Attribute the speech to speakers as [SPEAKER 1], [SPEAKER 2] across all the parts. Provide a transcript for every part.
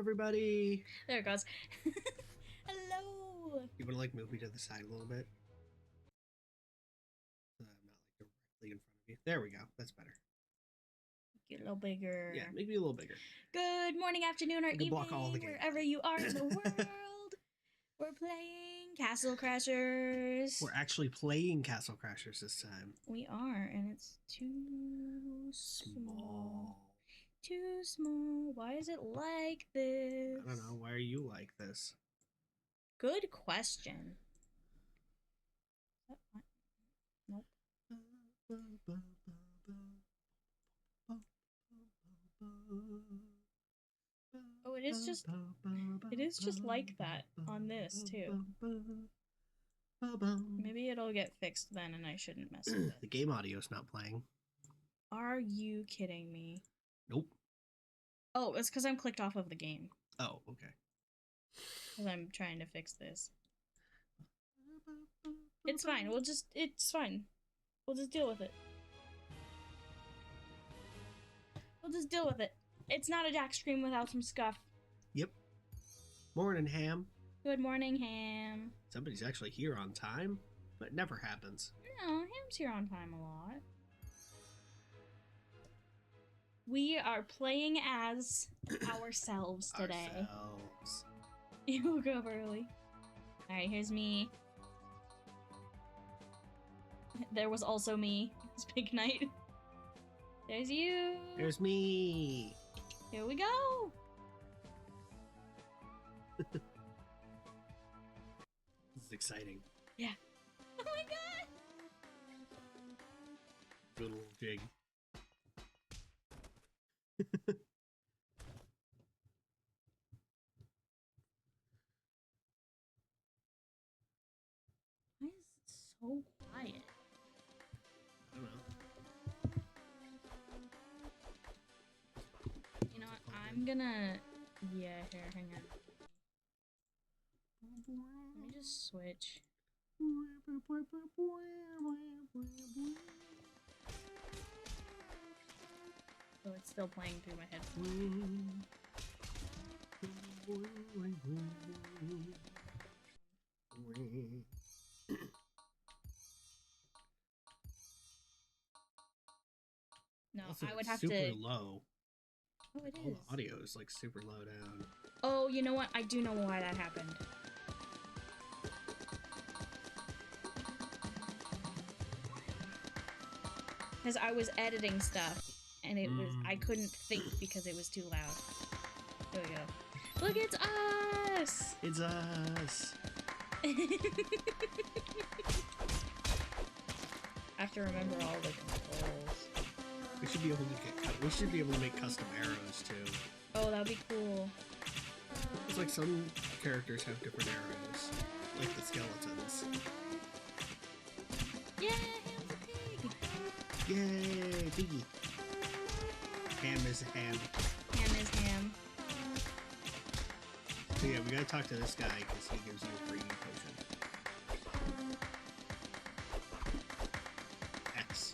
[SPEAKER 1] everybody.
[SPEAKER 2] There it goes. Hello.
[SPEAKER 1] You want to like move me to the side a little bit? Not like directly in front of you. There we go. That's better.
[SPEAKER 2] Get a little bigger.
[SPEAKER 1] Yeah, make me a little bigger.
[SPEAKER 2] Good morning, afternoon, or evening,
[SPEAKER 1] block all the
[SPEAKER 2] wherever you are in the world. We're playing Castle Crashers.
[SPEAKER 1] We're actually playing Castle Crashers this time.
[SPEAKER 2] We are, and it's too small. Too small. Why is it like this?
[SPEAKER 1] I don't know. Why are you like this?
[SPEAKER 2] Good question. Nope. Oh, it is just like that on this too. Maybe it'll get fixed then and I shouldn't mess with it.
[SPEAKER 1] The game audio's not playing.
[SPEAKER 2] Are you kidding me?
[SPEAKER 1] Nope.
[SPEAKER 2] Oh, it's because I'm clicked off of the game.
[SPEAKER 1] Oh, okay.
[SPEAKER 2] Because I'm trying to fix this. It's fine. It's fine. We'll just deal with it. We'll just deal with it. It's not a Jack stream without some scuff.
[SPEAKER 1] Yep. Morning, Ham.
[SPEAKER 2] Good morning, Ham.
[SPEAKER 1] Somebody's actually here on time, but it never happens.
[SPEAKER 2] No, Ham's here on time a lot. We are playing as ourselves today.
[SPEAKER 1] Ourselves.
[SPEAKER 2] You woke up early. Alright, here's me. There was also me. It's big night. There's you.
[SPEAKER 1] There's me.
[SPEAKER 2] Here we go.
[SPEAKER 1] This is exciting.
[SPEAKER 2] Yeah. Oh my god.
[SPEAKER 1] Good little jig.
[SPEAKER 2] Why is it so quiet?
[SPEAKER 1] I don't know.
[SPEAKER 2] You know what? I'm gonna... Yeah, here, hang on. Let me just switch. So it's still playing through my headphones. No,
[SPEAKER 1] Also,
[SPEAKER 2] I would have
[SPEAKER 1] super
[SPEAKER 2] to...
[SPEAKER 1] low.
[SPEAKER 2] Oh, it
[SPEAKER 1] All
[SPEAKER 2] is.
[SPEAKER 1] the audio is like super low down.
[SPEAKER 2] Oh, you know what? I do know why that happened. Because I was editing stuff, and it was... I couldn't think because it was too loud. There we go. Look, it's us!
[SPEAKER 1] It's us!
[SPEAKER 2] I have to remember all the controls.
[SPEAKER 1] We should be able to we should be able to make custom arrows too.
[SPEAKER 2] Oh, that'd be cool.
[SPEAKER 1] It's like some characters have different arrows, like the skeletons.
[SPEAKER 2] Yeah, Ham's a pig!
[SPEAKER 1] Yay, piggy! Ham is ham.
[SPEAKER 2] Ham is ham.
[SPEAKER 1] So yeah, we gotta talk to this guy because he gives you a free potion. X.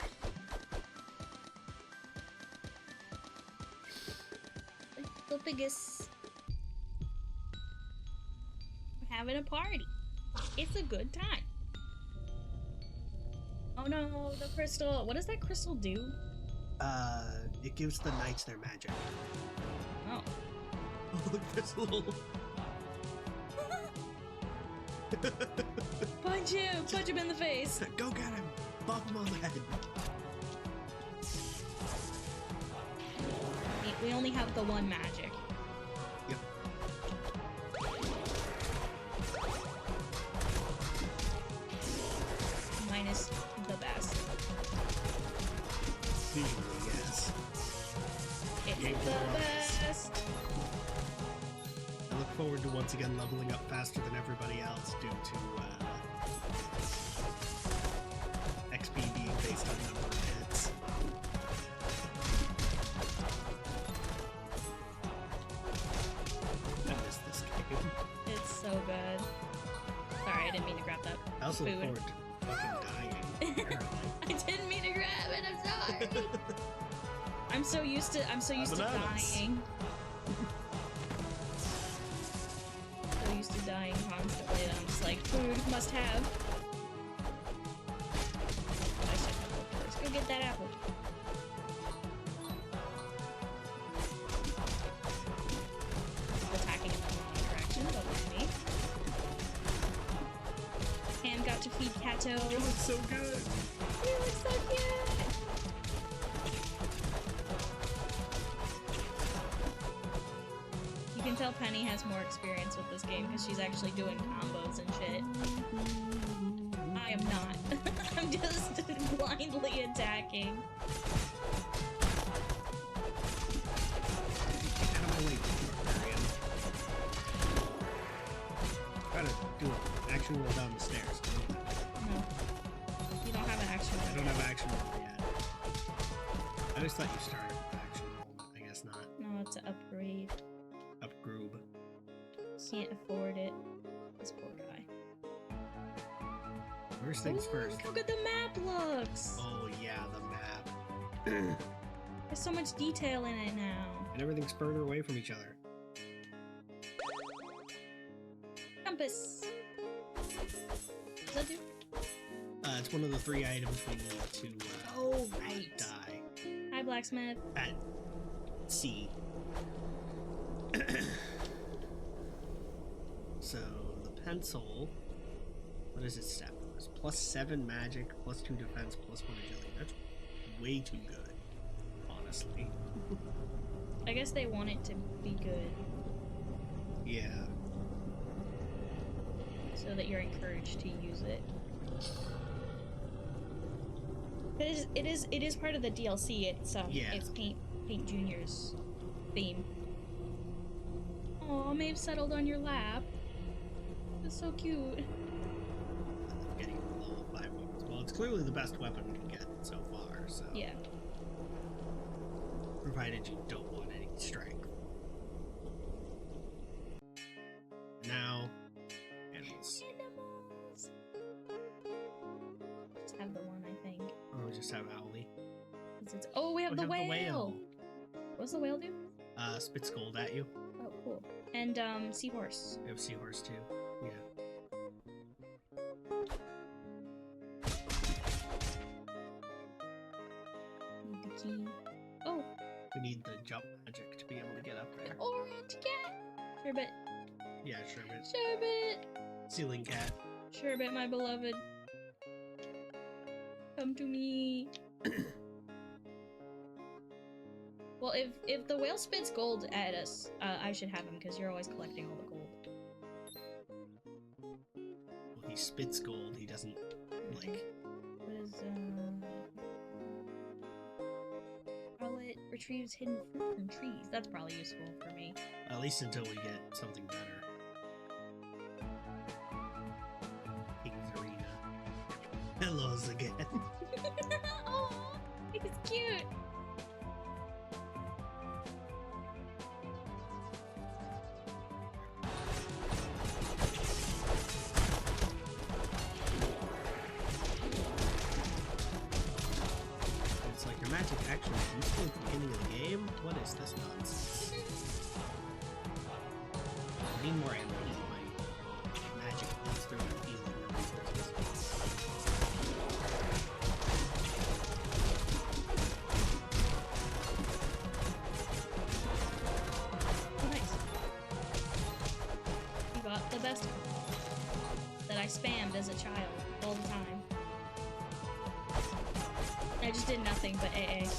[SPEAKER 2] The biggest. We're having a party. It's a good time. Oh no, the crystal. What does that crystal do?
[SPEAKER 1] It gives the knights their magic.
[SPEAKER 2] Oh.
[SPEAKER 1] Oh, look, this little...
[SPEAKER 2] Punch him! Punch him in the face!
[SPEAKER 1] Go get him! Bump him on the head!
[SPEAKER 2] We only have the one magic.
[SPEAKER 1] Yep.
[SPEAKER 2] Mine is the best.
[SPEAKER 1] Usually, yes.
[SPEAKER 2] It's
[SPEAKER 1] Game
[SPEAKER 2] the
[SPEAKER 1] Boys.
[SPEAKER 2] best!
[SPEAKER 1] I look forward to once again leveling up faster than everybody else due to XP being based on number of hits. I miss this game.
[SPEAKER 2] It's so good. Sorry, I didn't mean to grab that.
[SPEAKER 1] I also look
[SPEAKER 2] food.
[SPEAKER 1] forward to fucking dying. Apparently.
[SPEAKER 2] I didn't mean to grab it, I'm sorry! I'm so used to
[SPEAKER 1] Bananas.
[SPEAKER 2] dying. Food must have. I should have looked first. Go get that apple. Attacking in the wrong direction, but with me. And got to feed Kato.
[SPEAKER 1] You look so good.
[SPEAKER 2] You look so cute. You can tell Penny has more experience with this game because she's actually doing combos and shit. I am not. I'm just blindly attacking.
[SPEAKER 1] Get out of my way, barbarian. Try to do an action roll down the stairs.
[SPEAKER 2] No. You don't have an action roll.
[SPEAKER 1] I don't have an action roll yet. I just thought you started with action roll. I guess not.
[SPEAKER 2] No, it's an upgrade.
[SPEAKER 1] Upgroob.
[SPEAKER 2] Can't afford it. This poor guy.
[SPEAKER 1] First things
[SPEAKER 2] Ooh,
[SPEAKER 1] first.
[SPEAKER 2] Look at the map looks!
[SPEAKER 1] Oh yeah, the map.
[SPEAKER 2] There's so much detail in it now.
[SPEAKER 1] And everything's further away from each other.
[SPEAKER 2] Compass! Does that do?
[SPEAKER 1] It's one of the 3 items we need to
[SPEAKER 2] Oh, right.
[SPEAKER 1] die
[SPEAKER 2] Hi, blacksmith.
[SPEAKER 1] at sea. So the pencil, what is its stat bonus? +7 magic, +2 defense, +1 agility. That's way too good, honestly.
[SPEAKER 2] I guess they want it to be good
[SPEAKER 1] Yeah.
[SPEAKER 2] so that you're encouraged to use it. It is part of the DLC.
[SPEAKER 1] Yeah.
[SPEAKER 2] It's Paint Junior's theme. Oh, Maeve settled on your lap. That's so cute.
[SPEAKER 1] Getting level 5 weapons. Well, it's clearly the best weapon we can get so far, so.
[SPEAKER 2] Yeah.
[SPEAKER 1] Provided you don't want any strength. Now, animals.
[SPEAKER 2] Animals. Just have the one, I think.
[SPEAKER 1] Or we just have Owlie.
[SPEAKER 2] Oh, we have the
[SPEAKER 1] have
[SPEAKER 2] whale.
[SPEAKER 1] the whale.
[SPEAKER 2] What's the whale do?
[SPEAKER 1] Spits gold at you.
[SPEAKER 2] Oh, cool. And seahorse.
[SPEAKER 1] We have Seahorse too. Yeah.
[SPEAKER 2] Need the key. Oh,
[SPEAKER 1] We need the jump magic to be able to get up there.
[SPEAKER 2] orange cat. Sherbet.
[SPEAKER 1] Yeah, Sherbet.
[SPEAKER 2] Sherbet.
[SPEAKER 1] Ceiling cat.
[SPEAKER 2] Sherbet, my beloved. Come to me. Well, if the whale spits gold at us, I should have him because you're always collecting all the gold.
[SPEAKER 1] Well, he spits gold. He doesn't, like...
[SPEAKER 2] What is, It retrieves hidden fruit from trees. That's probably useful for me.
[SPEAKER 1] At least until we get something better. King's Arena. Hellos again.
[SPEAKER 2] Oh, it's cute.
[SPEAKER 1] It's like your magic actually is useful at the beginning of the game? What is this nonsense? I need more ammo. My magic goes through and healing.
[SPEAKER 2] Oh, nice. You got the best that I spammed as a child all the time. I just did nothing but AA.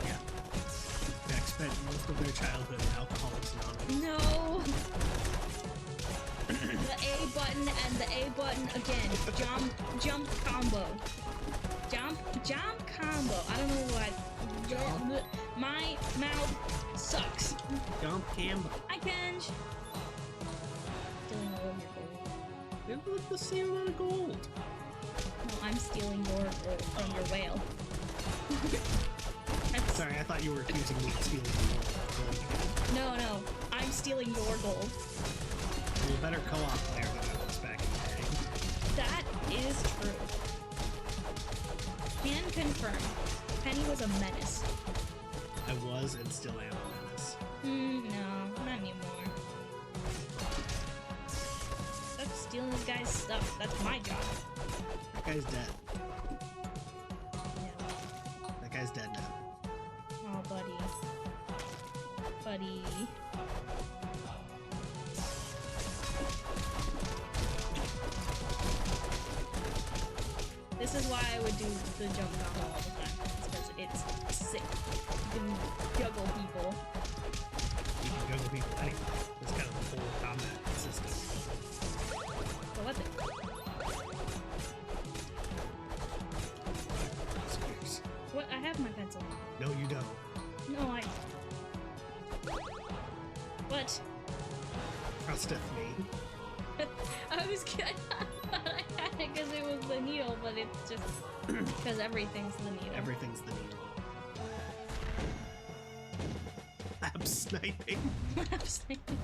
[SPEAKER 1] Yeah. Jack spent most of their childhood in Alcoholics Anonymous.
[SPEAKER 2] No! The A button and the A button again. Jump combo. Jump combo. I don't know what. My mouth sucks.
[SPEAKER 1] Jump Cambo.
[SPEAKER 2] Hi, Kenj. Stealing all of your gold.
[SPEAKER 1] They look the same amount of gold.
[SPEAKER 2] No, I'm stealing your gold from your whale.
[SPEAKER 1] Sorry, I thought you were accusing me of stealing gold.
[SPEAKER 2] No, I'm stealing your gold.
[SPEAKER 1] You're a better co-op player than I was back in the day.
[SPEAKER 2] That is true. Can confirm. Penny was a menace.
[SPEAKER 1] I was and still am a menace.
[SPEAKER 2] No, not anymore. stealing this guy's stuff. That's my job.
[SPEAKER 1] That guy's dead.
[SPEAKER 2] Yeah.
[SPEAKER 1] That guy's dead now.
[SPEAKER 2] Oh, buddy. Buddy. This is why I would do the jump combo all the time. It's because it's sick. You can juggle people.
[SPEAKER 1] You can juggle people anyway. That's kind of the whole combat system.
[SPEAKER 2] The weapon.
[SPEAKER 1] Spears.
[SPEAKER 2] What? I have my pencil.
[SPEAKER 1] No, you don't.
[SPEAKER 2] No, I... What?
[SPEAKER 1] Trusteth me.
[SPEAKER 2] I was kidding. I thought I had it because it was the needle, but it's just because everything's the needle.
[SPEAKER 1] Everything's the needle. Lab sniping.
[SPEAKER 2] Lab sniping.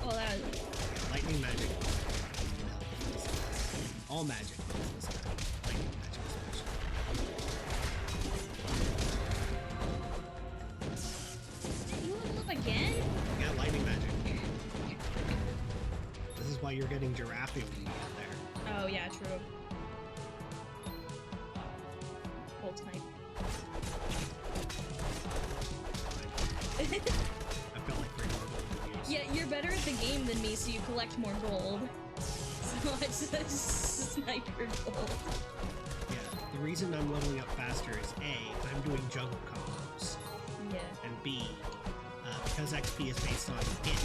[SPEAKER 2] Oh, that was...
[SPEAKER 1] Lightning magic. All magic. Lightning magic especially.
[SPEAKER 2] You level up again?
[SPEAKER 1] Yeah, lightning magic. This is why you're getting giraffe when you get there.
[SPEAKER 2] Oh, yeah, true. Cold snipe.
[SPEAKER 1] I've got like 3 more gold reviews.
[SPEAKER 2] Yeah, you're better at the game than me, so you collect more gold. So I just snipe your gold.
[SPEAKER 1] Yeah, the reason I'm leveling up faster is A, I'm doing juggle combos,
[SPEAKER 2] Yeah.
[SPEAKER 1] and B, because XP is based on hit,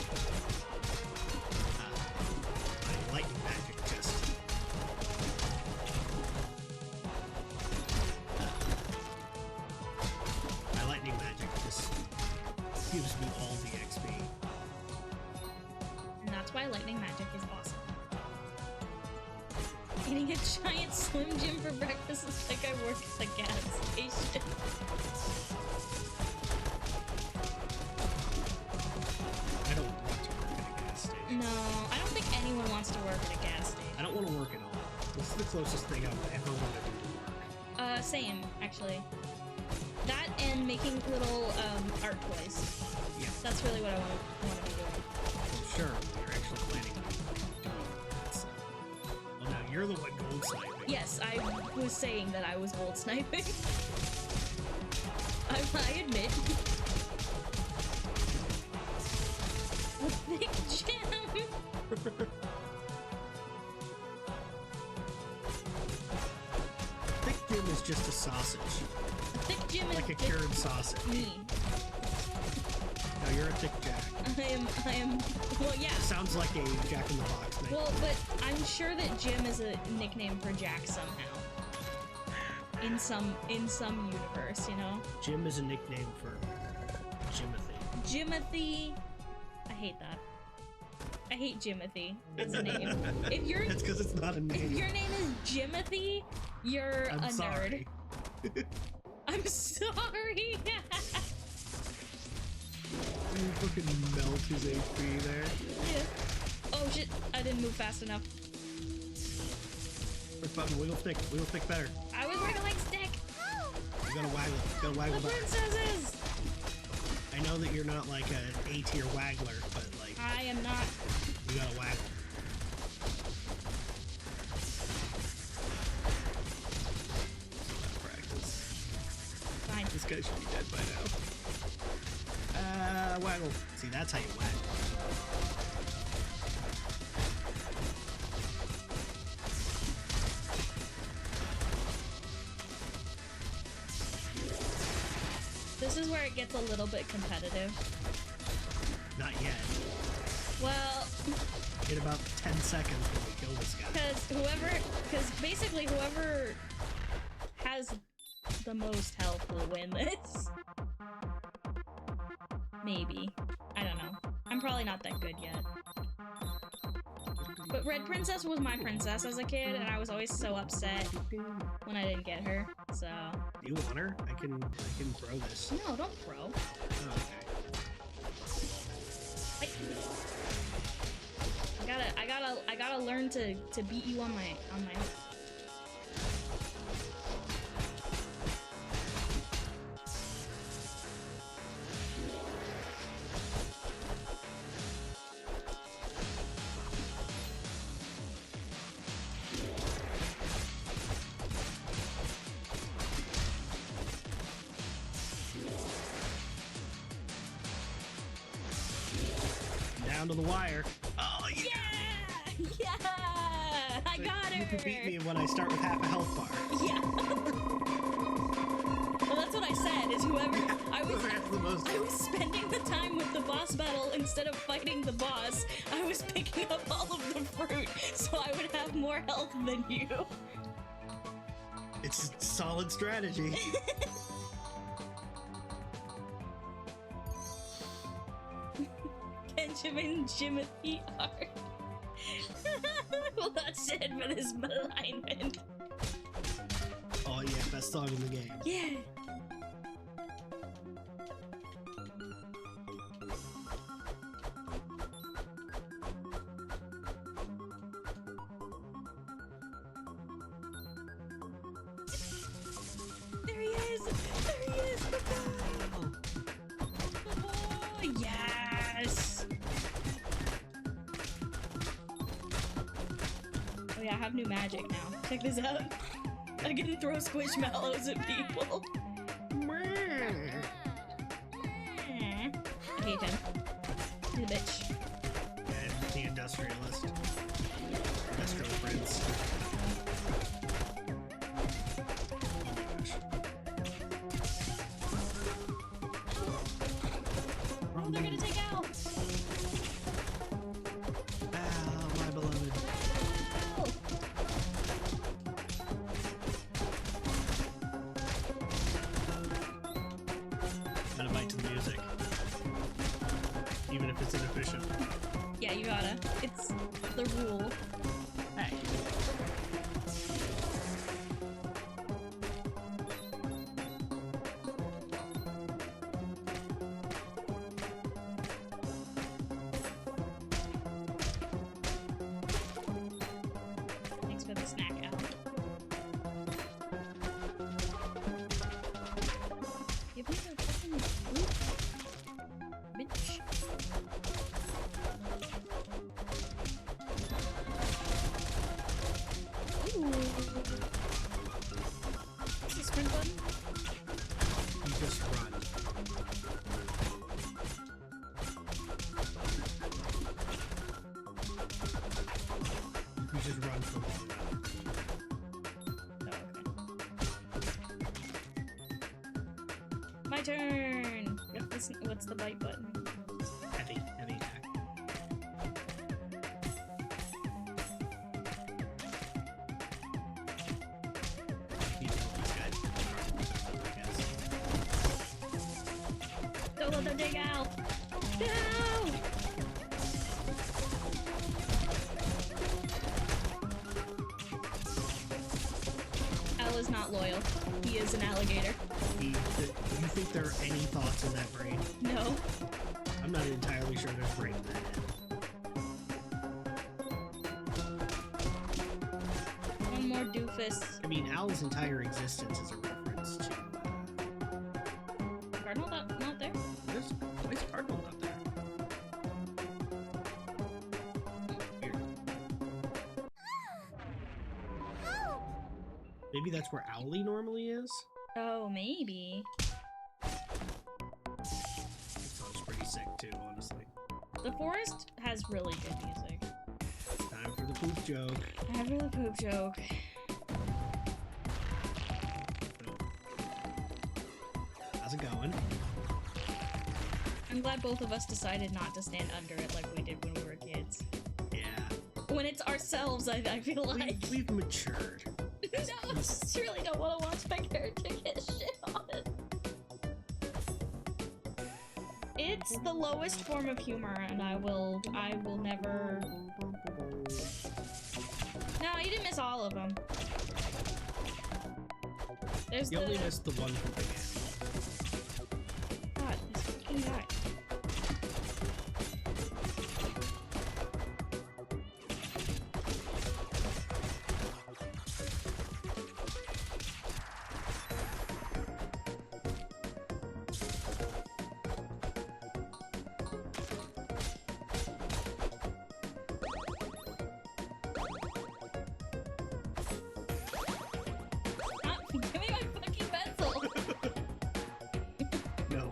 [SPEAKER 1] my lightning magic just my lightning magic just gives me all the XP.
[SPEAKER 2] And that's why lightning magic is awesome. Eating a giant Slim Jim for breakfast is like I work at the gas station.
[SPEAKER 1] I don't want to work at a gas station.
[SPEAKER 2] No, I don't think anyone wants to work at a gas station.
[SPEAKER 1] I don't want to work at all. This is the closest thing I would ever want to do to work.
[SPEAKER 2] Same, actually. That and making little, art toys.
[SPEAKER 1] Yeah.
[SPEAKER 2] That's really what I want to be doing.
[SPEAKER 1] Well, sure, you're actually planning on doing that. So. Well, now you're the one gold sniping.
[SPEAKER 2] Yes, I was saying that I was gold sniping. I admit. A thick gem!
[SPEAKER 1] Thick Jim is just a sausage.
[SPEAKER 2] A thick gem is
[SPEAKER 1] Like a cured sausage.
[SPEAKER 2] me.
[SPEAKER 1] No, you're a thick Jack.
[SPEAKER 2] I am, well, yeah.
[SPEAKER 1] Sounds like a Jack in the Box name.
[SPEAKER 2] Well, but I'm sure that Jim is a nickname for Jack somehow. In some universe, you know?
[SPEAKER 1] Jim is a nickname for Jimothy.
[SPEAKER 2] Jimothy. I hate that. I hate Jimothy as a name. If you're
[SPEAKER 1] That's because it's not a
[SPEAKER 2] if
[SPEAKER 1] name.
[SPEAKER 2] your name is Jimothy, you're
[SPEAKER 1] I'm
[SPEAKER 2] a
[SPEAKER 1] sorry.
[SPEAKER 2] nerd. I'm sorry.
[SPEAKER 1] You fucking melt his HP there.
[SPEAKER 2] Yeah. Oh shit! I didn't move fast enough.
[SPEAKER 1] Push button, wiggle stick better.
[SPEAKER 2] I was wiggling stick.
[SPEAKER 1] You gotta waggle
[SPEAKER 2] The
[SPEAKER 1] back.
[SPEAKER 2] princesses.
[SPEAKER 1] I know that you're not like an A-tier waggler, but like,
[SPEAKER 2] I am not.
[SPEAKER 1] you gotta waggle. Practice.
[SPEAKER 2] Fine.
[SPEAKER 1] This guy should be dead by now. Waggle. See, that's how you waggle.
[SPEAKER 2] This is where it gets a little bit competitive.
[SPEAKER 1] Not yet.
[SPEAKER 2] Well,
[SPEAKER 1] In about 10 seconds when we kill this guy.
[SPEAKER 2] because basically whoever has the most health will win this. Maybe. I don't know. I'm probably not that good yet. But Red Princess was my princess as a kid, and I was always so upset when I didn't get her, so...
[SPEAKER 1] Do you want her? I can throw this.
[SPEAKER 2] No, don't throw.
[SPEAKER 1] Oh, okay.
[SPEAKER 2] I gotta learn to beat you on my
[SPEAKER 1] down to the wire. Oh, yeah!
[SPEAKER 2] Yeah! I got her!
[SPEAKER 1] You can beat me when I start with half a health bar.
[SPEAKER 2] Yeah. Well, that's what I said, is whoever... I was spending the time with the boss battle instead of fighting the boss. I was picking up all of the fruit, so I would have more health than you.
[SPEAKER 1] It's a solid strategy.
[SPEAKER 2] Benjamin Jimothy Art. Well, that's it for this alignment.
[SPEAKER 1] Oh yeah, best song in the game.
[SPEAKER 2] Yeah. There he is! There he is! The boy! The boy! Yes! Oh yeah, I have new magic now. Check this out. I can throw squishmallows at people. I hate him. He's a bitch.
[SPEAKER 1] And the industrialist. Industrial prince.
[SPEAKER 2] Oh, they're gonna take out!
[SPEAKER 1] Ah, my beloved. Gotta bite to the music. Even if it's inefficient.
[SPEAKER 2] Yeah, you gotta. It's the rule.
[SPEAKER 1] Hey.
[SPEAKER 2] Thanks for the snack out. Give me the fucking fruit, bitch. Ooh. What's the sprint button?
[SPEAKER 1] You just run. You just run for long enough.
[SPEAKER 2] Oh, okay. My turn! What's the bite button?
[SPEAKER 1] Heavy attack. You know these guys I guess.
[SPEAKER 2] Don't let them dig out! No! Al is not loyal. He is an alligator.
[SPEAKER 1] Do you think there are any thoughts in that brain?
[SPEAKER 2] No.
[SPEAKER 1] I'm not entirely sure there's brain in that head.
[SPEAKER 2] One more doofus.
[SPEAKER 1] I mean, Al's entire existence is a reference to...
[SPEAKER 2] Cardinal not there?
[SPEAKER 1] There's always Cardinal out there. Weird. Maybe that's where Owlie normally is?
[SPEAKER 2] Oh, maybe.
[SPEAKER 1] It sounds pretty sick too, honestly.
[SPEAKER 2] The forest has really good music.
[SPEAKER 1] Time for the poop joke.
[SPEAKER 2] I have the poop joke.
[SPEAKER 1] How's it going?
[SPEAKER 2] I'm glad both of us decided not to stand under it like we did when we were kids.
[SPEAKER 1] Yeah.
[SPEAKER 2] When it's ourselves, I feel like.
[SPEAKER 1] We've matured.
[SPEAKER 2] No, I just really don't want to watch my character get shit on it. It's the lowest form of humor, and I will never... No, you didn't miss all of them. There's
[SPEAKER 1] You only missed the one from the game.
[SPEAKER 2] God, this fucking guy. Give me my fucking pencil!
[SPEAKER 1] No.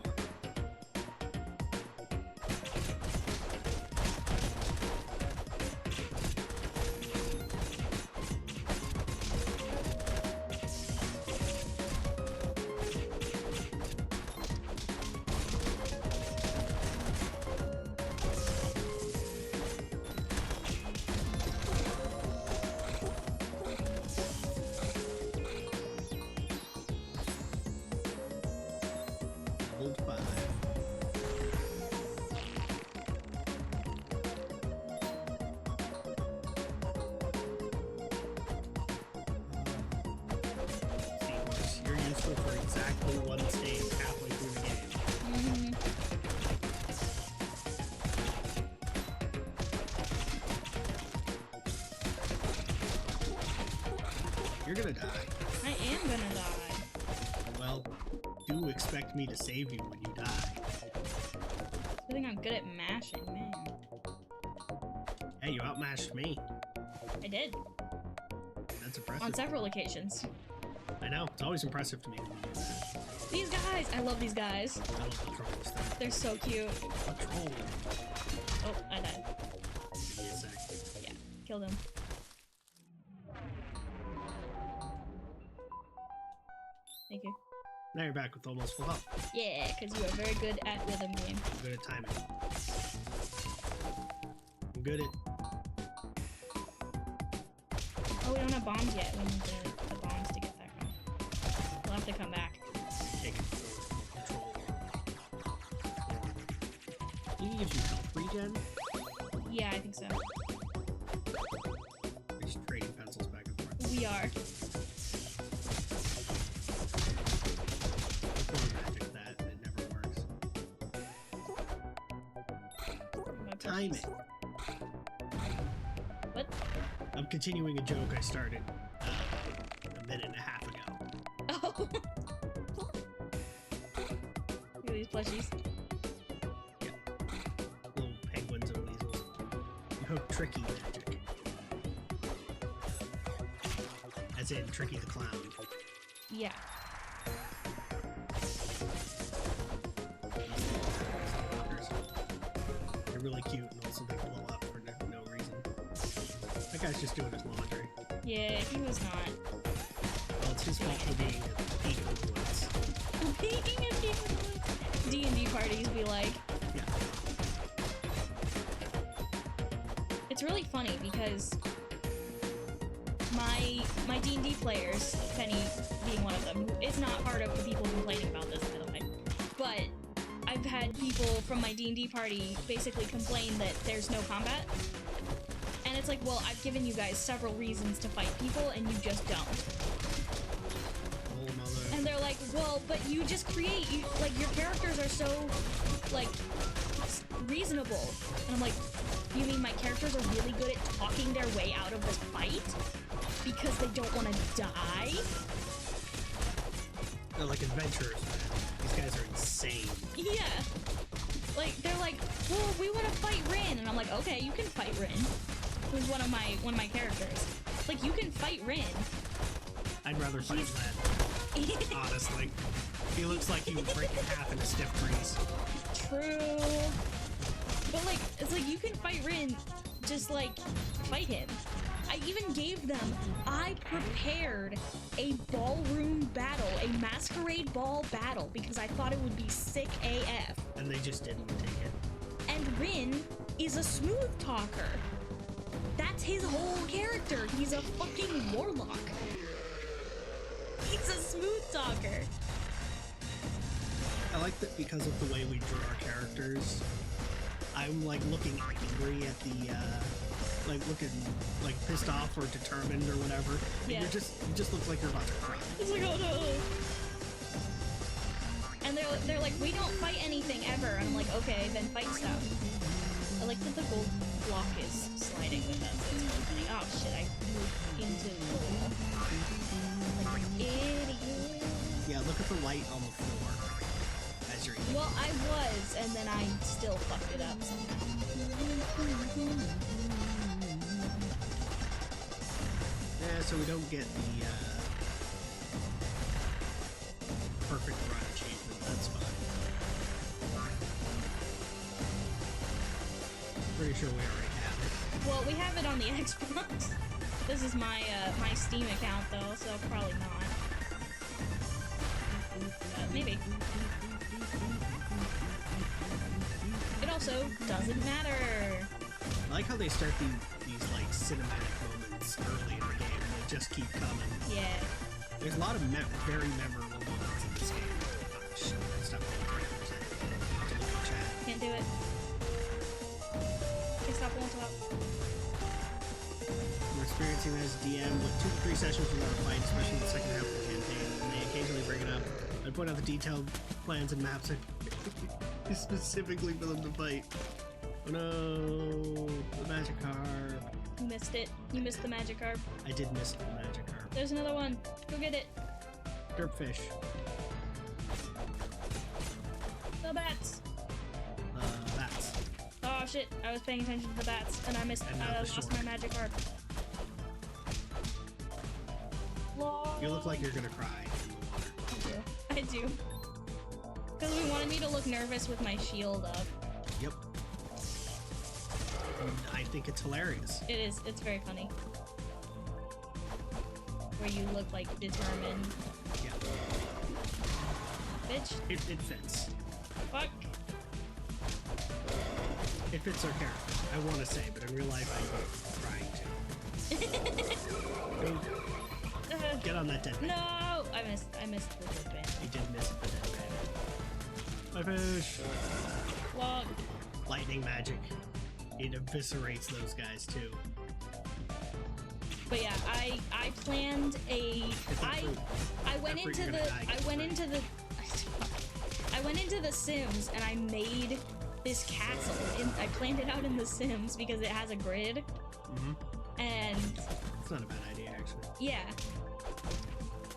[SPEAKER 1] exactly one stage halfway through the game. You're gonna die.
[SPEAKER 2] I am gonna die.
[SPEAKER 1] Well, do expect me to save you when you die.
[SPEAKER 2] I think I'm good at mashing, man.
[SPEAKER 1] Hey, you outmashed me.
[SPEAKER 2] I did.
[SPEAKER 1] That's impressive.
[SPEAKER 2] On several occasions.
[SPEAKER 1] I know. It's always impressive to me when you do that.
[SPEAKER 2] These guys! I love these guys.
[SPEAKER 1] I love the trolls thing.
[SPEAKER 2] They're so cute.
[SPEAKER 1] What troll?
[SPEAKER 2] Oh, I died.
[SPEAKER 1] Give me a sec.
[SPEAKER 2] Yeah, killed him. Thank you.
[SPEAKER 1] Now you're back with almost full health.
[SPEAKER 2] Yeah, because you are very good at rhythm game.
[SPEAKER 1] I'm good at timing. I'm good at...
[SPEAKER 2] Oh, we don't have bombs yet. We need the bombs to get back on. We'll have to come back.
[SPEAKER 1] taking control. He gives you health regen?
[SPEAKER 2] Yeah, I think so.
[SPEAKER 1] We're just trading pencils back and forth.
[SPEAKER 2] We are.
[SPEAKER 1] Magic that, it never works. Time it.
[SPEAKER 2] What?
[SPEAKER 1] I'm continuing a joke I started a minute and a half ago.
[SPEAKER 2] Oh! Look at these plushies.
[SPEAKER 1] Yeah. Little penguins and weasels. You have tricky magic. As in Tricky the Clown.
[SPEAKER 2] Yeah.
[SPEAKER 1] They're really cute and also they blow up for no reason. That guy's just doing his laundry.
[SPEAKER 2] Yeah, he was not.
[SPEAKER 1] Well, it's his fault for being a peak of the woods.
[SPEAKER 2] Being a peak of the woods. D&D parties be like.
[SPEAKER 1] Yeah.
[SPEAKER 2] It's really funny because my D&D players, Penny being one of them, who is not part of the people complaining about this, by the way, but I've had people from my D&D party basically complain that there's no combat. And it's like, well, I've given you guys several reasons to fight people, and you just don't.
[SPEAKER 1] Oh, mother.
[SPEAKER 2] And they're like, well, but you just create, like, your characters are so, like, reasonable. And I'm like, you mean my characters are really good at talking their way out of this fight? Because they don't want to die?
[SPEAKER 1] They're like adventurers, man. These guys are insane.
[SPEAKER 2] Yeah. Like, they're like, well, we want to fight Rin. And I'm like, okay, you can fight Rin. Who's one of my characters. Like, you can fight Rin.
[SPEAKER 1] I'd rather fight Len. Honestly. He looks like he would break in half in a stiff breeze.
[SPEAKER 2] True. But, like, it's like, you can fight Rin, just, like, fight him. I even gave them, I prepared a ballroom battle, a masquerade ball battle, because I thought it would be sick AF.
[SPEAKER 1] And they just didn't take it.
[SPEAKER 2] And Rin is a smooth talker. That's his whole character. He's a fucking warlock. He's a smooth talker.
[SPEAKER 1] I like that because of the way we drew our characters, I'm like looking angry at the, like looking like pissed off or determined or whatever. And
[SPEAKER 2] Yeah.
[SPEAKER 1] you just look like you're about to cry.
[SPEAKER 2] It's like, oh no. And they're like, we don't fight anything ever. And I'm like, okay, then fight stuff. I like that the gold block is sliding with us. It's really funny. Oh shit, I moved into the wall. Like an idiot.
[SPEAKER 1] Yeah, look at the light on the floor as you're eating.
[SPEAKER 2] Well, I was, and then I still fucked it up somehow.
[SPEAKER 1] Yeah, so we don't get the perfect run achievement. That's fine. Pretty sure we already have it.
[SPEAKER 2] Well, we have it on the Xbox. This is my my Steam account though, so probably not. Maybe. It also doesn't matter.
[SPEAKER 1] I like how they start these like cinematic moments early in the game. They just keep coming.
[SPEAKER 2] Yeah.
[SPEAKER 1] There's a lot of very memorable moments in this game. Oh, shit, that's not chat.
[SPEAKER 2] Can't do it. Okay, stop won't stop.
[SPEAKER 1] We're experiencing this DM with 2 to 3 sessions without a fight, especially in the second half of the campaign, and they occasionally bring it up. I point out the detailed plans and maps specifically for them to fight. Oh no, the magic carp.
[SPEAKER 2] You missed it. You missed the magic carp.
[SPEAKER 1] I did miss the magic carp.
[SPEAKER 2] There's another one. Go get it.
[SPEAKER 1] Derpfish.
[SPEAKER 2] The bats.
[SPEAKER 1] Bats.
[SPEAKER 2] Oh shit! I was paying attention to the bats, and I missed.
[SPEAKER 1] And
[SPEAKER 2] I
[SPEAKER 1] not the
[SPEAKER 2] lost
[SPEAKER 1] stork.
[SPEAKER 2] my magic carp. Lol.
[SPEAKER 1] You look like you're gonna cry in the water.
[SPEAKER 2] I do. Because we wanted me to look nervous with my shield up.
[SPEAKER 1] Yep. And I think it's hilarious.
[SPEAKER 2] It is. It's very funny. Where you look like determined.
[SPEAKER 1] Yeah.
[SPEAKER 2] Bitch.
[SPEAKER 1] It fits.
[SPEAKER 2] Fuck.
[SPEAKER 1] It fits our character. I want to say, but in real life, I'm trying to. Get on that dead man.
[SPEAKER 2] No! I missed the dead band.
[SPEAKER 1] You did miss the dead man. My fish.
[SPEAKER 2] Log.
[SPEAKER 1] Lightning magic. It eviscerates those guys too.
[SPEAKER 2] But yeah, I planned a I went into the I went into the Sims and I made this castle. I planned it out in the Sims because it has a grid. And
[SPEAKER 1] it's not a bad idea actually.
[SPEAKER 2] Yeah.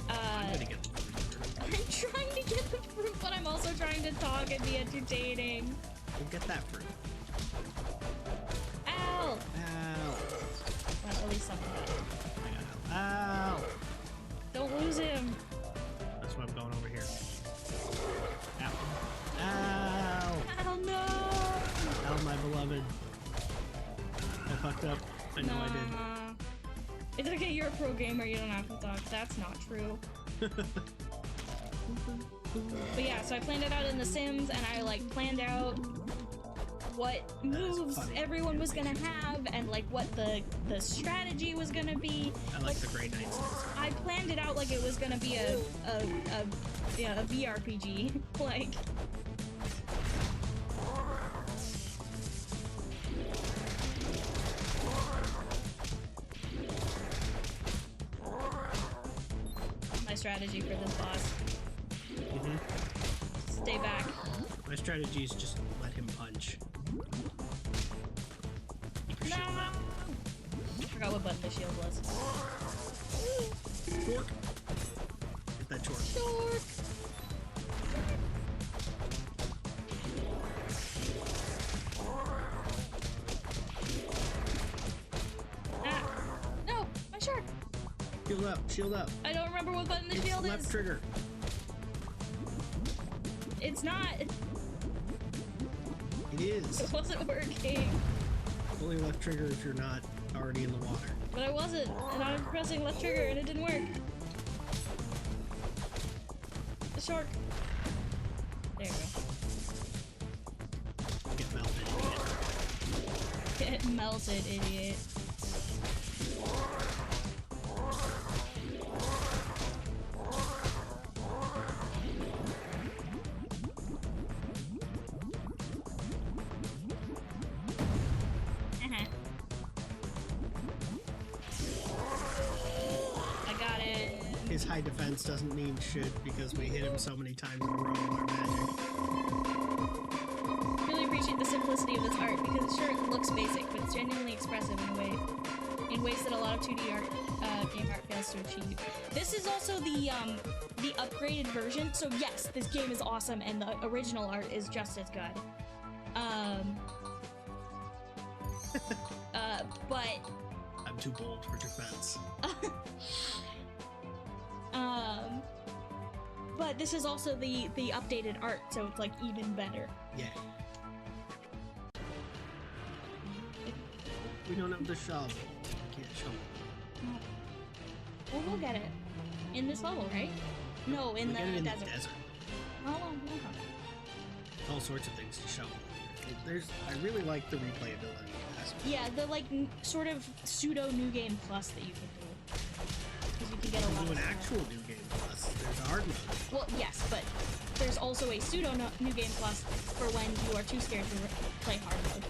[SPEAKER 1] I'm gonna get the fruit.
[SPEAKER 2] I'm trying to get the fruit, but I'm also trying to talk and be entertaining.
[SPEAKER 1] We'll get that fruit.
[SPEAKER 2] Ow!
[SPEAKER 1] Ow!
[SPEAKER 2] Well, at least something got it.
[SPEAKER 1] I got it. Ow!
[SPEAKER 2] Don't lose him.
[SPEAKER 1] That's why I'm going over here. Ow! Ow!
[SPEAKER 2] Oh no!
[SPEAKER 1] Ow, my beloved. I fucked up. I know I did.
[SPEAKER 2] It's okay, you're a pro gamer, you don't have to talk. That's not true. But yeah, so I planned it out in The Sims, and I like planned out what moves everyone was gonna have, and like what the strategy was gonna be.
[SPEAKER 1] I like the Grey Knights.
[SPEAKER 2] I planned it out like it was gonna be a VRPG. Like. My strategy for this boss. Stay back.
[SPEAKER 1] My strategy is just let him punch. Keep your shield up.
[SPEAKER 2] I forgot what button the shield was.
[SPEAKER 1] Torque. Get that torque.
[SPEAKER 2] Torque. Ah! No! My shark!
[SPEAKER 1] Shield up, shield up.
[SPEAKER 2] I don't remember what button the
[SPEAKER 1] It's
[SPEAKER 2] shield
[SPEAKER 1] left
[SPEAKER 2] is.
[SPEAKER 1] trigger.
[SPEAKER 2] It's not.
[SPEAKER 1] It is.
[SPEAKER 2] It wasn't working.
[SPEAKER 1] Only left trigger if you're not already in the water.
[SPEAKER 2] But I wasn't, and I was pressing left trigger and it didn't work. The shark. There you go.
[SPEAKER 1] Get melted.
[SPEAKER 2] Get melted, idiot.
[SPEAKER 1] His high defense doesn't mean shit because we hit him so many times in a row with our magic.
[SPEAKER 2] Really appreciate the simplicity of this art because sure it looks basic, but it's genuinely expressive in ways that a lot of 2D art, game art fails to achieve. This is also the upgraded version, so yes, this game is awesome and the original art is just as good. But
[SPEAKER 1] I'm too bold for defense.
[SPEAKER 2] But this is also the updated art, so it's like even better.
[SPEAKER 1] Yeah. We don't have the shovel. We can't shovel.
[SPEAKER 2] Well, we'll get it in this level, right? No, in the desert. Oh,
[SPEAKER 1] All sorts of things to shovel. I really like the replayability aspect.
[SPEAKER 2] yeah, the like sort of pseudo new game plus that you can do. Because you can get a lot of
[SPEAKER 1] an
[SPEAKER 2] stuff.
[SPEAKER 1] actual new game plus. There's a hard mode.
[SPEAKER 2] Well, yes, but there's also a pseudo new game plus for when you are too scared to play hard mode.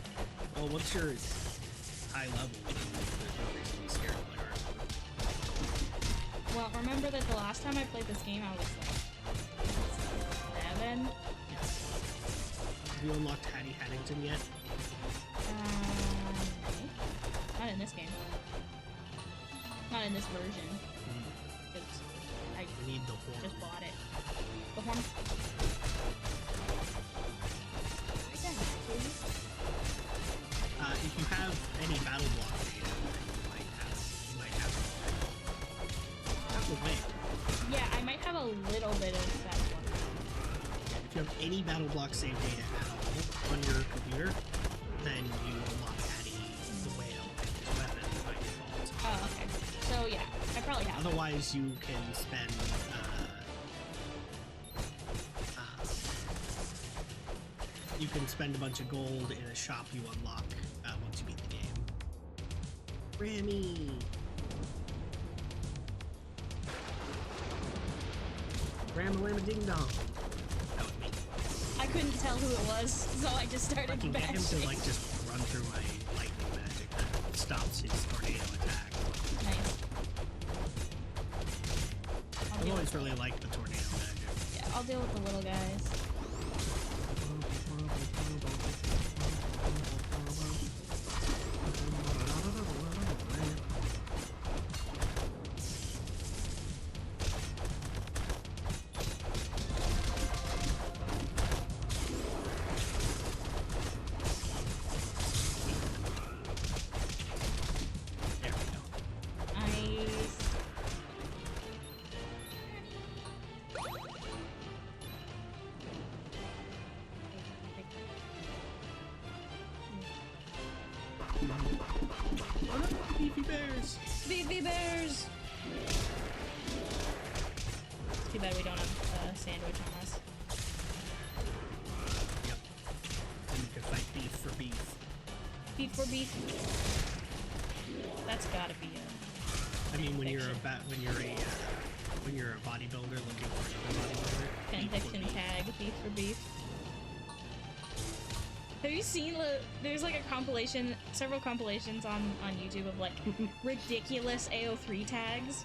[SPEAKER 1] Well, what's your high level? There's no reason to be scared to play hard mode.
[SPEAKER 2] Well, remember that the last time I played this game, I was like again?
[SPEAKER 1] Yeah. Have you unlocked Hattie Haddington yet?
[SPEAKER 2] No. Not in this game. Not in this version. Because I
[SPEAKER 1] need the horn.
[SPEAKER 2] just bought it. The horn? Where's that at, please?
[SPEAKER 1] If you have any battle block data, then you might have it. That would wait.
[SPEAKER 2] Yeah, I might have a little bit of that one.
[SPEAKER 1] If you have any battle block save data at all on your computer, then you unlock Hattie the whale and his weapon by default.
[SPEAKER 2] Oh, okay. So yeah, I probably have.
[SPEAKER 1] Otherwise, you can spend a bunch of gold in a shop you unlock once you beat the game. Grammy! Grandma Ding Dong. That was me.
[SPEAKER 2] I couldn't tell who it was, so I just started
[SPEAKER 1] I can get him
[SPEAKER 2] bashing.
[SPEAKER 1] to like just run through my lightning magic that stops his tornado attack.
[SPEAKER 2] Nice.
[SPEAKER 1] I've always really liked the tornado magic.
[SPEAKER 2] Yeah, I'll deal with the little guys.
[SPEAKER 1] There we go.
[SPEAKER 2] Nice.
[SPEAKER 1] Oh no, beefy bears!
[SPEAKER 2] Beefy bears! Too bad we don't have a sandwich on us.
[SPEAKER 1] Yep. And you can fight beef for beef.
[SPEAKER 2] Beef for beef. That's gotta be a...
[SPEAKER 1] I mean, when you're a bodybuilder looking for another bodybuilder, beef for
[SPEAKER 2] Penfiction
[SPEAKER 1] beef.
[SPEAKER 2] tag, beef for beef. Have you seen there's like a compilation, several compilations on YouTube of like ridiculous AO3 tags?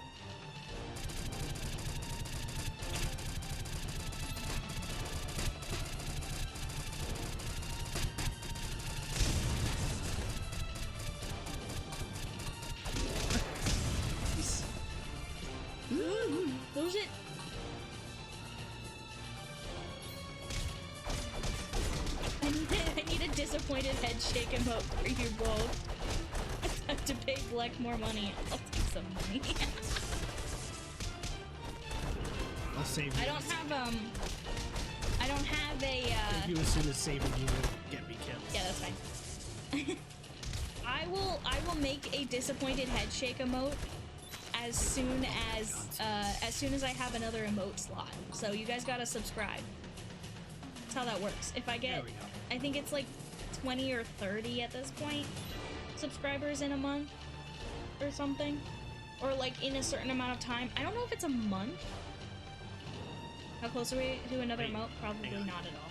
[SPEAKER 2] Those it. I need a disappointed head shake emote for you both. I have to pay Bleck more money. I'll take some money.
[SPEAKER 1] I'll save you.
[SPEAKER 2] I don't have a
[SPEAKER 1] Save you as soon as saving you will get me killed.
[SPEAKER 2] yeah, that's fine. I will make a disappointed head shake emote as soon as I have another emote slot. So you guys gotta subscribe. That's how that works. If I get,
[SPEAKER 1] There we go.
[SPEAKER 2] I think it's like 20 or 30 at this point subscribers in a month or something, or like in a certain amount of time. I don't know if it's a month. How close are we to another
[SPEAKER 1] Wait,
[SPEAKER 2] emote? Probably
[SPEAKER 1] hang on.
[SPEAKER 2] not at all.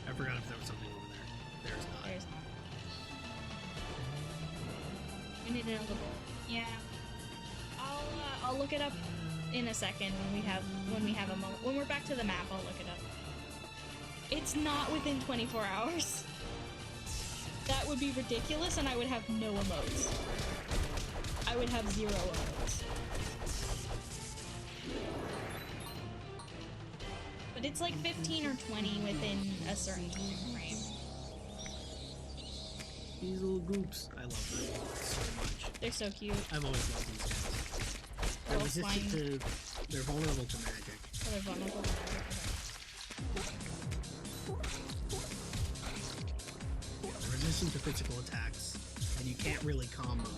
[SPEAKER 1] I forgot if there was something over there. There's not.
[SPEAKER 2] There's not. We need another bowl. Yeah. I'll look it up in a second when we have a moment. When we're back to the map, I'll look it up. It's not within 24 hours. That would be ridiculous, and I would have no emotes. I would have 0 emotes. But it's like 15 or 20 within a certain time frame.
[SPEAKER 1] These little goops. I love them so much.
[SPEAKER 2] They're so cute.
[SPEAKER 1] I've always loved these guys. They're
[SPEAKER 2] They're all
[SPEAKER 1] resistant
[SPEAKER 2] flying.
[SPEAKER 1] to... They're vulnerable to magic.
[SPEAKER 2] Oh, they're vulnerable to magic.
[SPEAKER 1] They're resistant to physical attacks, and you can't really combo them.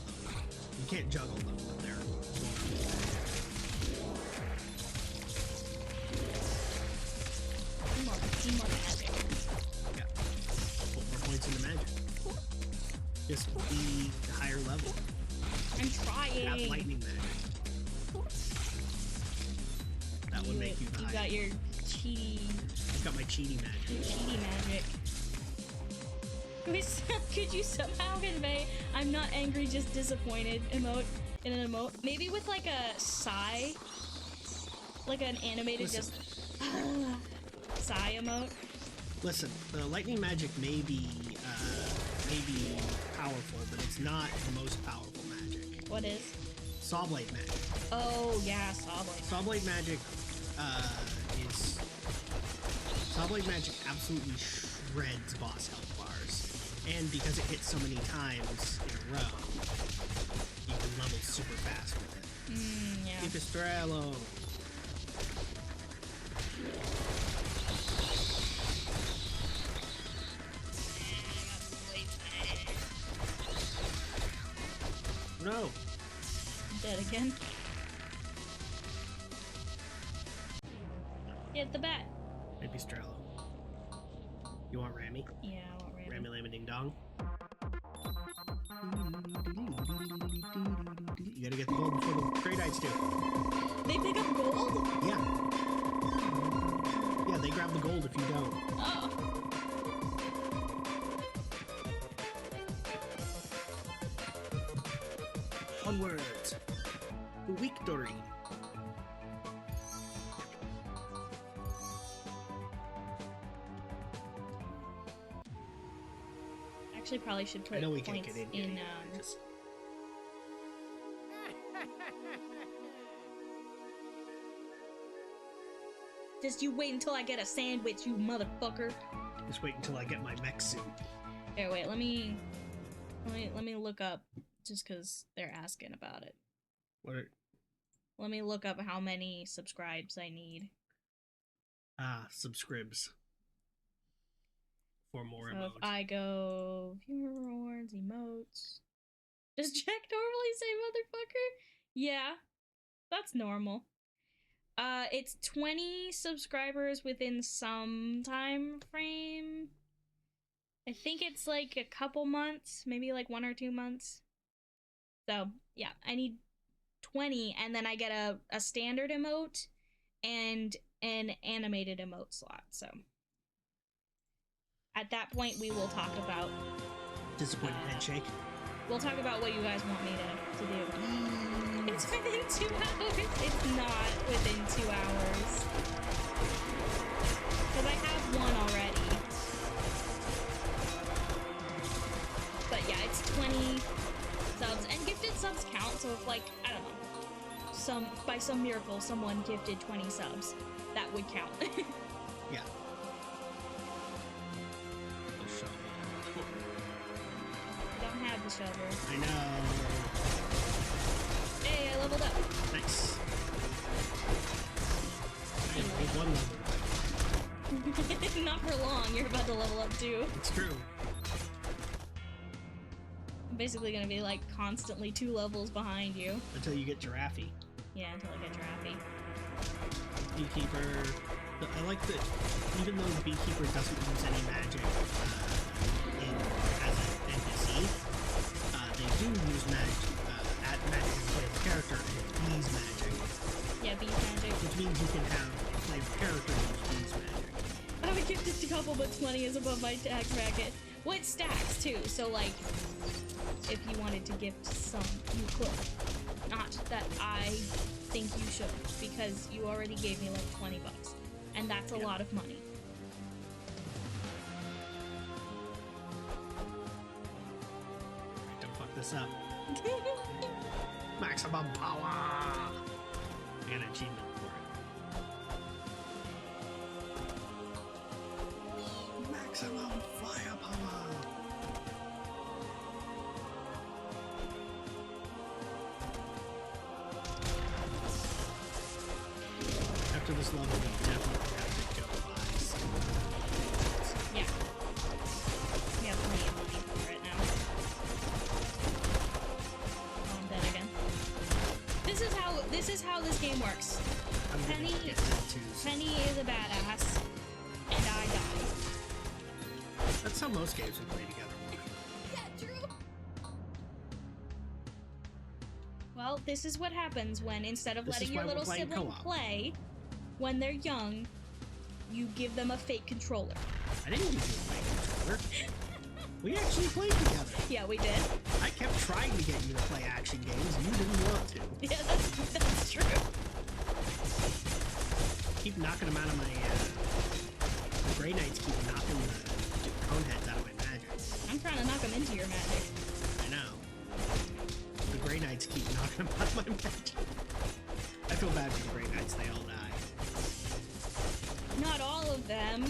[SPEAKER 1] You can't juggle them, but they're vulnerable to magic.
[SPEAKER 2] More magic.
[SPEAKER 1] Yeah. Put more points into magic. Just be higher level.
[SPEAKER 2] I'm trying.
[SPEAKER 1] Have lightning magic. That would make you the
[SPEAKER 2] You got
[SPEAKER 1] highest.
[SPEAKER 2] your cheaty,
[SPEAKER 1] I've got my cheaty magic.
[SPEAKER 2] magic. Could you somehow convey "I'm not angry, just disappointed" emote in an emote? Maybe with like a sigh, like an animated
[SPEAKER 1] Listen,
[SPEAKER 2] just. Sigh emote.
[SPEAKER 1] Listen, the lightning magic may be powerful, but it's not the most powerful magic.
[SPEAKER 2] What is?
[SPEAKER 1] Saw blade magic.
[SPEAKER 2] Oh yeah, saw blade.
[SPEAKER 1] Saw blade magic is saw blade magic absolutely shreds boss health bars, and because it hits so many times in a row, you can level super fast with it.
[SPEAKER 2] Yeah.
[SPEAKER 1] Pipistrello. No.
[SPEAKER 2] Dead again. Get the bat.
[SPEAKER 1] Pipistrello. You want Rammy?
[SPEAKER 2] Yeah, I want Rammy.
[SPEAKER 1] Rammy Lama Ding Dong. You gotta get the gold before the Gradites do.
[SPEAKER 2] They pick up gold?
[SPEAKER 1] Yeah. Yeah, they grab the gold if you don't.
[SPEAKER 2] Oh.
[SPEAKER 1] Onwards to victory.
[SPEAKER 2] Actually, probably should put
[SPEAKER 1] I know we can't
[SPEAKER 2] points
[SPEAKER 1] get in here.
[SPEAKER 2] in.
[SPEAKER 1] Just...
[SPEAKER 2] Just you wait until I get a sandwich, you motherfucker.
[SPEAKER 1] Just wait until I get my mech suit.
[SPEAKER 2] Here, wait. Let me look up, just because they're asking about it.
[SPEAKER 1] What?
[SPEAKER 2] Let me look up how many subscribes I need.
[SPEAKER 1] Subscribes. For more
[SPEAKER 2] So
[SPEAKER 1] emotes.
[SPEAKER 2] if I go viewer rewards, emotes. Does Jack normally say motherfucker? Yeah, that's normal. It's 20 subscribers within some time frame. I think it's like a couple months, maybe like 1 or 2 months. So yeah, I need 20, and then I get a standard emote and an animated emote slot. So at that point, we will talk about
[SPEAKER 1] Disappointed headshake.
[SPEAKER 2] We'll talk about what you guys want me to do. It's within 2 hours. It's not within 2 hours. Because I have one already. But yeah, it's 20 subs. And gifted subs count, so if like, I don't know, by some miracle someone gifted 20 subs, that would count.
[SPEAKER 1] Yeah.
[SPEAKER 2] I don't have the shovel.
[SPEAKER 1] I know.
[SPEAKER 2] Hey, I leveled up.
[SPEAKER 1] Nice. I made one level.
[SPEAKER 2] Not for long, you're about to level up too.
[SPEAKER 1] It's true.
[SPEAKER 2] I'm basically gonna be like constantly 2 levels behind you.
[SPEAKER 1] Until you get Giraffe.
[SPEAKER 2] Yeah, until I get Giraffe.
[SPEAKER 1] Beekeeper. I like that even though the Beekeeper doesn't use any magic as an NPC, they do use magic, add magic as a playable character, and it's bees magic.
[SPEAKER 2] Yeah, bees magic.
[SPEAKER 1] Which means you can have a playable character use bees magic.
[SPEAKER 2] I have a gifted couple, but 20 is above my tax bracket. Well, it stacks too, so like, if you wanted to gift some, you could. Not that I think you should, because you already gave me like 20 bucks. And that's a lot of money.
[SPEAKER 1] Don't fuck this up. Maximum power! I got an achievement for it. Maximum firepower! After this level, we definitely have to go buy some.
[SPEAKER 2] Yeah. We have plenty of money for it now. Oh, I'm dead again. This is how this game works. Penny is a badass, and I die.
[SPEAKER 1] That's how most games we play together.
[SPEAKER 2] Yeah, true. Well, this is what happens when instead of letting your little sibling play when they're young, you give them a fake controller.
[SPEAKER 1] I didn't give you a fake controller. We actually played together.
[SPEAKER 2] Yeah, we did.
[SPEAKER 1] I kept trying to get you to play action games, and you didn't want to.
[SPEAKER 2] Yeah, that's true.
[SPEAKER 1] Keep knocking them out of my, the Grey Knights keep knocking the cone heads out of my magic.
[SPEAKER 2] I'm trying to knock them into your magic.
[SPEAKER 1] I know. The Grey Knights keep knocking them out of my magic. I feel bad for the Grey Knights, they all die.
[SPEAKER 2] Not all of them.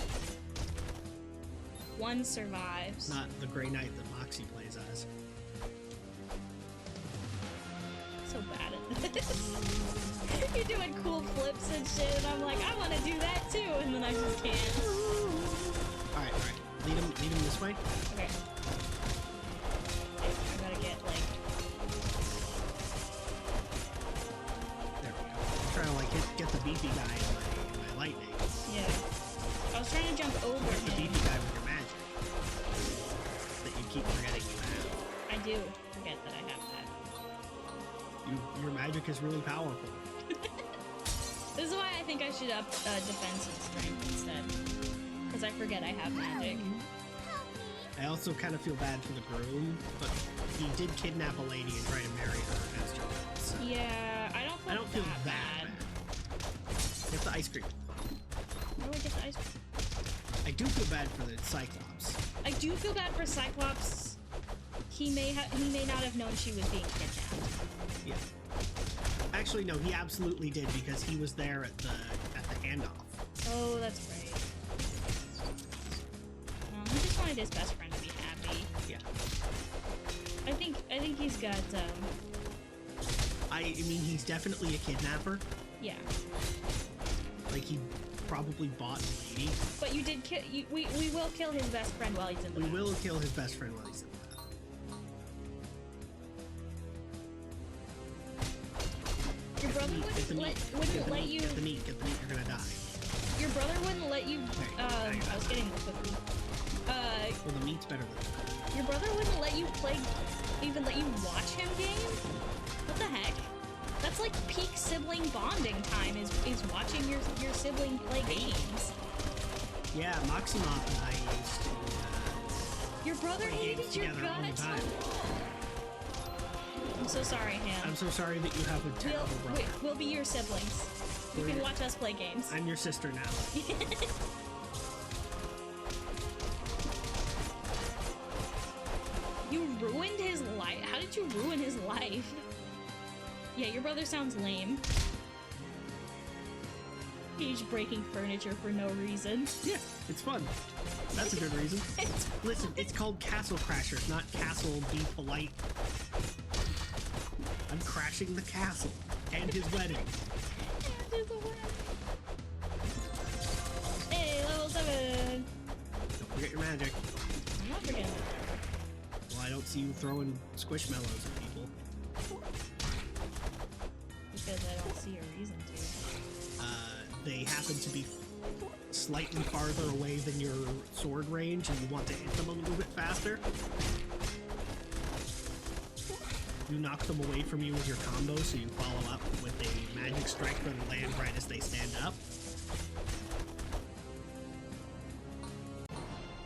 [SPEAKER 2] One survives.
[SPEAKER 1] Not the Grey Knight that Moxie plays as.
[SPEAKER 2] So bad at this. You're doing cool flips and shit, and I'm like, I want to do that too, and then I just can't.
[SPEAKER 1] Alright. Lead him this way.
[SPEAKER 2] Okay. I gotta get, like...
[SPEAKER 1] There we go. I'm trying to, like, get the beefy guy in my lightning.
[SPEAKER 2] Yeah. I was trying to jump over
[SPEAKER 1] Get the
[SPEAKER 2] him.
[SPEAKER 1] beefy guy with your magic. That you keep forgetting you have.
[SPEAKER 2] I do forget that I have that.
[SPEAKER 1] Your magic is really powerful.
[SPEAKER 2] This is why I think I should up defense and strength instead. Because I forget I have magic.
[SPEAKER 1] I also kind of feel bad for the groom, but he did kidnap a lady and try to marry her against her will. So
[SPEAKER 2] Yeah, I don't feel
[SPEAKER 1] that bad. Get the ice cream.
[SPEAKER 2] How do I get the ice cream?
[SPEAKER 1] I do feel bad for the Cyclops.
[SPEAKER 2] I do feel bad for Cyclops. He may not have known she was being kidnapped.
[SPEAKER 1] Yeah. Actually, no, he absolutely did because he was there at the handoff.
[SPEAKER 2] Oh, that's right. He just wanted his best friend to be happy.
[SPEAKER 1] Yeah.
[SPEAKER 2] I think he's got
[SPEAKER 1] I mean, he's definitely a kidnapper.
[SPEAKER 2] yeah.
[SPEAKER 1] Like he probably bought a lady.
[SPEAKER 2] But you did kill. We will kill his best friend while he's in the.
[SPEAKER 1] We
[SPEAKER 2] battle.
[SPEAKER 1] will kill his best friend while he's in the battle.
[SPEAKER 2] Your brother wouldn't let you.
[SPEAKER 1] Get the meat, you're gonna die.
[SPEAKER 2] Your brother wouldn't let you. I was getting the cookie.
[SPEAKER 1] Well, the meat's better than
[SPEAKER 2] Your brother wouldn't let you play, even let you watch him game? What the heck? That's like peak sibling bonding time is watching your sibling play games.
[SPEAKER 1] Yeah, Maximoff and I used to
[SPEAKER 2] Your brother
[SPEAKER 1] play
[SPEAKER 2] hated
[SPEAKER 1] games
[SPEAKER 2] your
[SPEAKER 1] together all the
[SPEAKER 2] guts.
[SPEAKER 1] time.
[SPEAKER 2] I'm so sorry, Ham.
[SPEAKER 1] I'm so sorry that you have a terrible brother.
[SPEAKER 2] We'll be your siblings. You can watch us play games.
[SPEAKER 1] I'm your sister now.
[SPEAKER 2] You ruined his life. How did you ruin his life? Yeah, your brother sounds lame. He's breaking furniture for no reason.
[SPEAKER 1] Yeah, it's fun. That's a good reason. Listen, it's called Castle Crashers, not Castle Be Polite. I'm crashing the castle and his wedding.
[SPEAKER 2] Hey, level 7!
[SPEAKER 1] Don't forget your magic.
[SPEAKER 2] I'm not forgetting.
[SPEAKER 1] Well, I don't see you throwing squishmallows at people.
[SPEAKER 2] Because I don't see a reason to.
[SPEAKER 1] They happen to be slightly farther away than your sword range and you want to hit them a little bit faster. You knock them away from you with your combo, so you follow up with a magic strike that'll land right as they stand up.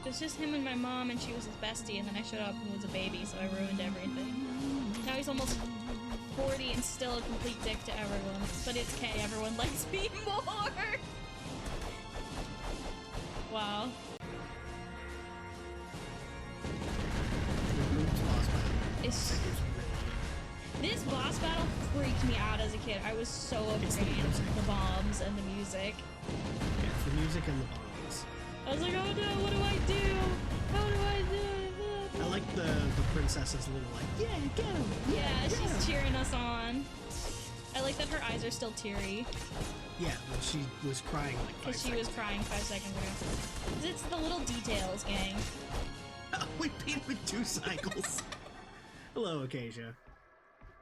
[SPEAKER 2] It's just him and my mom, and she was his bestie, and then I showed up and was a baby, so I ruined everything. Now he's almost 40 and still a complete dick to everyone. But it's okay, everyone likes me more! Wow. It's... This boss battle freaked me out as a kid. I was so afraid of the bombs and the music.
[SPEAKER 1] Yeah, it's the music and the bombs.
[SPEAKER 2] I was like, oh no, what do I do? How do I do it?
[SPEAKER 1] I like the princess's little like, yeah, go!
[SPEAKER 2] Yeah, she's cheering us on. I like that her eyes are still teary.
[SPEAKER 1] Yeah, but she was crying like 5
[SPEAKER 2] Because she
[SPEAKER 1] seconds.
[SPEAKER 2] was crying 5 seconds ago. It's the little details, gang.
[SPEAKER 1] We beat with 2 cycles. Hello, Acacia.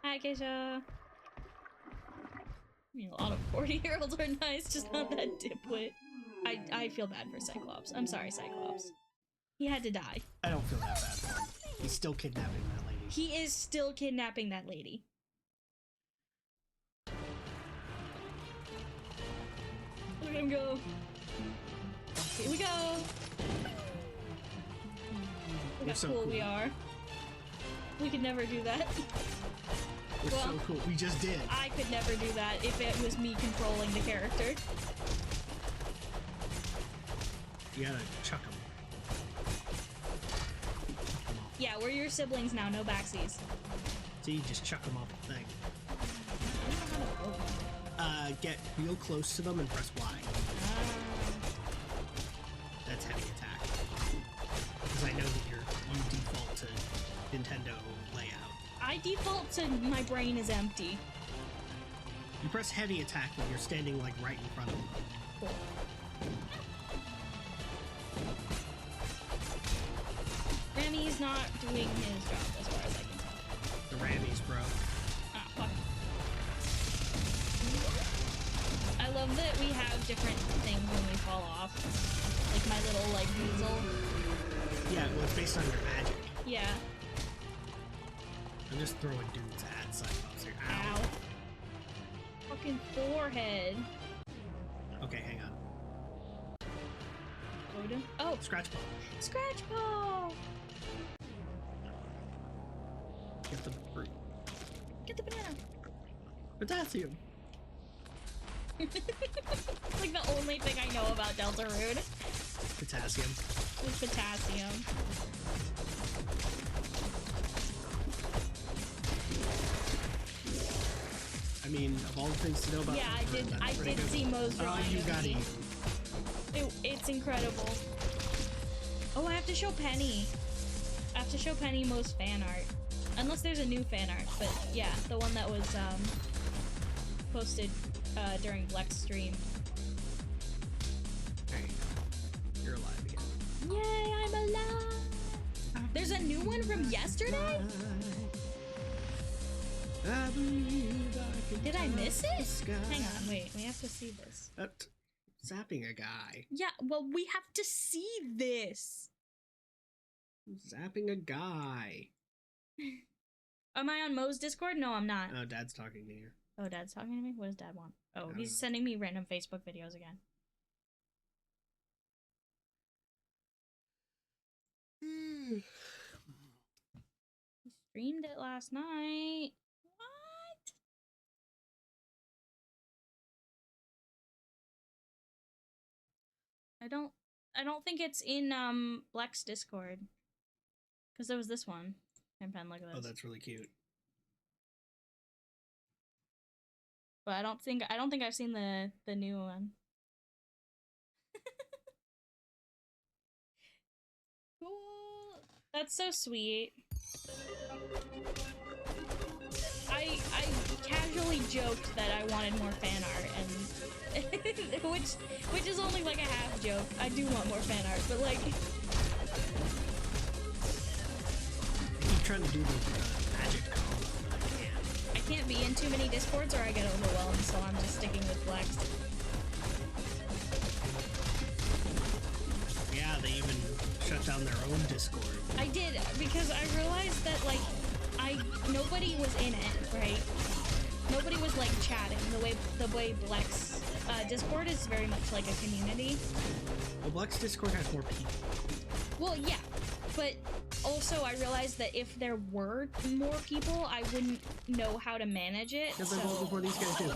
[SPEAKER 2] Hi, Keisha. I mean, a lot of 40-year-olds are nice, just not that dipwit. I feel bad for Cyclops. I'm sorry, Cyclops. He had to die.
[SPEAKER 1] I don't feel that bad for him. He's still kidnapping that lady.
[SPEAKER 2] He is still kidnapping that lady. Look at him go. Here we go. Look how
[SPEAKER 1] so
[SPEAKER 2] cool
[SPEAKER 1] cool.
[SPEAKER 2] we are. We could never do that.
[SPEAKER 1] We're so cool. We just did.
[SPEAKER 2] I could never do that if it was me controlling the character.
[SPEAKER 1] You gotta chuck them.
[SPEAKER 2] Yeah, we're your siblings now, no backsies.
[SPEAKER 1] So you just chuck them off the thing.
[SPEAKER 2] I don't know how to vote.
[SPEAKER 1] Get real close to them and press Y. That's heavy attack. Because I know that you default to Nintendo layout.
[SPEAKER 2] I default to my brain is empty.
[SPEAKER 1] You press heavy attack when you're standing like right in front of them.
[SPEAKER 2] Cool. Rammy's not doing his job as far as I can tell.
[SPEAKER 1] The Rammies, bro.
[SPEAKER 2] Ah, fuck. I love that we have different things when we fall off. Like my little, like, weasel.
[SPEAKER 1] Yeah, well, it's based on your magic.
[SPEAKER 2] Yeah.
[SPEAKER 1] I'm just throwing dudes at Cyclops here. Ow.
[SPEAKER 2] Ow. Fucking forehead.
[SPEAKER 1] Okay, hang on.
[SPEAKER 2] What are we doing? Oh!
[SPEAKER 1] Scratch ball.
[SPEAKER 2] Scratch ball!
[SPEAKER 1] Get the fruit.
[SPEAKER 2] Get the banana!
[SPEAKER 1] Potassium.
[SPEAKER 2] Like the only thing I know about Delta Rude
[SPEAKER 1] Potassium.
[SPEAKER 2] is potassium.
[SPEAKER 1] I mean, of all the things to know about.
[SPEAKER 2] Yeah, I did see Mo's drawing.
[SPEAKER 1] Oh, you
[SPEAKER 2] of
[SPEAKER 1] gotta
[SPEAKER 2] me.
[SPEAKER 1] eat.
[SPEAKER 2] It's incredible. Oh, I have to show Penny. I have to show Penny Mo's fan art. Unless there's a new fan art, but yeah, the one that was posted during Black's stream.
[SPEAKER 1] There you go. You're alive again.
[SPEAKER 2] Yay, I'm alive! There's a new one from yesterday?
[SPEAKER 1] I believe I can
[SPEAKER 2] Did I miss
[SPEAKER 1] touch
[SPEAKER 2] it?
[SPEAKER 1] the sky.
[SPEAKER 2] Hang on, wait, we have to see this.
[SPEAKER 1] Zapping a guy.
[SPEAKER 2] Yeah, well, we have to see this.
[SPEAKER 1] Zapping a guy.
[SPEAKER 2] Am I on Mo's Discord? No, I'm not.
[SPEAKER 1] Oh, Dad's talking to you.
[SPEAKER 2] Oh, Dad's talking to me? What does Dad want? Oh,
[SPEAKER 1] I
[SPEAKER 2] he's
[SPEAKER 1] don't know.
[SPEAKER 2] sending me random Facebook videos again. He streamed it last night. What? I don't think it's in Black's Discord. Cause there was this one. And Pen, look at this.
[SPEAKER 1] Oh, that's really cute.
[SPEAKER 2] But I don't think I've seen the new one. Cool. That's so sweet. I casually joked that I wanted more fan art, and which is only like a half joke. I do want more fan art, but like
[SPEAKER 1] I keep trying to do the magic combo, but I can't.
[SPEAKER 2] I can't be in too many discords or I get overwhelmed, so I'm just sticking with Black's.
[SPEAKER 1] Yeah, they even shut down their own Discord.
[SPEAKER 2] I did, because I realized that like nobody was in it, right? Nobody was like chatting the way Black's Discord is very much like a community.
[SPEAKER 1] Well, Black's Discord has more people.
[SPEAKER 2] Well, yeah, but also I realized that if there were more people, I wouldn't know how to manage it.
[SPEAKER 1] Because they're voting for these guys too.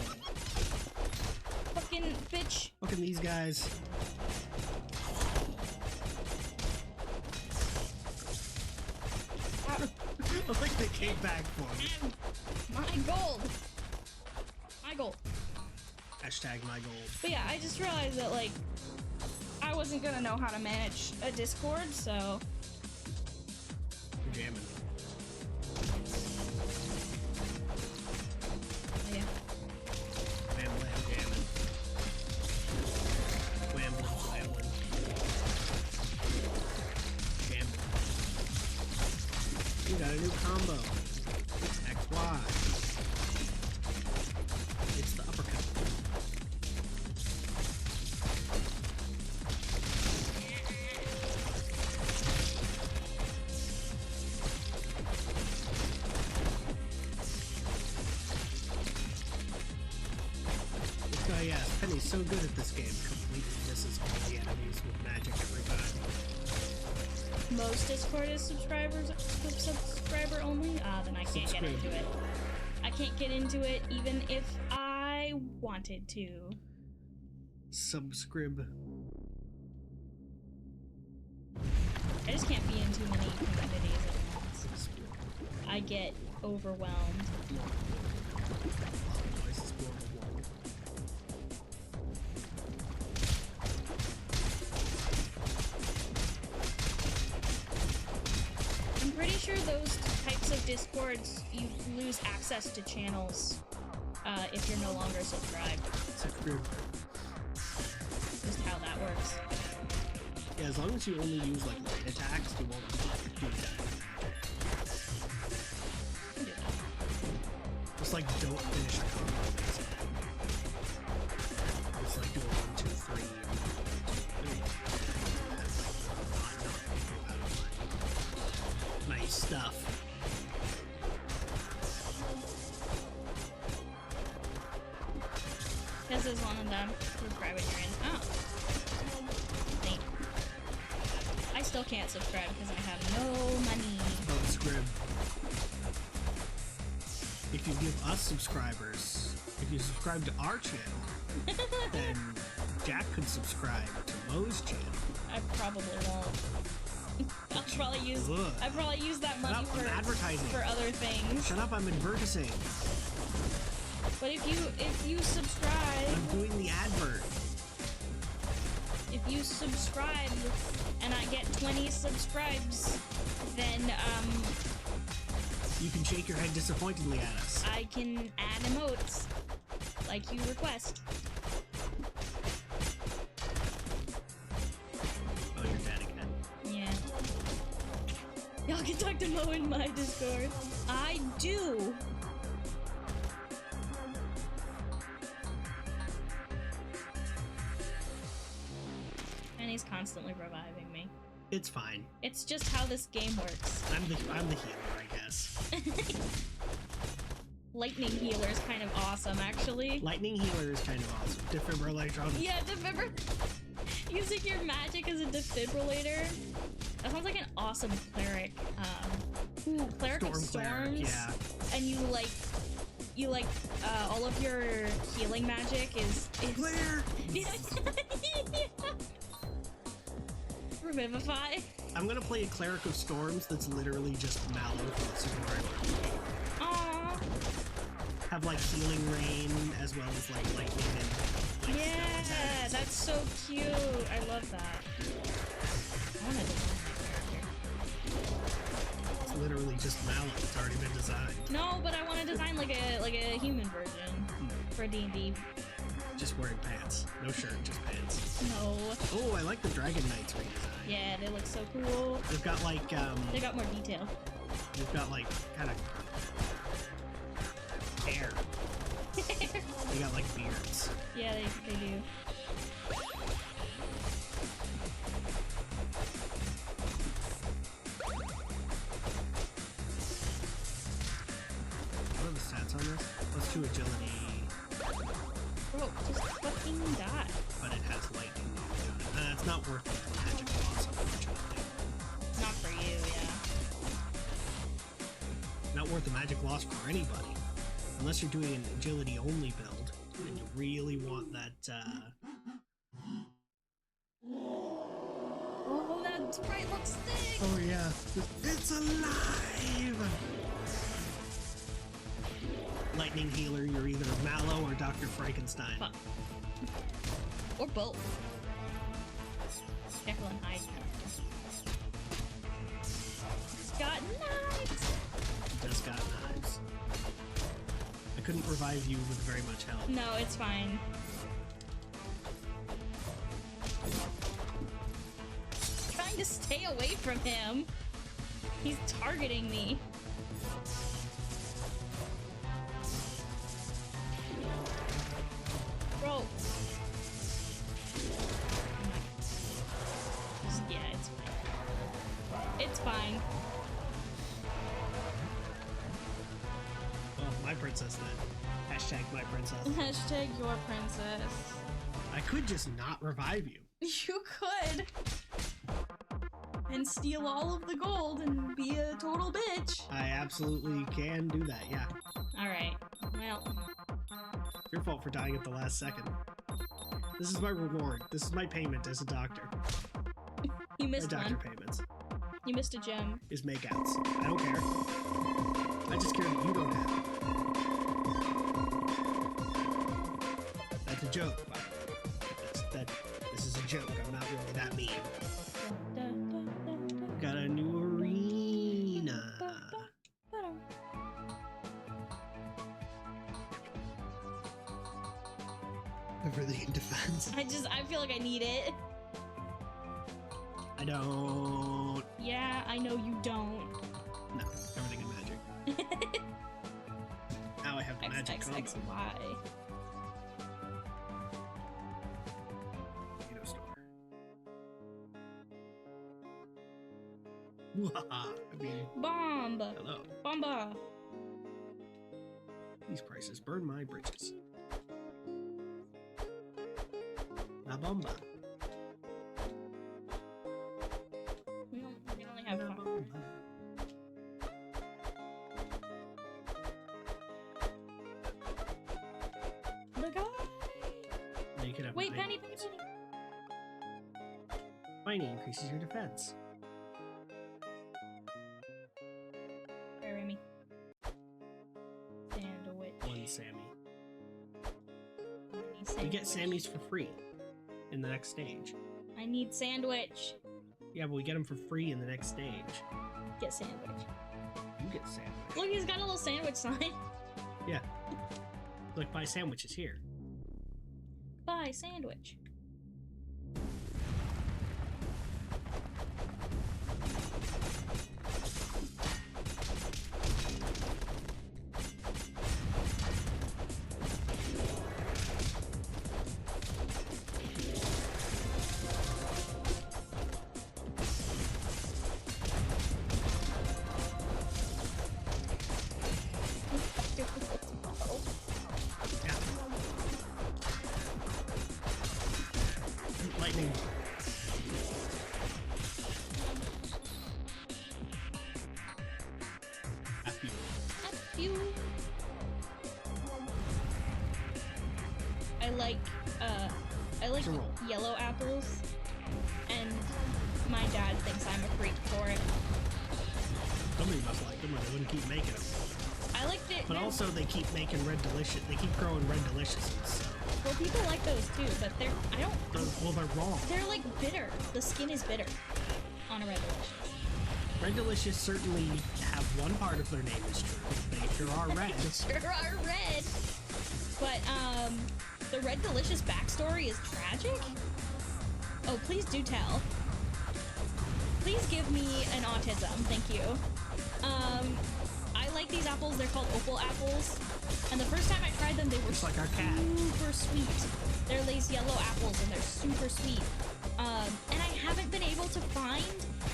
[SPEAKER 2] Fucking bitch.
[SPEAKER 1] Fucking these guys. Looks like they came back for me.
[SPEAKER 2] My gold. My gold.
[SPEAKER 1] Hashtag my gold.
[SPEAKER 2] But yeah, I just realized that like I wasn't gonna know how to manage a Discord, so
[SPEAKER 1] We're jamming.
[SPEAKER 2] yeah.
[SPEAKER 1] Wham, wham, jamming. Wham, wham, wham. Jamming. You got a new combo. It's XY. It's the uppercut. This guy, yeah, Penny's so good at this game. Completely misses all the enemies with magic every time.
[SPEAKER 2] Most Discord is subscriber only. Ah, then I can't get into it. I can't get into it even if I wanted to.
[SPEAKER 1] Subscribe.
[SPEAKER 2] too many communities at once. I get overwhelmed. I'm pretty sure those types of Discords, you lose access to channels if you're no longer subscribed. Just how that works.
[SPEAKER 1] Yeah, as long as you only use like light attacks, you won't do that. Just like don't finish a combo. It's like do a 1, 2, 3. Nice stuff.
[SPEAKER 2] This is one of them. Subscribe when you're in. Oh. Neat. I still can't subscribe because I have no money.
[SPEAKER 1] Don't scrib. If you give us subscribers, if you subscribe to our channel, then Jack could subscribe to Mo's channel.
[SPEAKER 2] I probably won't. I'll probably use that money for
[SPEAKER 1] advertising.
[SPEAKER 2] For other things.
[SPEAKER 1] Shut up, I'm advertising.
[SPEAKER 2] But if you subscribe,
[SPEAKER 1] I'm doing the advert.
[SPEAKER 2] If you subscribe and I get 20 subscribes, then
[SPEAKER 1] you can shake your head disappointedly at us.
[SPEAKER 2] I can add emotes like you request.
[SPEAKER 1] Oh, you're dead again.
[SPEAKER 2] Yeah. Y'all can talk to Mo in my Discord. I do. And he's constantly reviving me.
[SPEAKER 1] It's fine.
[SPEAKER 2] It's just how this game works.
[SPEAKER 1] I'm the healer, I guess.
[SPEAKER 2] Lightning healer is kind of awesome, actually.
[SPEAKER 1] Lightning healer is kind of awesome. Defibrillator.
[SPEAKER 2] Yeah, using your magic as a defibrillator. That sounds like an awesome cleric. Ooh, cleric of storms.
[SPEAKER 1] Cleric, yeah.
[SPEAKER 2] And you like all of your healing magic is
[SPEAKER 1] clear.
[SPEAKER 2] Yeah. Revivify.
[SPEAKER 1] I'm gonna play a cleric of storms that's literally just Mallow from the Super Mario Bros.
[SPEAKER 2] Aww.
[SPEAKER 1] Have like healing rain as well as like lightning and like,
[SPEAKER 2] yeah, that's so cute. I love that. I wanna design my character.
[SPEAKER 1] It's literally just Mallow. It's already been designed.
[SPEAKER 2] No, but I want to design like a human version for D&D.
[SPEAKER 1] Just wearing pants. No shirt, just pants.
[SPEAKER 2] No.
[SPEAKER 1] Oh, I like the Dragon Knights redesign.
[SPEAKER 2] Yeah, they look so cool.
[SPEAKER 1] They've got like
[SPEAKER 2] they got more detail.
[SPEAKER 1] They've got like kind of hair. They got like beards.
[SPEAKER 2] Yeah, they do.
[SPEAKER 1] What are the stats on this? Let's do agility.
[SPEAKER 2] Bro, just fucking die.
[SPEAKER 1] But it has lightning damage on it. It's not worth the magic loss, unfortunately.
[SPEAKER 2] Not for you, yeah.
[SPEAKER 1] Not worth the magic loss for anybody. Unless you're doing an agility only build, and you really want that,
[SPEAKER 2] Oh, that sprite looks sick!
[SPEAKER 1] Oh yeah. It's alive! Lightning healer, you're either Mallow or Dr. Frankenstein.
[SPEAKER 2] Fuck. Or both. Jekyll and Hyde. It's got knives!
[SPEAKER 1] It does got knives. I couldn't revive you with very much help.
[SPEAKER 2] No, it's fine. Trying to stay away from him. He's targeting me. Bro. Yeah, it's fine. It's fine.
[SPEAKER 1] Oh, my princess then. Hashtag my princess.
[SPEAKER 2] Hashtag your princess.
[SPEAKER 1] I could just not revive you.
[SPEAKER 2] You could. And steal all of the gold and be a total bitch.
[SPEAKER 1] I absolutely can do that, yeah.
[SPEAKER 2] Alright. Well.
[SPEAKER 1] Your fault for dying at the last second. This is my reward. This is my payment as a doctor.
[SPEAKER 2] You missed
[SPEAKER 1] my doctor
[SPEAKER 2] one.
[SPEAKER 1] payments.
[SPEAKER 2] You missed a gem.
[SPEAKER 1] is makeouts. I don't care. I just care that you don't have it. That's a joke. This is a joke. I'm not really that mean. Got a new arena. Everything in defense.
[SPEAKER 2] I feel like I need it.
[SPEAKER 1] I don't.
[SPEAKER 2] Yeah, I know you don't.
[SPEAKER 1] No, everything in magic. Now I have the magic
[SPEAKER 2] X,
[SPEAKER 1] combo.
[SPEAKER 2] X, Y.
[SPEAKER 1] Potato store. Wahaha. I mean,
[SPEAKER 2] Bomb.
[SPEAKER 1] hello.
[SPEAKER 2] Bomba.
[SPEAKER 1] These prices burn my britches. La bomba.
[SPEAKER 2] We only have
[SPEAKER 1] La
[SPEAKER 2] five.
[SPEAKER 1] bomba.
[SPEAKER 2] The guy.
[SPEAKER 1] Now you could have
[SPEAKER 2] Wait,
[SPEAKER 1] mining.
[SPEAKER 2] Penny.
[SPEAKER 1] Mining increases your defense.
[SPEAKER 2] Where, Remy? Sandwich.
[SPEAKER 1] One Sammy.
[SPEAKER 2] I need
[SPEAKER 1] You
[SPEAKER 2] sandwich.
[SPEAKER 1] get Sammys for free in the next stage.
[SPEAKER 2] I need sandwich.
[SPEAKER 1] Yeah, but we get them for free in the next stage.
[SPEAKER 2] Get sandwich.
[SPEAKER 1] You get sandwich.
[SPEAKER 2] Look, he's got a little sandwich sign.
[SPEAKER 1] Yeah. Look, buy sandwiches here.
[SPEAKER 2] Buy sandwich.
[SPEAKER 1] Yeah. Lightning. After you.
[SPEAKER 2] F you. I like
[SPEAKER 1] Roll.
[SPEAKER 2] yellow apples, and my dad thinks I'm a freak for it.
[SPEAKER 1] Somebody must like them or they wouldn't keep making them.
[SPEAKER 2] I like the.
[SPEAKER 1] But also they keep making red delicious. They keep growing red deliciouses. So.
[SPEAKER 2] Well, people like those too, but I don't.
[SPEAKER 1] Well, they're wrong.
[SPEAKER 2] They're like bitter. The skin is bitter on a red delicious.
[SPEAKER 1] Red delicious certainly have one part of their name is true. They sure are red.
[SPEAKER 2] Sure are red. But the red delicious backstory is tragic. Oh, please do tell. Please give me an autism, thank you. I like these apples. They're called opal apples. And the first time I tried them, they were
[SPEAKER 1] Just like our cat.
[SPEAKER 2] super sweet. They're these yellow apples, and they're super sweet. And I haven't been able to find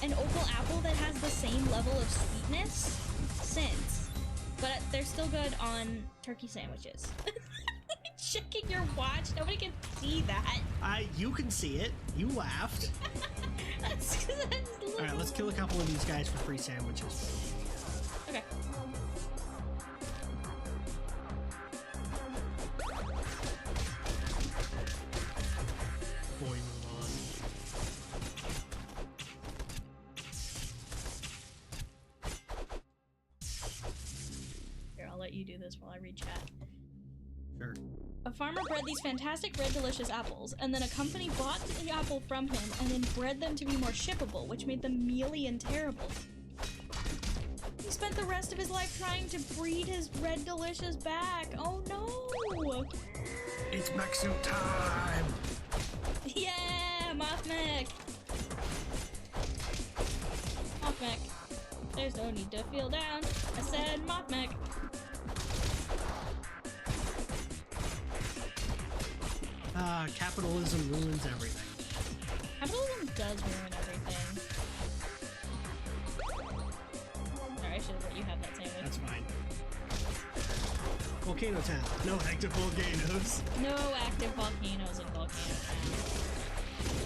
[SPEAKER 2] an opal apple that has the same level of sweetness since. But they're still good on turkey sandwiches. Checking your watch. Nobody can see that.
[SPEAKER 1] You can see it. You laughed.
[SPEAKER 2] That's because I just looked.
[SPEAKER 1] All right, let's kill a couple of these guys for free sandwiches.
[SPEAKER 2] Okay.
[SPEAKER 1] Before we move on.
[SPEAKER 2] Here, I'll let you do this while I read chat.
[SPEAKER 1] Sure.
[SPEAKER 2] A farmer bred these fantastic red delicious apples, and then a company bought the apple from him and then bred them to be more shippable, which made them mealy and terrible. He spent the rest of his life trying to breed his red delicious back. Oh no!
[SPEAKER 1] It's Maxo time!
[SPEAKER 2] Yeah, Mothmech! Mothmech. There's no need to feel down. I said Mothmech.
[SPEAKER 1] Capitalism ruins everything.
[SPEAKER 2] Capitalism does ruin everything. Sorry, I should have let you have that sandwich.
[SPEAKER 1] That's fine. Volcano Town. No active volcanoes.
[SPEAKER 2] No active volcanoes in Volcano Town.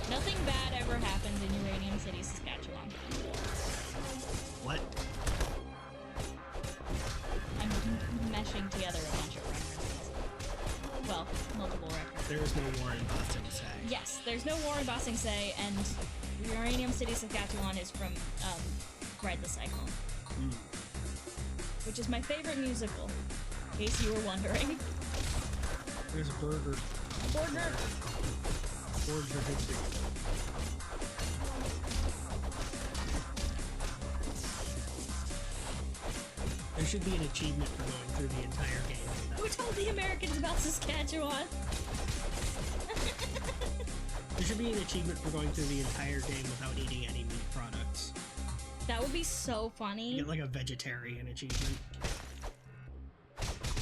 [SPEAKER 2] Nothing bad ever happens in Uranium City, Saskatchewan.
[SPEAKER 1] What?
[SPEAKER 2] I'm meshing together a bunch of references. Well, multiple references.
[SPEAKER 1] There is no war in Boston, say.
[SPEAKER 2] Yes, there's no war in Ba Sing Se, and Uranium City, Saskatchewan is from Ride the Cyclone, which is my favorite musical, in case you were wondering.
[SPEAKER 1] There's a burger.
[SPEAKER 2] Burger.
[SPEAKER 1] Burger history. There should be an achievement for going through the entire game.
[SPEAKER 2] Who told the Americans about Saskatchewan?
[SPEAKER 1] There should be an achievement for going through the entire game without eating any meat products.
[SPEAKER 2] That would be so funny.
[SPEAKER 1] You get like a vegetarian achievement.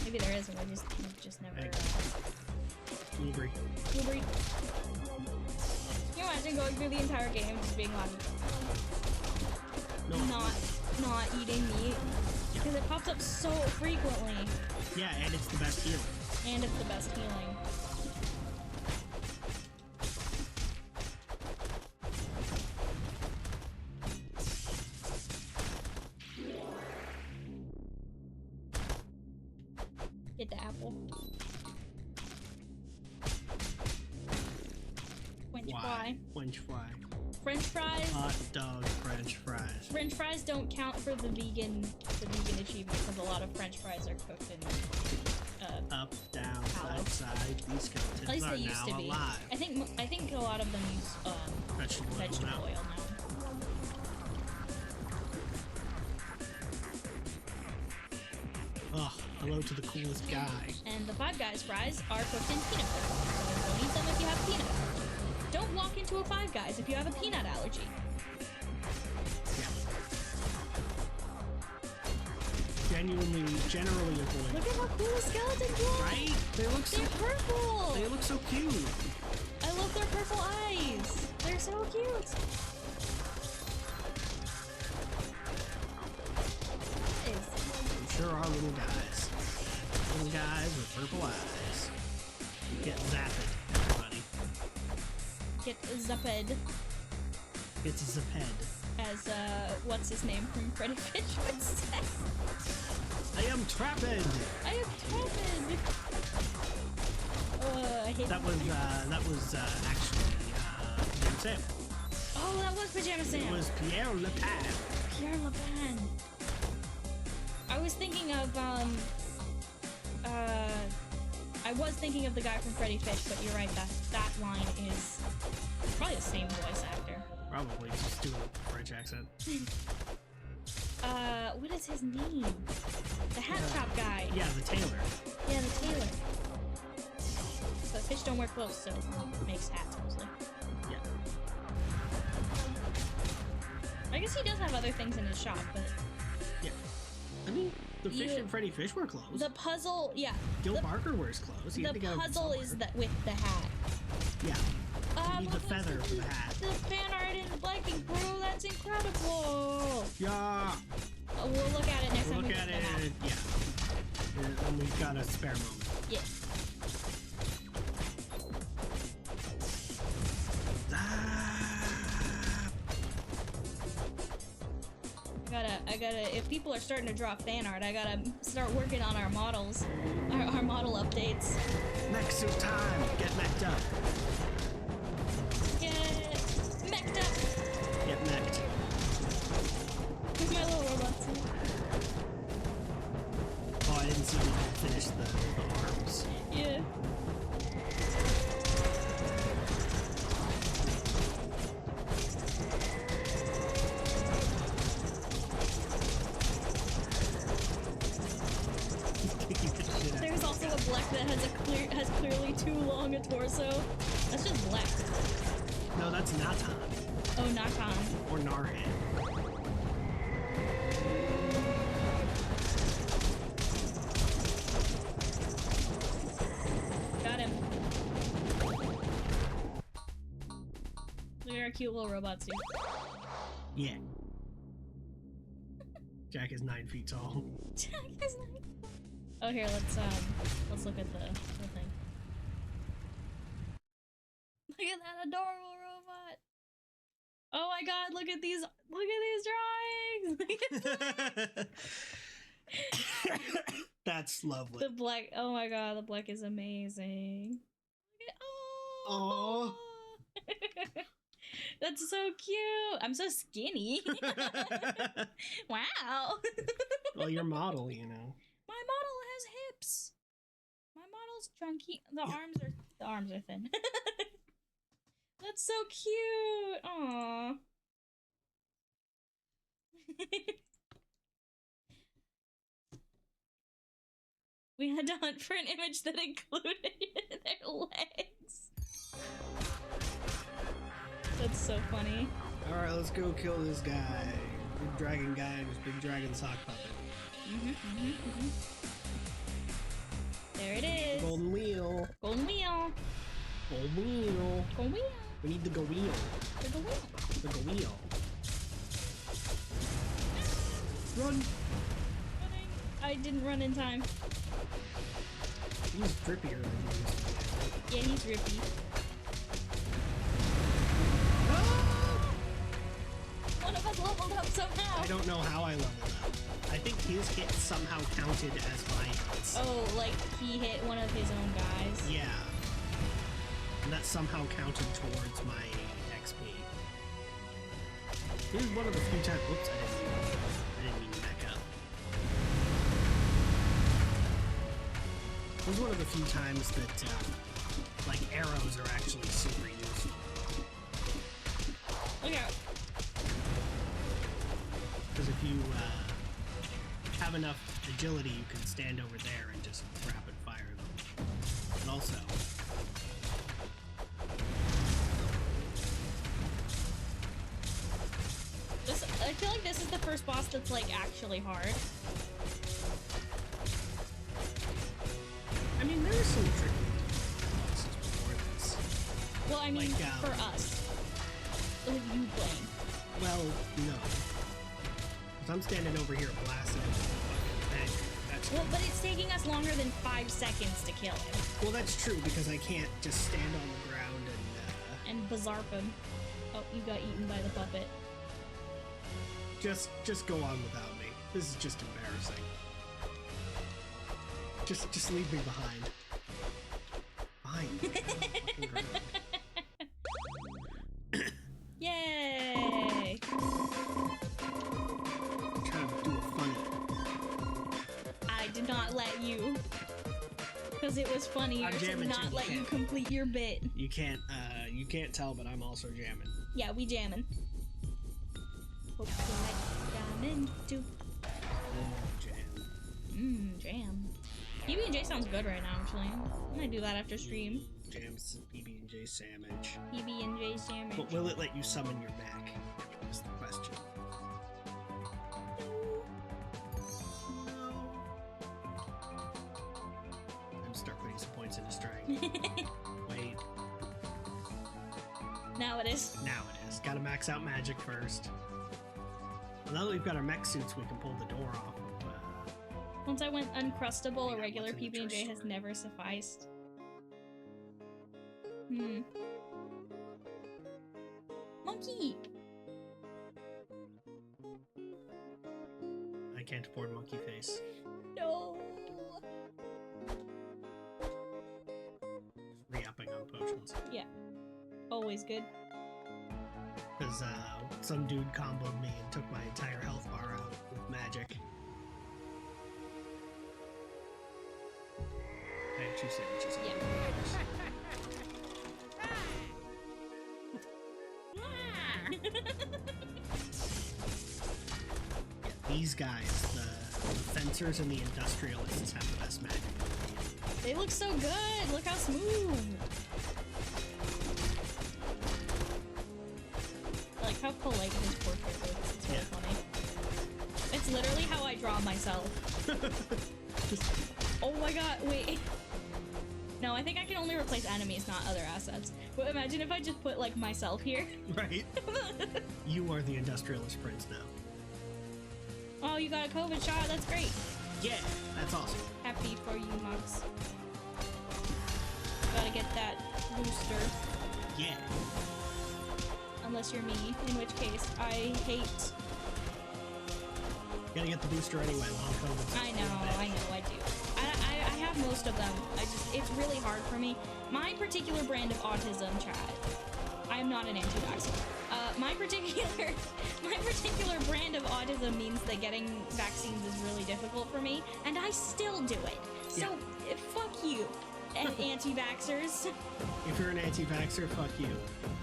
[SPEAKER 2] Maybe there isn't. I just never.
[SPEAKER 1] Blueberry.
[SPEAKER 2] Blueberry. Can you imagine going through the entire game just being like,
[SPEAKER 1] No.
[SPEAKER 2] not eating meat? Because it pops up so frequently.
[SPEAKER 1] Yeah, and it's the best healing.
[SPEAKER 2] And it's the best healing. Get the apple. French fry.
[SPEAKER 1] French fry.
[SPEAKER 2] French fries.
[SPEAKER 1] Hot dog French fries.
[SPEAKER 2] French fries don't count for the vegan achievement because a lot of French fries are cooked in
[SPEAKER 1] up, down,
[SPEAKER 2] tallow.
[SPEAKER 1] side. These skeletons
[SPEAKER 2] At least
[SPEAKER 1] are
[SPEAKER 2] they used
[SPEAKER 1] now
[SPEAKER 2] to be.
[SPEAKER 1] alive.
[SPEAKER 2] I think a lot of them use vegetable oil now.
[SPEAKER 1] Oh, hello to the coolest guy.
[SPEAKER 2] And the Five Guys fries are cooked in peanut butter, so don't eat them if you have peanut. Don't walk into a Five Guys if you have a peanut allergy.
[SPEAKER 1] Yeah. Generally avoid.
[SPEAKER 2] Look at how cool the skeletons look!
[SPEAKER 1] Right? They're
[SPEAKER 2] purple!
[SPEAKER 1] They look so cute.
[SPEAKER 2] I love their purple eyes! They're so cute!
[SPEAKER 1] Sure are little guys. Little guys with purple eyes. Get zapped, everybody.
[SPEAKER 2] Get zapped.
[SPEAKER 1] It's a zaped.
[SPEAKER 2] As, what's his name from Freddy Fish would say.
[SPEAKER 1] I am trapped!
[SPEAKER 2] I am trapped! I hate
[SPEAKER 1] that was actually, Pajama Sam.
[SPEAKER 2] Oh, that was Pajama Sam!
[SPEAKER 1] It was Pierre Le Pen.
[SPEAKER 2] Pierre Le Pen. I was thinking of, I was thinking of the guy from Freddy Fish, but you're right, that line is probably the same voice actor.
[SPEAKER 1] Probably, just doing a French accent.
[SPEAKER 2] What is his name? The hat shop guy.
[SPEAKER 1] Yeah, the tailor.
[SPEAKER 2] Yeah, the tailor. But fish don't wear clothes, so he makes hats mostly.
[SPEAKER 1] Yeah.
[SPEAKER 2] I guess he does have other things in his shop, but...
[SPEAKER 1] Yeah. I mean, the fish and Freddy Fish wear clothes.
[SPEAKER 2] The puzzle, yeah.
[SPEAKER 1] Gil Barker wears clothes.
[SPEAKER 2] The puzzle is that with the hat.
[SPEAKER 1] Yeah. You need the feather for the hat.
[SPEAKER 2] The fan art in Black and Crew, that's incredible!
[SPEAKER 1] Yeah.
[SPEAKER 2] We'll look at it next time we
[SPEAKER 1] look at it, yeah. And we've got a spare moment.
[SPEAKER 2] Yeah. I gotta, if people are starting to draw fan art, I gotta start working on our models, our model updates.
[SPEAKER 1] Mech suit time! Get meched up.
[SPEAKER 2] Get meched up!
[SPEAKER 1] Get meched.
[SPEAKER 2] Where's my little robot suit?
[SPEAKER 1] Oh, I didn't see you finish the arms.
[SPEAKER 2] Yeah. There's also a Black that has clearly too long a torso. That's just Black.
[SPEAKER 1] No, that's Natan.
[SPEAKER 2] Oh, Natan.
[SPEAKER 1] Or Narhan.
[SPEAKER 2] Got him. Look at our cute little robot suit.
[SPEAKER 1] Yeah. Jack is 9 feet tall.
[SPEAKER 2] Jack is 9 feet tall. Oh, here, let's look at the thing. Look at that adorable robot. Oh my god, look at these drawings!
[SPEAKER 1] That's lovely.
[SPEAKER 2] The Black, oh my god, the Black is amazing. Oh. That's so cute. I'm so skinny. Wow.
[SPEAKER 1] Well, your model, you know.
[SPEAKER 2] My model has hips. My model's chunky. The arms are thin. That's so cute. Aww. We had to hunt for an image that included their legs. That's so funny.
[SPEAKER 1] Alright, let's go kill this guy. Big dragon guy and his big dragon sock puppet.
[SPEAKER 2] There it is.
[SPEAKER 1] Golden wheel.
[SPEAKER 2] Golden wheel.
[SPEAKER 1] Golden wheel.
[SPEAKER 2] Golden wheel.
[SPEAKER 1] We need the go wheel.
[SPEAKER 2] The go wheel.
[SPEAKER 1] The go wheel. Run!
[SPEAKER 2] Running. I didn't run in time.
[SPEAKER 1] He's drippier than you used to be.
[SPEAKER 2] Yeah, he's drippy. One of us leveled up somehow.
[SPEAKER 1] I don't know how I leveled up. I think his hits somehow counted as my hits.
[SPEAKER 2] Oh, like he hit one of his own guys.
[SPEAKER 1] Yeah. And that somehow counted towards my XP. Here's one of the few times. Whoops, I didn't mean to back up. This was one of the few times that, like, arrows are actually super useful.
[SPEAKER 2] Look out.
[SPEAKER 1] Because if you have enough agility, you can stand over there and just rapid fire them. And also,
[SPEAKER 2] I feel like this is the first boss that's like actually hard.
[SPEAKER 1] I mean, there are some tricky bosses before this.
[SPEAKER 2] Well, I mean,
[SPEAKER 1] Like,
[SPEAKER 2] for us. With you playing.
[SPEAKER 1] Well, no. Because I'm standing over here blasting him with the fucking bang. That's
[SPEAKER 2] Well, but it's taking us longer than 5 seconds to kill him.
[SPEAKER 1] well, that's true because I can't just stand on the ground
[SPEAKER 2] And bizarre him. Oh, you got eaten by the puppet.
[SPEAKER 1] just go on without me. This is just embarrassing. Just leave me behind. Behind. Fucking ground.
[SPEAKER 2] Yay!
[SPEAKER 1] I'm trying to do a funny.
[SPEAKER 2] I did not let you. Because it was funnier
[SPEAKER 1] I'm
[SPEAKER 2] to
[SPEAKER 1] jamming
[SPEAKER 2] not
[SPEAKER 1] too,
[SPEAKER 2] let you
[SPEAKER 1] yeah.
[SPEAKER 2] complete your bit.
[SPEAKER 1] You can't tell, but I'm also jamming.
[SPEAKER 2] Yeah, we jamming. Hope you like jamming too.
[SPEAKER 1] Jam.
[SPEAKER 2] Jam. PB&J sounds good right now, actually. I might do that after stream.
[SPEAKER 1] Jams PB&J sandwich.
[SPEAKER 2] PB&J sandwich.
[SPEAKER 1] But will it let you summon your Mac? Is the question. No. I'm start putting some points into strength. Wait.
[SPEAKER 2] Now it is.
[SPEAKER 1] Now it is. Gotta max out magic first. Well, now that we've got our mech suits, we can pull the door off of,
[SPEAKER 2] Once I went uncrustable,
[SPEAKER 1] Yeah,
[SPEAKER 2] a regular
[SPEAKER 1] what's in the
[SPEAKER 2] PB&J has
[SPEAKER 1] treasure?
[SPEAKER 2] never sufficed. Monkey!
[SPEAKER 1] I can't afford monkey face.
[SPEAKER 2] No!
[SPEAKER 1] Re-upping on potions.
[SPEAKER 2] Yeah. Always good.
[SPEAKER 1] Because some dude comboed me and took my entire health bar out with magic. I had 2 sandwiches. These guys, the fencers and the industrialists, have the best magic.
[SPEAKER 2] They look so good! Look how smooth! I like how polite his portrait looks. It's really funny. It's literally how I draw myself. Oh my god, wait. No, I think I can only replace enemies, not other assets. But imagine if I just put, like, myself here.
[SPEAKER 1] Right? You are the industrialist prince now.
[SPEAKER 2] Oh, you got a COVID shot, that's great.
[SPEAKER 1] Yeah, that's awesome.
[SPEAKER 2] Happy for you, Mugs. Gotta get that booster.
[SPEAKER 1] Yeah.
[SPEAKER 2] Unless you're me, in which case I hate...
[SPEAKER 1] Gotta get the booster anyway, long COVID.
[SPEAKER 2] I know, I do. I have most of them. It's really hard for me. My particular brand of autism, chat. I am not an anti-vaxxer. My particular brand of autism means that getting vaccines is really difficult for me, and I still do it. So, fuck you, anti-vaxxers.
[SPEAKER 1] If you're an anti-vaxxer, fuck you.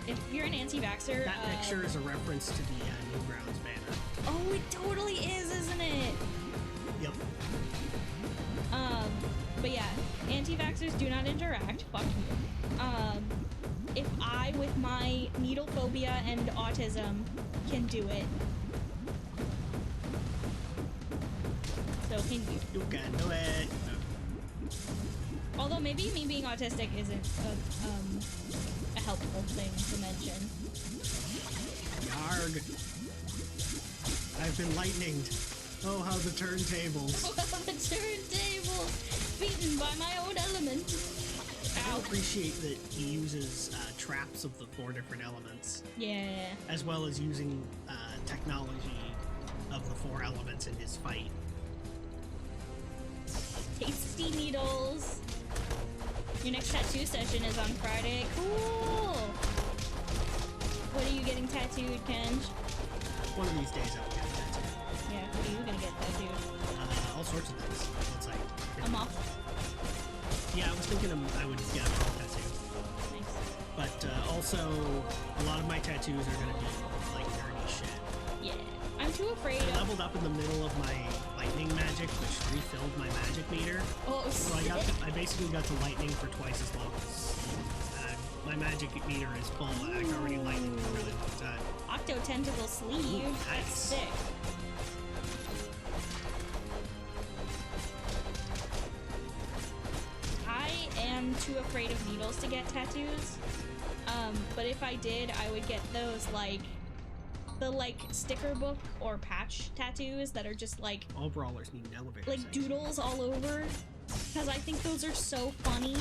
[SPEAKER 2] If you're an anti-vaxxer,
[SPEAKER 1] that picture is a reference to the Newgrounds banner.
[SPEAKER 2] Oh, it totally is, isn't it?
[SPEAKER 1] Yep.
[SPEAKER 2] But yeah, anti-vaxxers do not interact. Fuck you. If I, with my needle phobia and autism, can do it, so can you.
[SPEAKER 1] You can do it.
[SPEAKER 2] Although maybe me being autistic isn't a helpful thing to mention.
[SPEAKER 1] Yarg. I've been lightninged. Oh, how the turntables.
[SPEAKER 2] Oh, how the turntables! Beaten by my own element.
[SPEAKER 1] I appreciate that he uses traps of the 4 different elements.
[SPEAKER 2] Yeah.
[SPEAKER 1] As well as using technology of the 4 elements in his fight.
[SPEAKER 2] Tasty needles. Your next tattoo session is on Friday. Cool! What are you getting tattooed, Kenj?
[SPEAKER 1] One of these days I will get a tattoo.
[SPEAKER 2] Yeah, what are you gonna get tattooed?
[SPEAKER 1] All sorts of things. It's like...
[SPEAKER 2] A moth?
[SPEAKER 1] Yeah, I was thinking I would get a moth tattoo.
[SPEAKER 2] Nice.
[SPEAKER 1] But also, a lot of my tattoos are gonna be like nerdy shit.
[SPEAKER 2] Yeah. I'm too afraid
[SPEAKER 1] I leveled up in the middle of my lightning magic, which refilled my magic meter.
[SPEAKER 2] Oh,
[SPEAKER 1] so I basically got to lightning for twice as long as my magic meter is full, and I can already lightning for a really long time.
[SPEAKER 2] Octo Tentacle Sleeve.
[SPEAKER 1] Ooh,
[SPEAKER 2] That's sick. I am too afraid of needles to get tattoos. But if I did, I would get those the sticker book or patch tattoos that are just like
[SPEAKER 1] all brawlers need an elevator.
[SPEAKER 2] Like doodles all over, because I think those are so funny,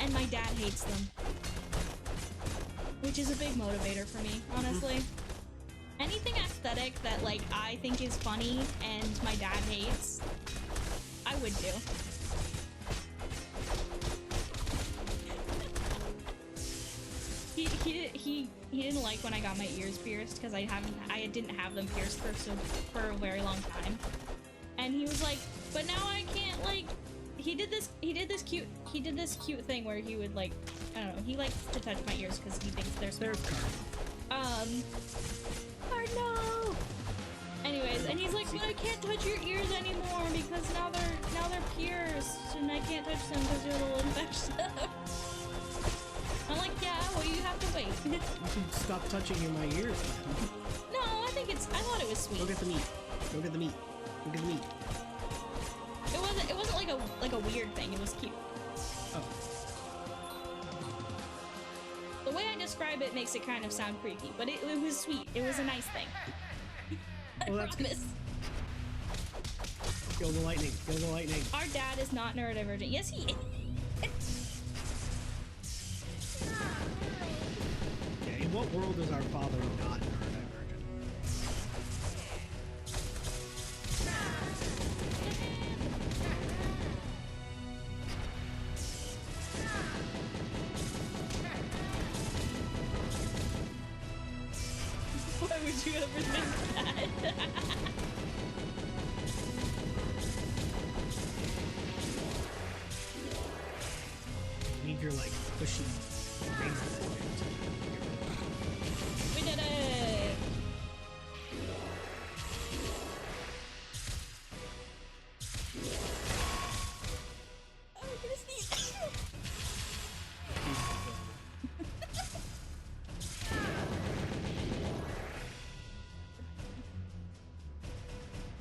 [SPEAKER 2] and my dad hates them, which is a big motivator for me, honestly. Anything aesthetic that like I think is funny and my dad hates, I would do. He didn't like when I got my ears pierced because I didn't have them pierced for a very long time, and he was like, but now I can't, like, he did this cute thing where he would, like, I don't know, he likes to touch my ears because he thinks they're small. No. Anyways, and he's like, but I can't touch your ears anymore because now they're pierced and I can't touch them because they're a little infectious. I'm like, yeah, well, you have to wait.
[SPEAKER 1] You should stop touching in my ears, man.
[SPEAKER 2] No, I thought it was sweet.
[SPEAKER 1] Go get the meat. Go get the meat. Go get the meat.
[SPEAKER 2] It wasn't like a weird thing. It was cute.
[SPEAKER 1] Oh.
[SPEAKER 2] The way I describe it makes it kind of sound creepy, but it was sweet. It was a nice thing.
[SPEAKER 1] Well, that's
[SPEAKER 2] promise.
[SPEAKER 1] Kill the lightning. Kill the lightning.
[SPEAKER 2] Our dad is not neurodivergent. Yes, he is.
[SPEAKER 1] Okay, in what world is our father not neurodivergent?
[SPEAKER 2] Why would you ever think that?
[SPEAKER 1] You need your, like, pushy rainbow legend.
[SPEAKER 2] We did it! Oh, I'm gonna sneeze.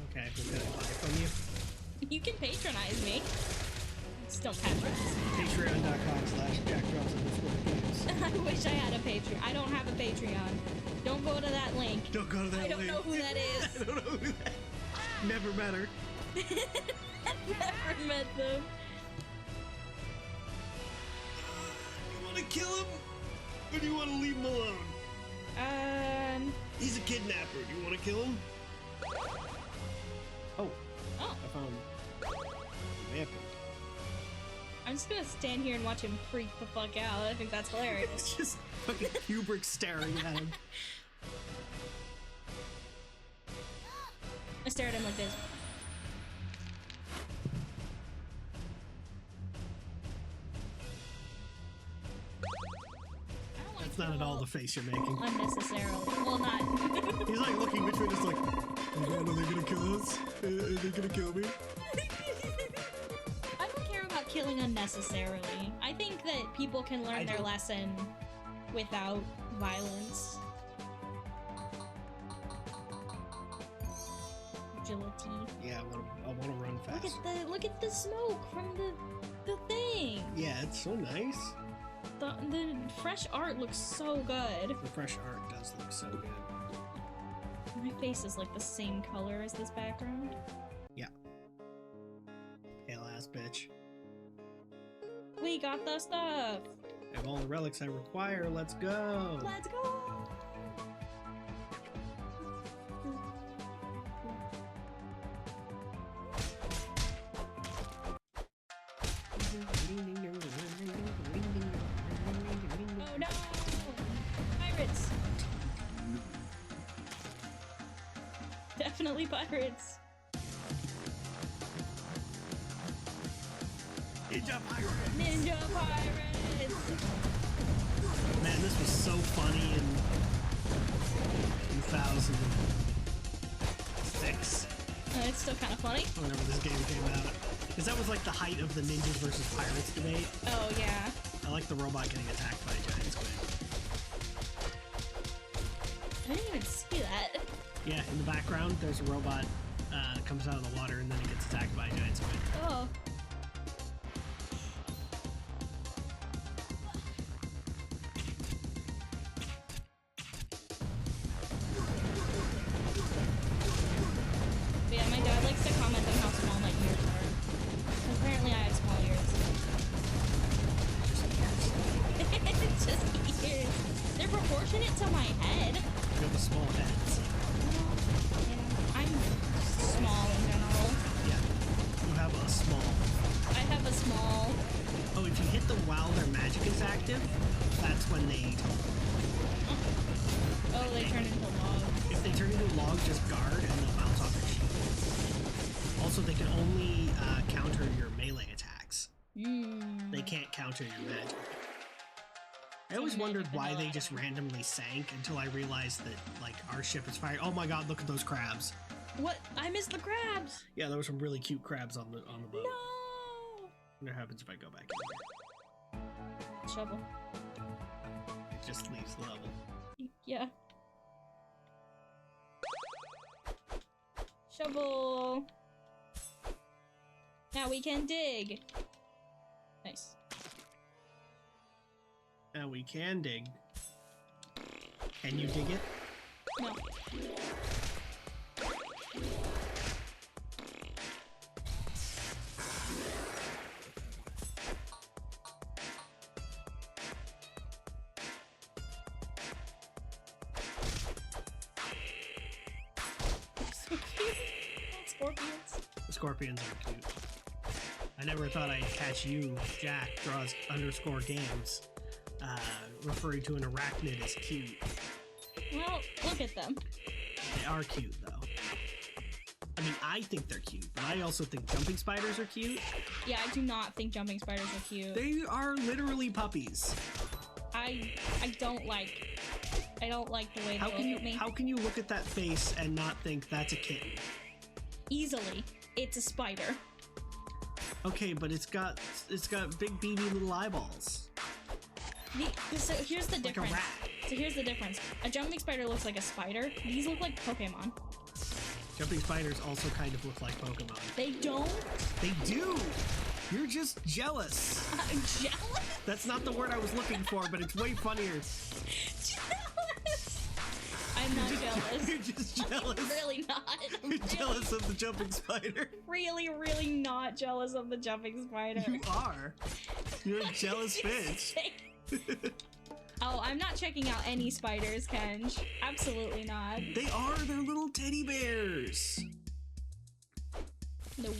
[SPEAKER 1] Okay, what can I buy from you?
[SPEAKER 2] You can patronize me. Just don't patronize me.
[SPEAKER 1] Patreon.com/JackDrops_games.
[SPEAKER 2] I wish I had a Patreon. I don't have a Patreon. Don't go to that link.
[SPEAKER 1] Don't go to that
[SPEAKER 2] I don't
[SPEAKER 1] link.
[SPEAKER 2] know who that is.
[SPEAKER 1] I don't know who that is. Never met her.
[SPEAKER 2] Never met them.
[SPEAKER 1] You want to kill him? Or do you want to leave him alone? He's a kidnapper. Do you want to kill him? Oh.
[SPEAKER 2] Oh.
[SPEAKER 1] I found a weapon.
[SPEAKER 2] I'm just gonna stand here and watch him freak the fuck out. I think that's hilarious.
[SPEAKER 1] It's just fucking Kubrick staring at him.
[SPEAKER 2] I stare at him like this.
[SPEAKER 1] That's not at all the face you're making.
[SPEAKER 2] Unnecessarily. Well, not.
[SPEAKER 1] He's like looking between us like, oh man, are they gonna kill us? Are they gonna kill me?
[SPEAKER 2] I don't care about killing unnecessarily. I think that people can learn their lesson without violence. Agility.
[SPEAKER 1] Yeah, I wanna run fast.
[SPEAKER 2] Look at the smoke from the thing.
[SPEAKER 1] Yeah, it's so nice.
[SPEAKER 2] The fresh art looks so good.
[SPEAKER 1] The fresh art does look so good.
[SPEAKER 2] My face is like the same color as this background.
[SPEAKER 1] Yeah. Pale ass bitch.
[SPEAKER 2] We got the stuff.
[SPEAKER 1] I have all the relics I require. Let's go.
[SPEAKER 2] Let's go. Oh no! Pirates! Definitely pirates.
[SPEAKER 1] Ninja pirates!
[SPEAKER 2] Ninja pirates!
[SPEAKER 1] Man, this was so funny in 2006.
[SPEAKER 2] It's still kind of funny.
[SPEAKER 1] Whenever this game came out. Because that was like the height of the ninjas versus pirates debate.
[SPEAKER 2] Oh, yeah.
[SPEAKER 1] I like the robot getting attacked by a giant squid.
[SPEAKER 2] I didn't even see that.
[SPEAKER 1] Yeah, in the background, there's a robot that comes out of the water and then it gets attacked by a giant squid.
[SPEAKER 2] Oh. But yeah, my dad likes to comment on how small my ears are. Apparently I have small ears. It's just ears. They're proportionate to my head.
[SPEAKER 1] You have a small heads.
[SPEAKER 2] I'm small in general.
[SPEAKER 1] Yeah. You have a small.
[SPEAKER 2] I have a small.
[SPEAKER 1] Oh, if you hit them while their magic is active, that's when they talk.
[SPEAKER 2] Oh, they turn into logs.
[SPEAKER 1] If they turn into a log, just guard and they'll bounce off your shield. Also, they can only counter your melee attacks. They can't counter your magic. I always wondered why they just randomly sank until I realized that, like, our ship is firing. Oh my god, look at those crabs.
[SPEAKER 2] What? I missed the crabs.
[SPEAKER 1] Yeah, there were some really cute crabs on the boat.
[SPEAKER 2] No.
[SPEAKER 1] What happens if I go back in there?
[SPEAKER 2] Shovel.
[SPEAKER 1] It just leaves the level.
[SPEAKER 2] Yeah. Shovel. Now we can dig. Nice.
[SPEAKER 1] Now we can dig. Can you dig it?
[SPEAKER 2] No. So cute. Scorpions.
[SPEAKER 1] The scorpions are cute. I never thought I'd catch you, Jack, draws _ games, referring to an arachnid as cute.
[SPEAKER 2] Well, look at them.
[SPEAKER 1] They are cute, though. I mean, I think they're cute, but I also think jumping spiders are cute.
[SPEAKER 2] Yeah, I do not think jumping spiders are cute.
[SPEAKER 1] They are literally puppies.
[SPEAKER 2] I don't like the way they look at me.
[SPEAKER 1] How can you look at that face and not think that's a kitten?
[SPEAKER 2] Easily. It's a spider.
[SPEAKER 1] Okay, but it's got big beady little eyeballs.
[SPEAKER 2] So here's the
[SPEAKER 1] Like a
[SPEAKER 2] difference.
[SPEAKER 1] rat.
[SPEAKER 2] So here's the difference. A jumping spider looks like a spider. These look like Pokemon.
[SPEAKER 1] Jumping spiders also kind of look like Pokemon.
[SPEAKER 2] They don't?
[SPEAKER 1] They do! You're just jealous.
[SPEAKER 2] I'm jealous?
[SPEAKER 1] That's not the word I was looking for, but it's way funnier.
[SPEAKER 2] Jealous? I'm not jealous.
[SPEAKER 1] You're just jealous.
[SPEAKER 2] I'm really not.
[SPEAKER 1] You're jealous of the jumping spider.
[SPEAKER 2] Really, really not jealous of the jumping spider.
[SPEAKER 1] You are. You're a jealous bitch.
[SPEAKER 2] Oh, I'm not checking out any spiders, Kenj. Absolutely not.
[SPEAKER 1] They are. They're little teddy bears.
[SPEAKER 2] No.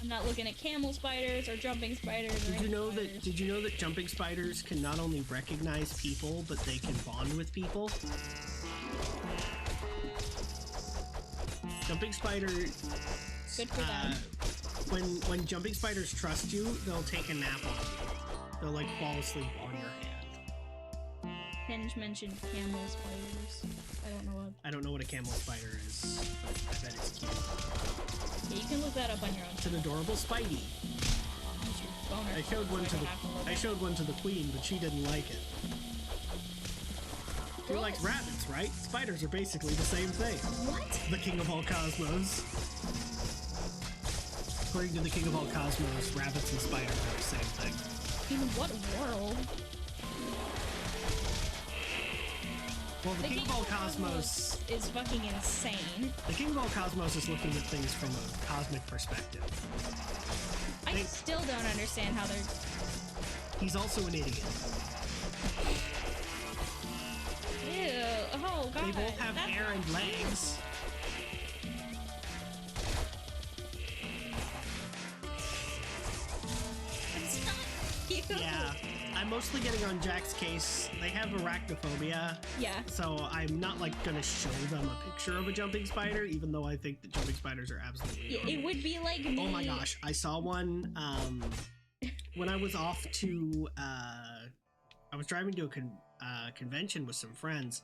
[SPEAKER 2] I'm not looking at camel spiders or jumping spiders.
[SPEAKER 1] Did you know that jumping spiders can not only recognize people, but they can bond with people? Jumping spider.
[SPEAKER 2] Good for them.
[SPEAKER 1] When jumping spiders trust you, they'll take a nap on you. They'll like fall asleep on your hand.
[SPEAKER 2] Hinge mentioned camel spiders.
[SPEAKER 1] I don't know what a camel spider is, but I bet it's cute.
[SPEAKER 2] Yeah, you can look that up on your own.
[SPEAKER 1] It's an adorable Spidey. I showed one to the queen, but she didn't like it. You like rabbits, right? Spiders are basically the same thing.
[SPEAKER 2] What?
[SPEAKER 1] The king of all cosmos. According to the king of all cosmos, rabbits and spiders are the same thing.
[SPEAKER 2] In what world?
[SPEAKER 1] Well, the king of all cosmos
[SPEAKER 2] is fucking insane.
[SPEAKER 1] The king of all cosmos is looking at things from a cosmic perspective.
[SPEAKER 2] I still don't understand how they're...
[SPEAKER 1] He's also an idiot.
[SPEAKER 2] Ew. Oh, God.
[SPEAKER 1] They both have hair and legs.
[SPEAKER 2] It's not cute.
[SPEAKER 1] Yeah. I'm mostly getting on Jack's case. They have arachnophobia.
[SPEAKER 2] Yeah.
[SPEAKER 1] So I'm not like gonna show them a picture of a jumping spider, even though I think that jumping spiders are absolutely
[SPEAKER 2] It would be like me.
[SPEAKER 1] Oh my gosh, I saw one when I was off to I was driving to a convention with some friends,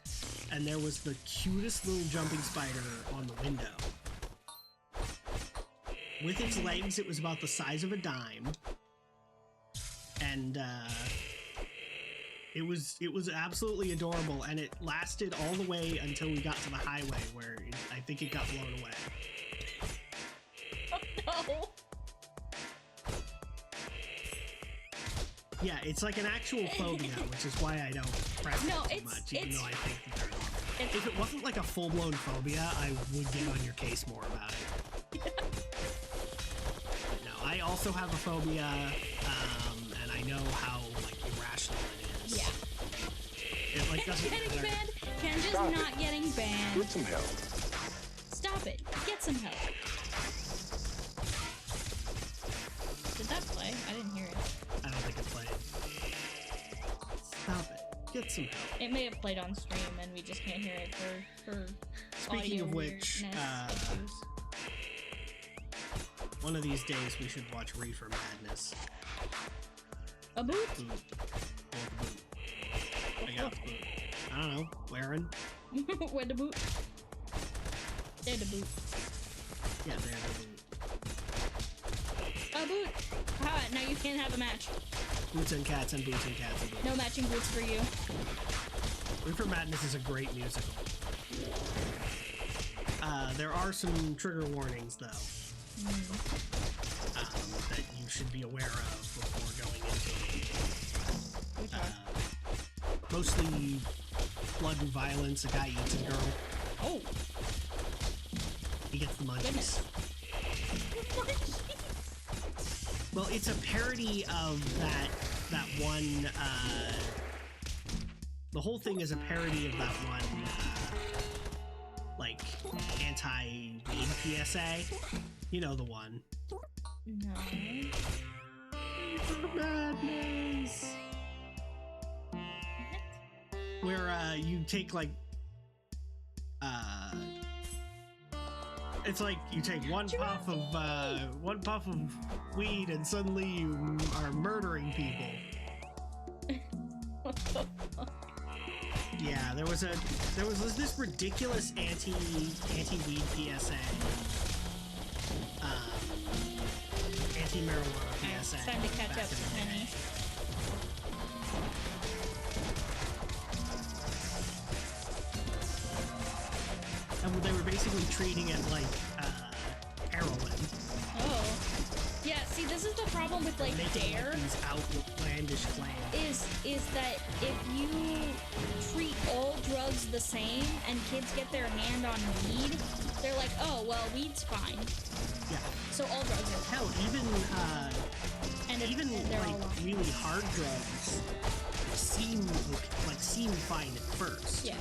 [SPEAKER 1] and there was the cutest little jumping spider on the window. With its legs, it was about the size of a dime. And it was absolutely adorable, and it lasted all the way until we got to the highway, where I think it got blown away.
[SPEAKER 2] Oh no!
[SPEAKER 1] Yeah, it's like an actual phobia, which is why I don't press it too much, even though I think that they're normal. If it wasn't like a full-blown phobia, I would get on your case more about it. But no, I also have a phobia. I know how like irrational it is.
[SPEAKER 2] Yeah.
[SPEAKER 1] It like doesn't
[SPEAKER 2] getting
[SPEAKER 1] matter.
[SPEAKER 2] banned. Kenja's not getting banned.
[SPEAKER 3] Get some help.
[SPEAKER 2] Stop it. Get some help. Did that play? I didn't hear it.
[SPEAKER 1] I don't think it played. Stop it. Get some help.
[SPEAKER 2] It may have played on stream and we just can't hear it for
[SPEAKER 1] Speaking
[SPEAKER 2] audio
[SPEAKER 1] of which,
[SPEAKER 2] issues.
[SPEAKER 1] one of these days we should watch Reefer Madness.
[SPEAKER 2] A boot?
[SPEAKER 1] Boot. Well, the boot. I got the boot. I don't know. Wearing?
[SPEAKER 2] Where the boot? They're the boot.
[SPEAKER 1] Yeah, they're the boot.
[SPEAKER 2] A boot! Ah, now you can't have a match.
[SPEAKER 1] Boots and cats and boots and cats and boots.
[SPEAKER 2] No matching boots for you.
[SPEAKER 1] Reefer Madness is a great musical. There are some trigger warnings, though, that you should be aware of before going into it. Mostly blood and violence. A guy eats a girl.
[SPEAKER 2] Oh!
[SPEAKER 1] He gets the munchies.
[SPEAKER 2] Goodness.
[SPEAKER 1] Well, it's a parody of that one. The whole thing is a parody of that one, like anti-weed PSA. You know the one.
[SPEAKER 2] No.
[SPEAKER 1] Reefer Madness. Where you take like it's like you take one puff of weed and suddenly you are murdering people.
[SPEAKER 2] What the fuck?
[SPEAKER 1] Yeah, there was this ridiculous anti-weed PSA, anti-marijuana PSA.
[SPEAKER 2] It's time to catch
[SPEAKER 1] back
[SPEAKER 2] up,
[SPEAKER 1] in the day.
[SPEAKER 2] honey.
[SPEAKER 1] And they were basically treating it like heroin.
[SPEAKER 2] Oh. Yeah, see, this is the problem with, like,
[SPEAKER 1] Making
[SPEAKER 2] DARE.
[SPEAKER 1] like, these outlandish claims.
[SPEAKER 2] Is that if you treat all drugs the same and kids get their hand on weed, they're like, oh, well, weed's fine.
[SPEAKER 1] Yeah.
[SPEAKER 2] So all drugs are fine.
[SPEAKER 1] Hell, even
[SPEAKER 2] And
[SPEAKER 1] they're
[SPEAKER 2] all
[SPEAKER 1] like
[SPEAKER 2] wrong.
[SPEAKER 1] really hard drugs seem fine at first.
[SPEAKER 2] Yeah.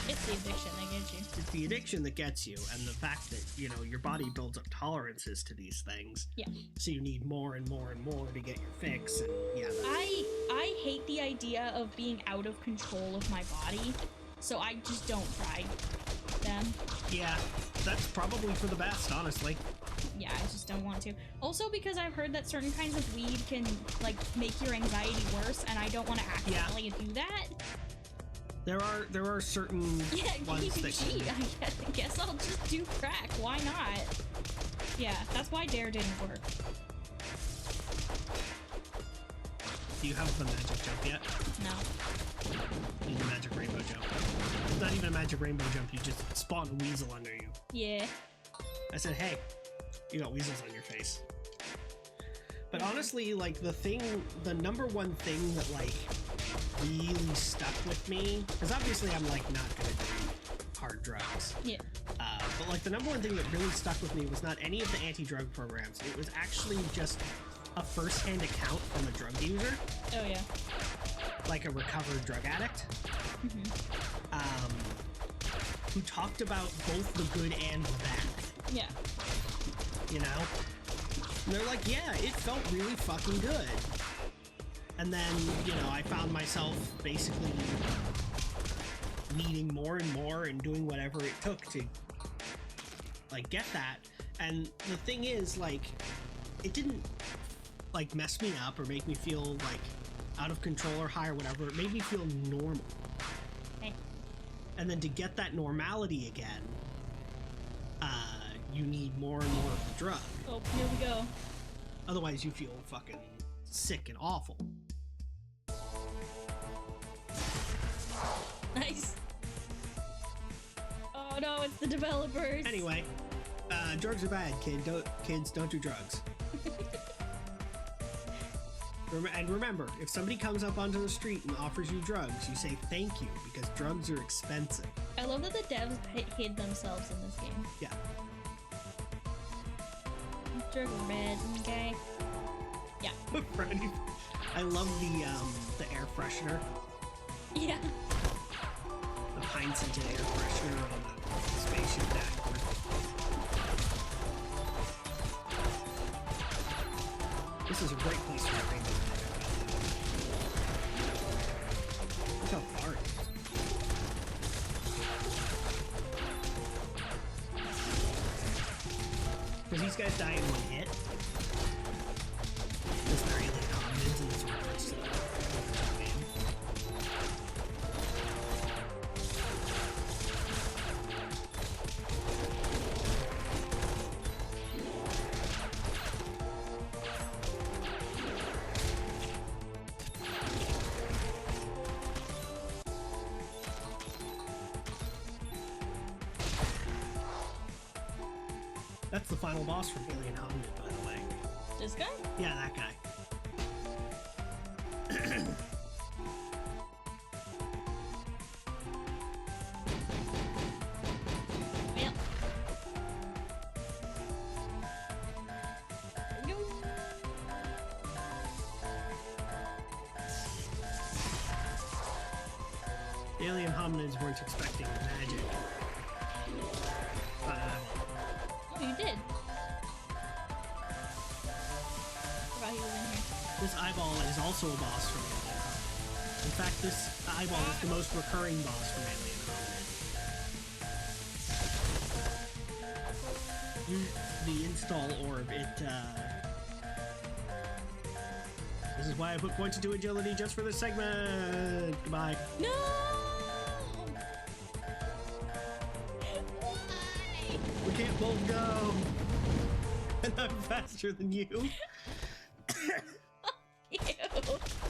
[SPEAKER 2] It's the addiction that gets you.
[SPEAKER 1] It's the addiction that gets you, and the fact that, you know, your body builds up tolerances to these things.
[SPEAKER 2] Yeah.
[SPEAKER 1] So you need more and more and more to get your fix, and yeah.
[SPEAKER 2] I hate the idea of being out of control of my body, so I just don't try them.
[SPEAKER 1] Yeah, that's probably for the best, honestly.
[SPEAKER 2] Yeah, I just don't want to. Also because I've heard that certain kinds of weed can, like, make your anxiety worse, and I don't want to accidentally do that.
[SPEAKER 1] There are certain ones that
[SPEAKER 2] gee, I guess I'll just do crack. Why not? Yeah, that's why Dare didn't work.
[SPEAKER 1] Do you have the magic jump yet?
[SPEAKER 2] No.
[SPEAKER 1] You need the magic rainbow jump. It's not even a magic rainbow jump, you just spawn a weasel under you.
[SPEAKER 2] Yeah.
[SPEAKER 1] I said, hey, you got weasels on your face. But honestly, like, the number one thing that, like, really stuck with me, because obviously I'm, like, not gonna do hard drugs.
[SPEAKER 2] Yeah.
[SPEAKER 1] But, like, the number one thing that really stuck with me was not any of the anti-drug programs. It was actually just a first-hand account from a drug user.
[SPEAKER 2] Oh, yeah.
[SPEAKER 1] Like a recovered drug addict. Who talked about both the good and the bad.
[SPEAKER 2] Yeah.
[SPEAKER 1] You know? And they're like, yeah, it felt really fucking good. And then, you know, I found myself basically needing more and more and doing whatever it took to, like, get that. And the thing is, like, it didn't, like, mess me up or make me feel, like, out of control or high or whatever. It made me feel normal.
[SPEAKER 2] Hey.
[SPEAKER 1] And then to get that normality again, you need more and more of the drug.
[SPEAKER 2] Oh, here we go.
[SPEAKER 1] Otherwise, you feel fucking sick and awful.
[SPEAKER 2] Nice. Oh no, it's the developers.
[SPEAKER 1] Anyway, drugs are bad, kids don't do drugs. And remember, if somebody comes up onto the street and offers you drugs, you say thank you, because drugs are expensive.
[SPEAKER 2] I love that the devs hid themselves in this game.
[SPEAKER 1] Yeah.
[SPEAKER 2] Drugs are bad, okay? Yeah.
[SPEAKER 1] Right. I love the air freshener.
[SPEAKER 2] Yeah.
[SPEAKER 1] The pine scented air freshener on the spaceship dashboard. This is a great place for a rainbow. Look how far it is. Because these guys die in one hit. This they're alien hominids and this reference to the game. That's the final boss from Alien Hominid, by the way.
[SPEAKER 2] This guy?
[SPEAKER 1] Yeah, that guy.
[SPEAKER 2] Yep. No.
[SPEAKER 1] The alien hominids weren't expecting magic.
[SPEAKER 2] Oh, you did. Forgot he was in here.
[SPEAKER 1] This eyeball is also a boss from Alien Hominid. In fact, this eyeball is the most recurring boss from Alien Hominid. The install orb, this is why I put points into agility just for this segment. Goodbye.
[SPEAKER 2] No!
[SPEAKER 1] We can't both go. And I'm faster than you.
[SPEAKER 2] Ew.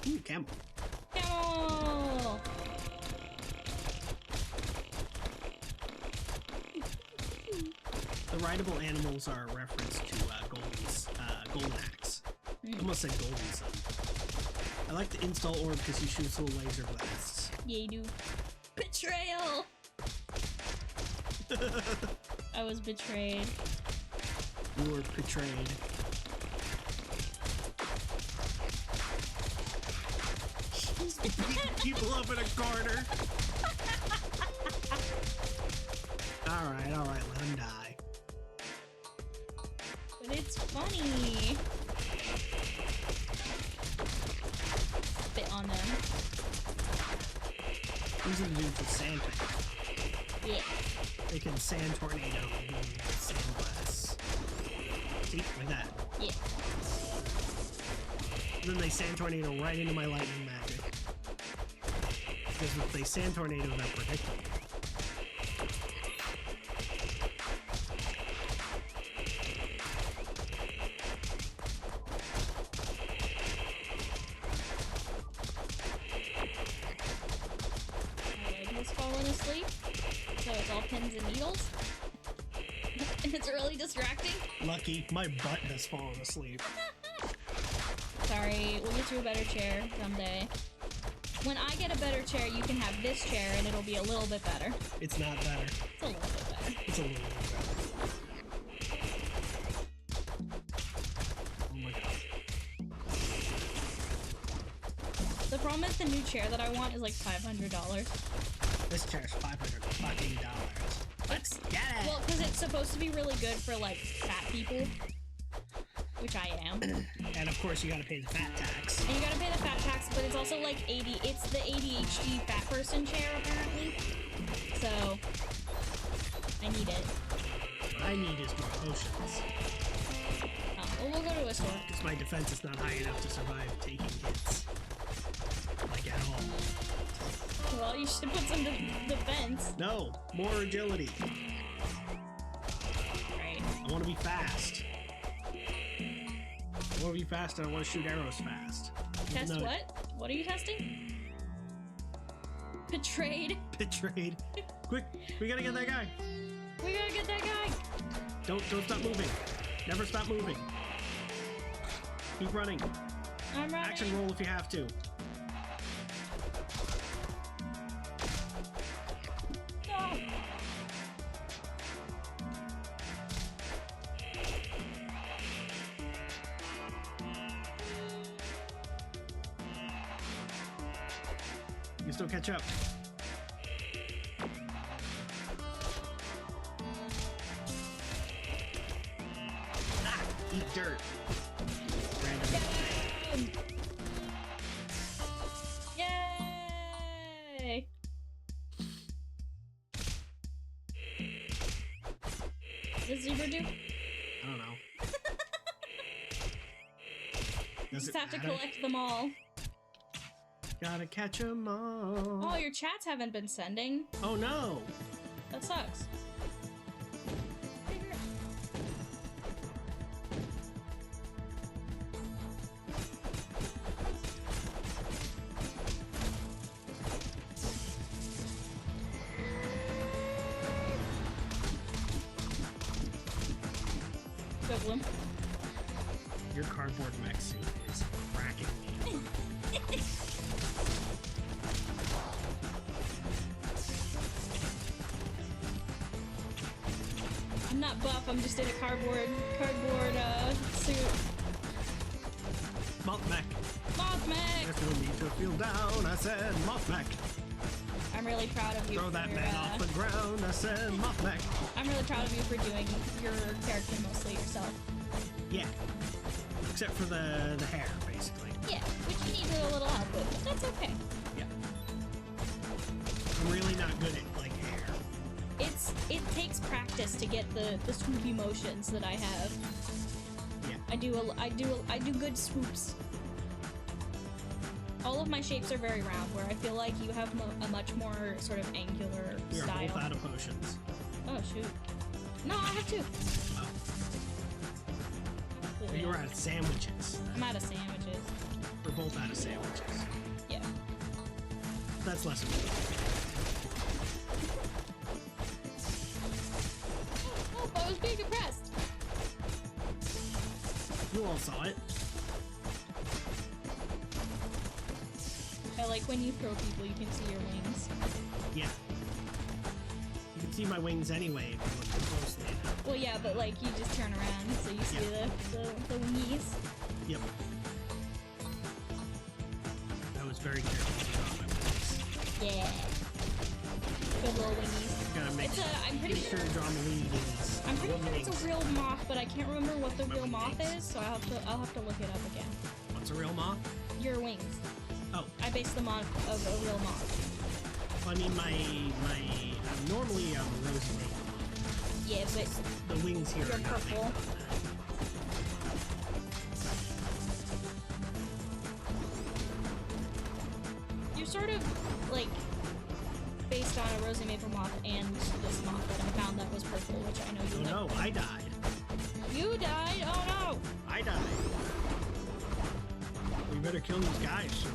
[SPEAKER 1] Ooh, camel.
[SPEAKER 2] Camel!
[SPEAKER 1] The rideable animals are a reference to Golden Axe. I almost said Golden Sun. I like the install orb because he shoots little laser blasts.
[SPEAKER 2] Yeah, you do. Betrayal! I was betrayed.
[SPEAKER 1] You were betrayed.
[SPEAKER 2] She's
[SPEAKER 1] Beat people up in a corner. Alright, let him die.
[SPEAKER 2] But it's funny. Spit on them.
[SPEAKER 1] These are the dudes with sand pack.
[SPEAKER 2] Yeah.
[SPEAKER 1] They can sand tornado the sand blast. See? Like that.
[SPEAKER 2] Yeah.
[SPEAKER 1] Then they sand tornado right into my lightning magic. Because if they sand tornado, they're predictable.
[SPEAKER 2] Falling asleep, so it's all pins and needles. And it's really distracting.
[SPEAKER 1] Lucky, my butt has fallen asleep.
[SPEAKER 2] Sorry, we'll get you a better chair someday. When I get a better chair, you can have this chair and it'll be a little bit better.
[SPEAKER 1] It's not better.
[SPEAKER 2] It's a little bit better.
[SPEAKER 1] It's a little bit better. Oh my god.
[SPEAKER 2] The problem is the new chair that I want is like $500.
[SPEAKER 1] This chair's $500 fucking dollars. Let's get it!
[SPEAKER 2] Well, because it's supposed to be really good for like fat people. Which I am.
[SPEAKER 1] And of course you gotta pay the fat tax.
[SPEAKER 2] And you gotta pay the fat tax, but it's also like it's the ADHD fat person chair apparently. So, I need it.
[SPEAKER 1] What I need is more potions.
[SPEAKER 2] Oh, well, we'll go to a store.
[SPEAKER 1] Because my defense is not high enough to survive taking hits. Like at all.
[SPEAKER 2] Well, you should put some defense.
[SPEAKER 1] No, more agility.
[SPEAKER 2] Right.
[SPEAKER 1] I want to be fast. I want to be fast and I want to shoot arrows fast.
[SPEAKER 2] Test what? What are you testing? Betrayed.
[SPEAKER 1] Betrayed. Quick, we gotta get that guy.
[SPEAKER 2] We gotta get that guy.
[SPEAKER 1] Don't stop moving. Never stop moving. Keep running.
[SPEAKER 2] I'm running.
[SPEAKER 1] Action roll if you have to.
[SPEAKER 2] No.
[SPEAKER 1] You can still catch up. Ah, eat dirt. Random.
[SPEAKER 2] Yay! What does zebra do?
[SPEAKER 1] I don't know.
[SPEAKER 2] You
[SPEAKER 1] Does
[SPEAKER 2] just
[SPEAKER 1] it
[SPEAKER 2] have to
[SPEAKER 1] matter?
[SPEAKER 2] collect them all.
[SPEAKER 1] Gotta catch 'em all.
[SPEAKER 2] Oh, your chats haven't been sending.
[SPEAKER 1] Oh no!
[SPEAKER 2] That sucks. Go,
[SPEAKER 1] Your cardboard mech suit is cracking me.
[SPEAKER 2] I'm not buff, I'm just in a cardboard suit.
[SPEAKER 1] Moth mech.
[SPEAKER 2] Moth mech!
[SPEAKER 1] There's no need to feel down. I said moth mech.
[SPEAKER 2] I'm really proud of you.
[SPEAKER 1] Throw
[SPEAKER 2] for
[SPEAKER 1] that
[SPEAKER 2] your,
[SPEAKER 1] man off the ground. I said moth mech.
[SPEAKER 2] I'm really proud of you for doing your character mostly yourself.
[SPEAKER 1] Yeah. Except for the hair, basically.
[SPEAKER 2] Yeah, which you needed a little help with, but that's okay.
[SPEAKER 1] Yeah. I'm really not good at, like, hair.
[SPEAKER 2] It takes practice to get the swoopy motions that I have.
[SPEAKER 1] Yeah.
[SPEAKER 2] I do good swoops. All of my shapes are very round, where I feel like you have a much more sort of angular
[SPEAKER 1] We are
[SPEAKER 2] style.
[SPEAKER 1] both out of potions.
[SPEAKER 2] Oh shoot! No, I have two.
[SPEAKER 1] Oh. Well, you were out of sandwiches.
[SPEAKER 2] I'm out of sandwiches.
[SPEAKER 1] We're both out of sandwiches.
[SPEAKER 2] Yeah.
[SPEAKER 1] That's less of a
[SPEAKER 2] Oh, I was being depressed.
[SPEAKER 1] You all saw it.
[SPEAKER 2] I like when you throw people, you can see your wings.
[SPEAKER 1] Yeah. You can see my wings anyway if you look closely enough.
[SPEAKER 2] Well, yeah, but like you just turn around, so you see the wingies.
[SPEAKER 1] Yep. I was very careful.
[SPEAKER 2] Yeah. Good little wingies.
[SPEAKER 1] Gotta make,
[SPEAKER 2] It's a. I'm pretty
[SPEAKER 1] make
[SPEAKER 2] sure.
[SPEAKER 1] sure to draw the wings.
[SPEAKER 2] I'm pretty sure it's
[SPEAKER 1] Wings.
[SPEAKER 2] a real moth, but I can't remember what the real moth
[SPEAKER 1] wings.
[SPEAKER 2] is, so I'll have to look it up again.
[SPEAKER 1] What's a real moth?
[SPEAKER 2] Your wings.
[SPEAKER 1] Oh,
[SPEAKER 2] I based them off of a real moth.
[SPEAKER 1] I mean normally I'm a rosy moth.
[SPEAKER 2] Yeah, but
[SPEAKER 1] The wings here
[SPEAKER 2] you're
[SPEAKER 1] are not made
[SPEAKER 2] purple.
[SPEAKER 1] of that.
[SPEAKER 2] You're sort of like based on a rosy maple moth and this moth that I found that was purple, which I know you
[SPEAKER 1] Oh
[SPEAKER 2] know.
[SPEAKER 1] no, I died.
[SPEAKER 2] You died? Oh no!
[SPEAKER 1] I died. We better kill these guys.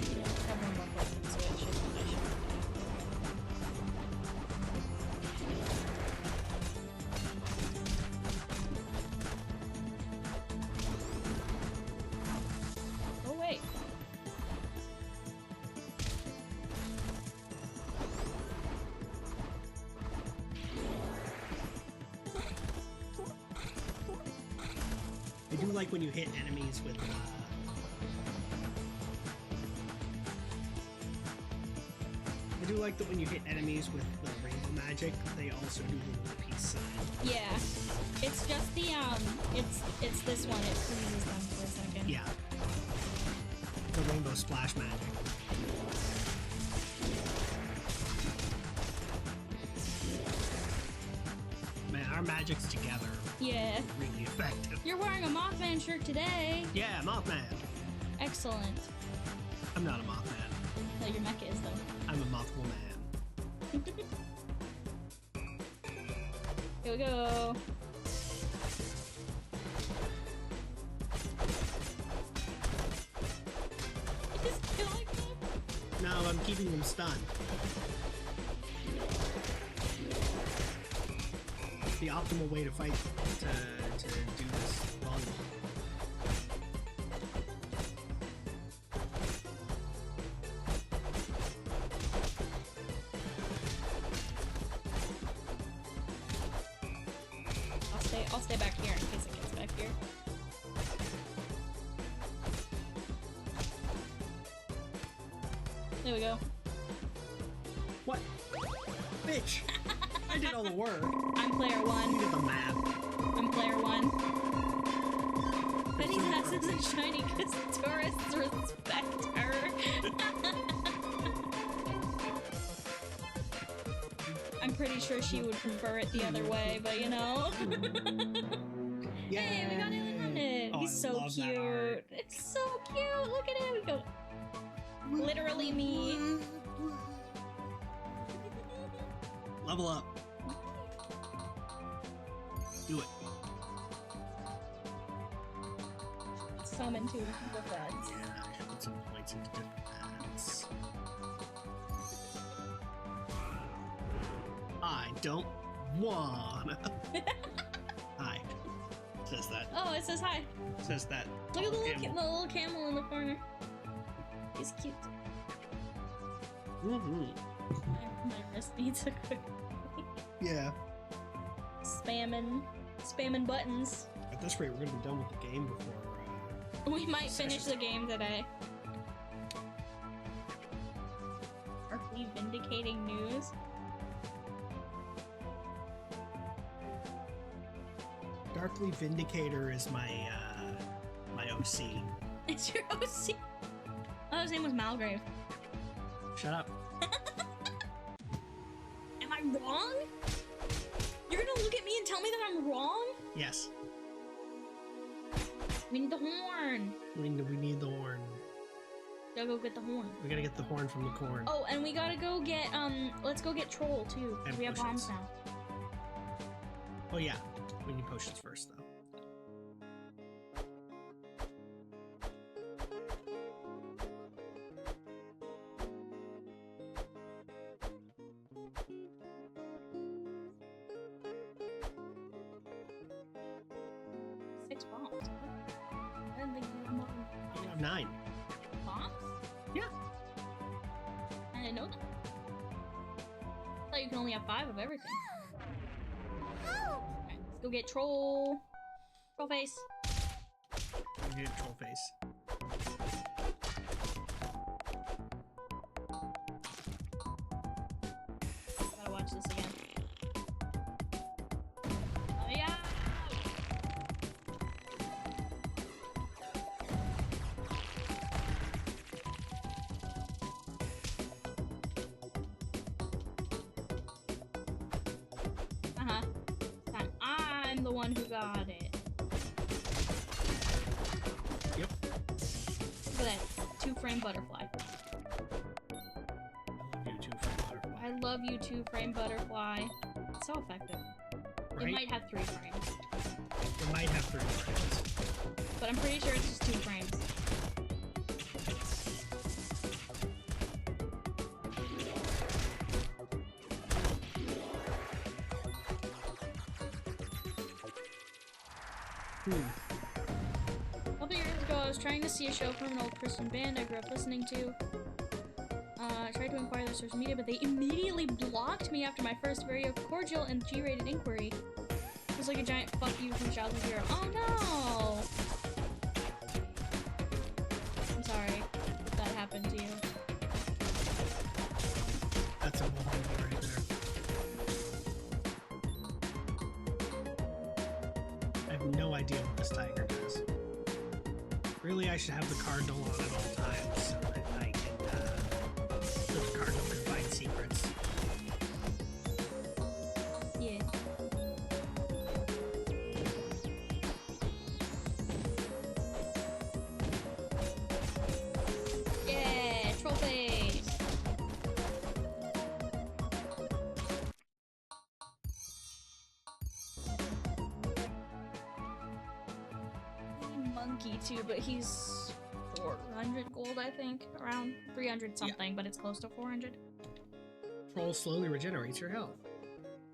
[SPEAKER 2] I have one more question, so I should. Oh wait.
[SPEAKER 1] I do like when you hit enemies with I do like that when you hit enemies with the rainbow magic, they also do the little peace sign.
[SPEAKER 2] Yeah. It's just the it's this one, it freezes them for a second.
[SPEAKER 1] Yeah. The rainbow splash magic. Man, our magic's together
[SPEAKER 2] Yeah.
[SPEAKER 1] really effective.
[SPEAKER 2] You're wearing a Mothman shirt today.
[SPEAKER 1] Yeah, Mothman.
[SPEAKER 2] Excellent.
[SPEAKER 1] I'm not a Mothman.
[SPEAKER 2] No, your mecha is though.
[SPEAKER 1] I'm a Mothwoman.
[SPEAKER 2] Here we go. Just killing them.
[SPEAKER 1] No, I'm keeping them stunned. It's the optimal way to fight to do this volleyball.
[SPEAKER 2] I'll stay back here in case it gets back here. There we go.
[SPEAKER 1] What? Bitch! I did all the work.
[SPEAKER 2] I'm player
[SPEAKER 1] You
[SPEAKER 2] one.
[SPEAKER 1] did the math.
[SPEAKER 2] I'm player one. Betty's ass isn't shiny because tourists respect her. I'm pretty sure she would prefer it the other way, but you know. Hey, we got it eliminated.
[SPEAKER 1] Oh,
[SPEAKER 2] He's
[SPEAKER 1] I
[SPEAKER 2] so
[SPEAKER 1] love that art.
[SPEAKER 2] cute. It's so cute. Look at him. We go. Literally me.
[SPEAKER 1] Level up. Do it.
[SPEAKER 2] Summon two defense.
[SPEAKER 1] Yeah, I should put some points into defense. I don't wanna. Hi. Says that.
[SPEAKER 2] Oh, it says hi.
[SPEAKER 1] Says that.
[SPEAKER 2] Look at the
[SPEAKER 1] Camel.
[SPEAKER 2] little camel in the corner. He's cute.
[SPEAKER 1] Mm-hmm.
[SPEAKER 2] My wrist needs a quick
[SPEAKER 1] Yeah.
[SPEAKER 2] spamming buttons.
[SPEAKER 1] At this rate, we're gonna be done with the game before.
[SPEAKER 2] We might finish the game today. Are we vindicating news?
[SPEAKER 1] Darkly Vindicator is my my OC.
[SPEAKER 2] It's your OC. Oh, his name was Malgrave.
[SPEAKER 1] Shut up.
[SPEAKER 2] Am I wrong? You're gonna look at me and tell me that I'm wrong?
[SPEAKER 1] Yes.
[SPEAKER 2] We need the horn.
[SPEAKER 1] We need the horn.
[SPEAKER 2] Gotta go get the horn.
[SPEAKER 1] We gotta get the horn from the corn.
[SPEAKER 2] Oh, and we gotta go get, let's go get Troll, too.
[SPEAKER 1] And
[SPEAKER 2] We have bombs
[SPEAKER 1] potions.
[SPEAKER 2] now.
[SPEAKER 1] Oh yeah. We need potions first, though.
[SPEAKER 2] Six bombs. I didn't think we had more
[SPEAKER 1] We have 9.
[SPEAKER 2] bombs.
[SPEAKER 1] Yeah.
[SPEAKER 2] I didn't know that. I thought you can only have 5 of everything. Alright, let's go get Troll. Troll face.
[SPEAKER 1] We need a troll face.
[SPEAKER 2] one who got it.
[SPEAKER 1] Yep.
[SPEAKER 2] Look at that 2-frame butterfly.
[SPEAKER 1] I love you, 2-frame butterfly.
[SPEAKER 2] I love you, 2-frame butterfly. It's so effective.
[SPEAKER 1] Right?
[SPEAKER 2] It might have 3 frames.
[SPEAKER 1] It might have 3 frames.
[SPEAKER 2] But I'm pretty sure it's just 2 frames. A couple years ago, I was trying to see a show from an old Christian band I grew up listening to. I tried to inquire their social media, but they immediately blocked me after my first very cordial and G-rated inquiry. It was like a giant fuck you from Childhood Hero. Oh no! I'm sorry if that happened to you.
[SPEAKER 1] That's a mohawk right there. I have no idea what this tiger does. Really, I should have the cardinal on at all times so that I can, so the cardinal can find secrets.
[SPEAKER 2] Yeah. Yeah, trophies! Monkey too, but he's 400 gold, I think. Around 300 something, but it's close to 400.
[SPEAKER 1] Troll slowly regenerates your health.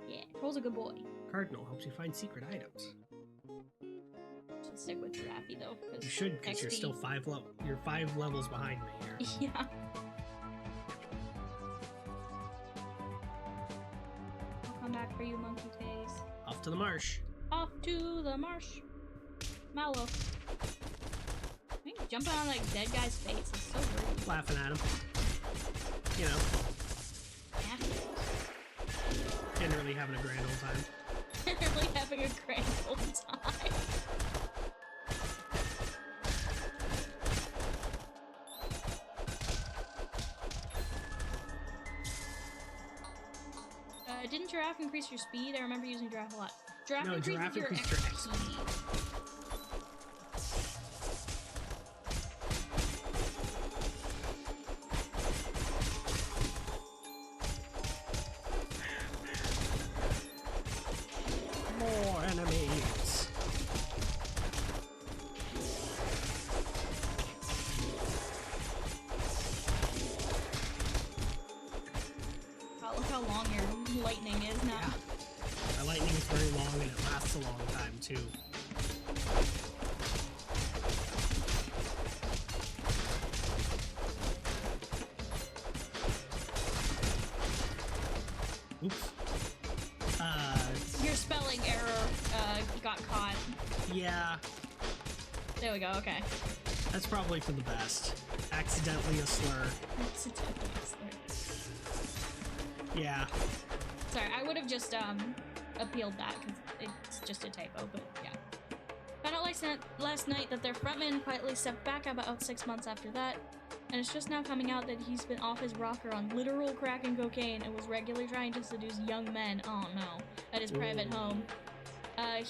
[SPEAKER 2] Yeah, Troll's a good boy.
[SPEAKER 1] Cardinal helps you find secret items.
[SPEAKER 2] Should stick with Giraffe though.
[SPEAKER 1] You should, because you're still you're 5 levels behind me here.
[SPEAKER 2] Yeah. I'll come back for you, monkey face.
[SPEAKER 1] Off to the marsh.
[SPEAKER 2] Off to the marsh. Mallow. I think jumping on like dead guy's face is so rude.
[SPEAKER 1] Laughing at him. You know,
[SPEAKER 2] Yeah.
[SPEAKER 1] generally having a grand old time.
[SPEAKER 2] Really having a grand old time. Didn't Giraffe increase your speed? I remember using Giraffe a lot. Giraffe
[SPEAKER 1] No,
[SPEAKER 2] increases
[SPEAKER 1] Giraffe
[SPEAKER 2] your
[SPEAKER 1] increased your
[SPEAKER 2] XP.
[SPEAKER 1] More enemies.
[SPEAKER 2] Oh, look how long your lightning is now.
[SPEAKER 1] Yeah. My lightning is very long and it lasts a long time too. Oops.
[SPEAKER 2] Your spelling error got caught.
[SPEAKER 1] Yeah,
[SPEAKER 2] There we go, okay.
[SPEAKER 1] that's probably for the best. Accidentally a slur. Yeah.
[SPEAKER 2] Sorry, I would have just appealed that because it's just a typo, but yeah. Found out last night that their frontman quietly stepped back about 6 months after that, and it's just now coming out that he's been off his rocker on literal crack and cocaine and was regularly trying to seduce young men, oh no, at his private home.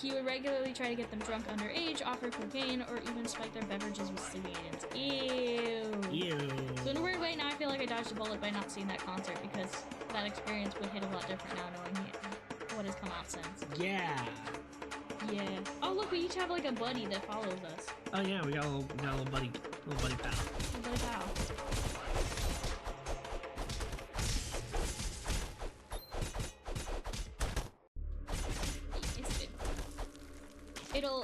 [SPEAKER 2] He would regularly try to get them drunk underage, offer cocaine, or even spike their beverages with sedatives. Ew.
[SPEAKER 1] Ew.
[SPEAKER 2] So in a weird way, now I feel like I dodged a bullet by not seeing that concert because that experience would hit a lot different now knowing what has come out since.
[SPEAKER 1] Yeah.
[SPEAKER 2] Yeah. Oh look, we each have like a buddy that follows us.
[SPEAKER 1] Oh yeah, we got a little buddy pal.
[SPEAKER 2] A buddy pal.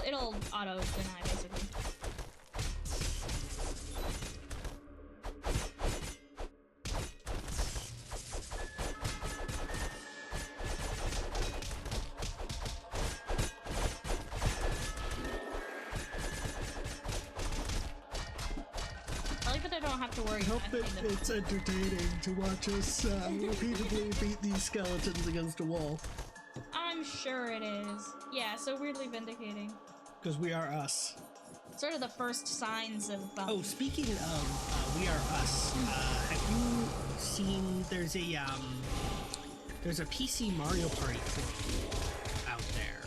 [SPEAKER 2] It'll auto deny basically. I like that I don't have to worry
[SPEAKER 1] I hope
[SPEAKER 2] about
[SPEAKER 1] that
[SPEAKER 2] anything
[SPEAKER 1] it's entertaining to watch us repeatedly beat these skeletons against a wall.
[SPEAKER 2] I'm sure it is. Yeah, so weirdly vindicating.
[SPEAKER 1] Because we are us.
[SPEAKER 2] Sort of the first signs of
[SPEAKER 1] Oh, speaking of We Are Us, have you seen there's a PC Mario Party clip out there?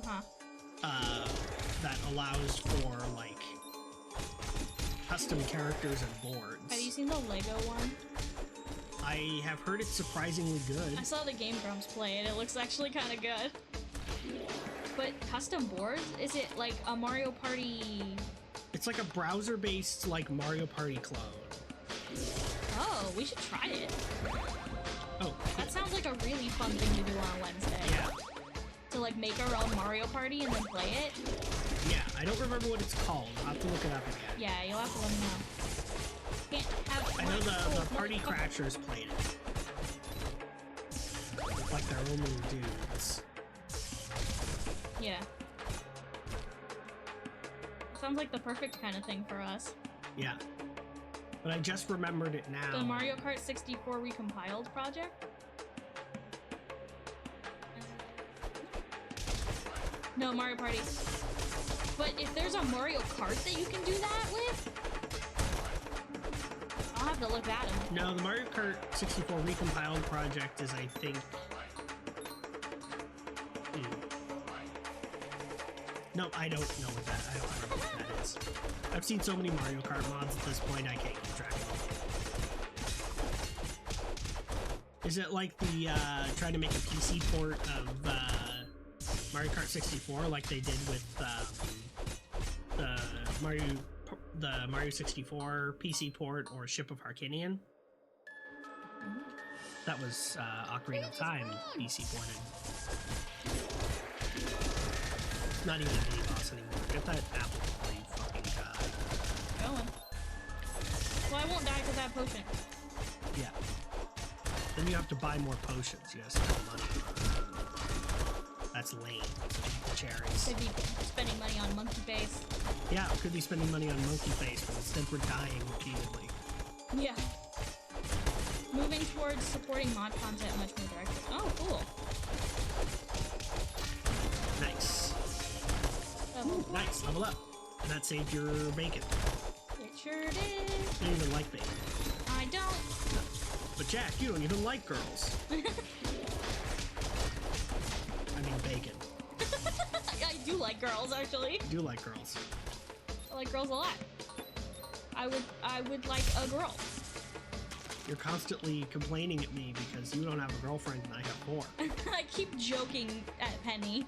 [SPEAKER 2] Uh-huh.
[SPEAKER 1] That allows for like custom characters and boards.
[SPEAKER 2] Have you seen the Lego one?
[SPEAKER 1] I have heard it's surprisingly good.
[SPEAKER 2] I saw the Game Grumps play it. It looks actually kind of good. But custom boards? Is it like a Mario Party?
[SPEAKER 1] It's like a browser-based like Mario Party clone.
[SPEAKER 2] Oh, we should try it.
[SPEAKER 1] Oh,
[SPEAKER 2] That sounds like a really fun thing to do on a Wednesday.
[SPEAKER 1] yeah.
[SPEAKER 2] To like make our own Mario Party and then play it.
[SPEAKER 1] Yeah, I don't remember what it's called. I'll have to look it up again.
[SPEAKER 2] Yeah, you'll have to let me know. Can't have
[SPEAKER 1] I know the Party
[SPEAKER 2] motherfucker.
[SPEAKER 1] Crashers played it. It's like their own little dudes.
[SPEAKER 2] Yeah. Sounds like the perfect kind of thing for us.
[SPEAKER 1] Yeah. But I just remembered it now.
[SPEAKER 2] The Mario Kart 64 recompiled project? No, Mario Party. But if there's a Mario Kart that you can do that with, I'll have to look at them.
[SPEAKER 1] No, the Mario Kart 64 recompiled project is, I think... No, I don't know what that... I don't remember what that is. I've seen so many Mario Kart mods at this point, I can't keep track of them. Is it like the, trying to make a PC port of, Mario Kart 64 like they did with, the Mario 64 PC port or Ship of Harkinian? That was, Ocarina of Time PC ported. It's not even a mini boss anymore. Get that apple before you fucking die.
[SPEAKER 2] Going. Well, I won't die because I have potion.
[SPEAKER 1] Yeah. Then you have to buy more potions. You gotta spend money. That's lame. The cherries.
[SPEAKER 2] Could be spending money on Monkey Face.
[SPEAKER 1] Yeah, could be spending money on Monkey Face, but instead we're dying repeatedly.
[SPEAKER 2] Yeah. Moving towards supporting mod content much more directly. Oh, cool.
[SPEAKER 1] Nice.
[SPEAKER 2] Level.
[SPEAKER 1] Nice, level up. And that saved your bacon.
[SPEAKER 2] It sure did.
[SPEAKER 1] I don't even like bacon.
[SPEAKER 2] I don't.
[SPEAKER 1] But Jack, you don't even like girls. I mean bacon.
[SPEAKER 2] I do like girls, actually.
[SPEAKER 1] I do like girls.
[SPEAKER 2] I like girls a lot. I would like a girl.
[SPEAKER 1] You're constantly complaining at me because you don't have a girlfriend and I have 4.
[SPEAKER 2] I keep joking at Penny.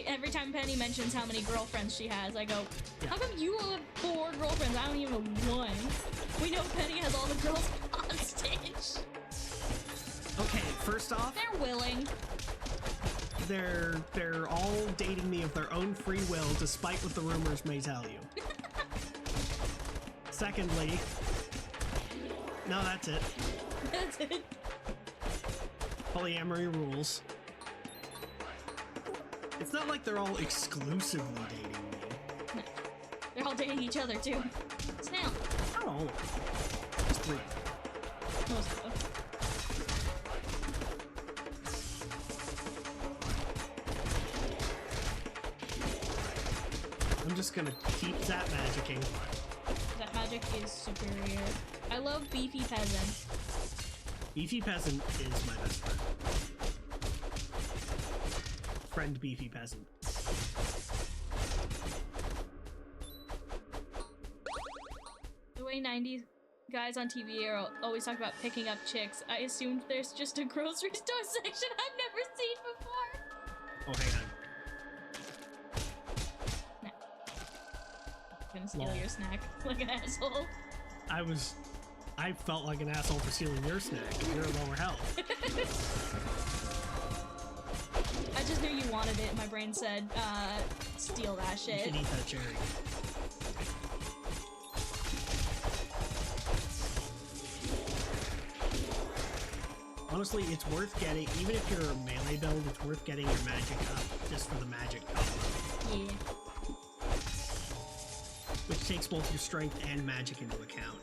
[SPEAKER 2] Every time Penny mentions how many girlfriends she has, I go,
[SPEAKER 1] Yeah.
[SPEAKER 2] how come you have 4 girlfriends? I don't even know 1. We know Penny has all the girls on stage.
[SPEAKER 1] Okay, first off,
[SPEAKER 2] They're willing.
[SPEAKER 1] they're all dating me of their own free will, despite what the rumors may tell you. Secondly, no, that's it.
[SPEAKER 2] That's it.
[SPEAKER 1] Polyamory rules. It's not like they're all exclusively dating me.
[SPEAKER 2] No. They're all dating each other, too. Snail.
[SPEAKER 1] Not all of them. Just 3.
[SPEAKER 2] Most of them.
[SPEAKER 1] I'm just gonna keep Zap magicking.
[SPEAKER 2] That magic is superior. I love Beefy Peasant.
[SPEAKER 1] Beefy Peasant is my best friend. Friend Beefy Peasant.
[SPEAKER 2] The way 90s guys on TV are always talk about picking up chicks, I assumed there's just a grocery store section I've never seen before.
[SPEAKER 1] Oh, hang on.
[SPEAKER 2] No. I'm gonna steal
[SPEAKER 1] Lol.
[SPEAKER 2] your snack like an asshole.
[SPEAKER 1] I felt like an asshole for stealing your snack, and you're lower health.
[SPEAKER 2] I just knew you wanted it. My brain said, steal that
[SPEAKER 1] You
[SPEAKER 2] shit.
[SPEAKER 1] should eat that cherry. Honestly, it's worth getting, even if you're a melee build, it's worth getting your magic up just for the magic combo.
[SPEAKER 2] Yeah.
[SPEAKER 1] Which takes both your strength and magic into account.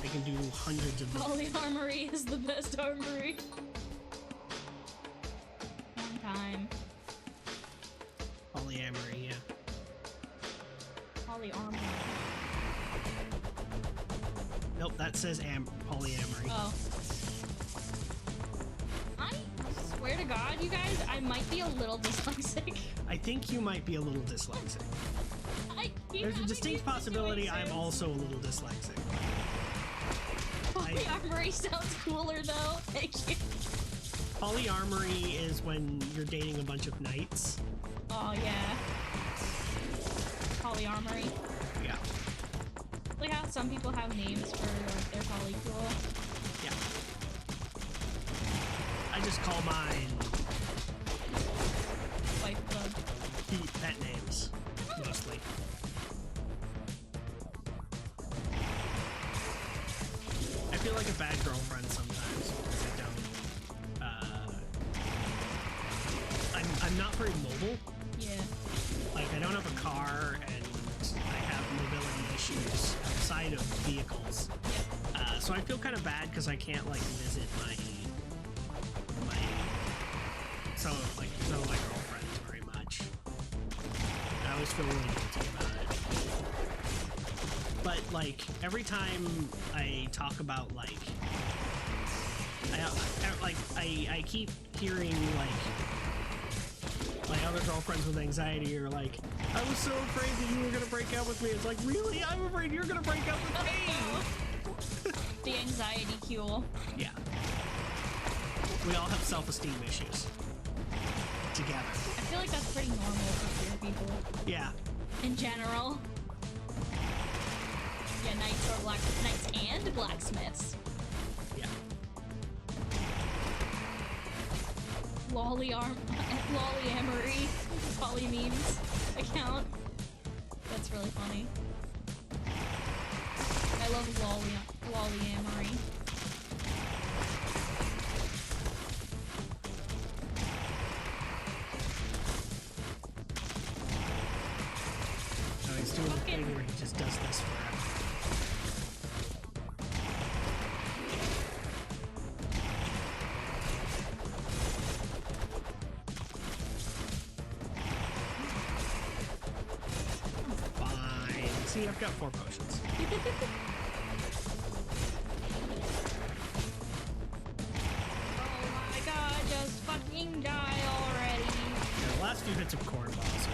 [SPEAKER 1] They can do hundreds of them.
[SPEAKER 2] Polyamory is the best armory. One time.
[SPEAKER 1] Polyamory, yeah.
[SPEAKER 2] Polyarmory.
[SPEAKER 1] Nope, that says polyamory.
[SPEAKER 2] Oh. I swear to God, you guys, I might be a little dyslexic.
[SPEAKER 1] I think you might be a little dyslexic. There's a distinct possibility I'm also a little dyslexic.
[SPEAKER 2] Polyamory sounds cooler though. Thank you.
[SPEAKER 1] Polyamory is when you're dating a bunch of knights.
[SPEAKER 2] Oh yeah. Polyamory.
[SPEAKER 1] Yeah.
[SPEAKER 2] Like how some people have names for like their polycule.
[SPEAKER 1] Yeah. I just call mine
[SPEAKER 2] Wife club.
[SPEAKER 1] pet names, mostly. I feel like a bad girlfriend sometimes because I'm not very mobile.
[SPEAKER 2] Yeah.
[SPEAKER 1] Like, I don't have a car, and I have mobility issues outside of vehicles.
[SPEAKER 2] Yep.
[SPEAKER 1] So I feel kind of bad because I can't, like, visit my girlfriends very much. I always feel really guilty about it. But, like, every time I talk about, like, I keep hearing, like, my other girlfriends with anxiety are like, I was so afraid that you were gonna break up with me. It's like, really? I'm afraid you're gonna break up with me.
[SPEAKER 2] The anxiety cule.
[SPEAKER 1] Yeah. We all have self-esteem issues. Together.
[SPEAKER 2] I feel like that's pretty normal for queer people.
[SPEAKER 1] Yeah.
[SPEAKER 2] In general. Yeah, knights and blacksmiths.
[SPEAKER 1] Yeah.
[SPEAKER 2] Lolly-amory poly memes account. That's really funny. I love lolly-amory.
[SPEAKER 1] No, he's doing the thing where he just does this forever. See, I've got 4 potions.
[SPEAKER 2] Oh my god, just fucking die already.
[SPEAKER 1] Yeah, the last few hits of corn balls are...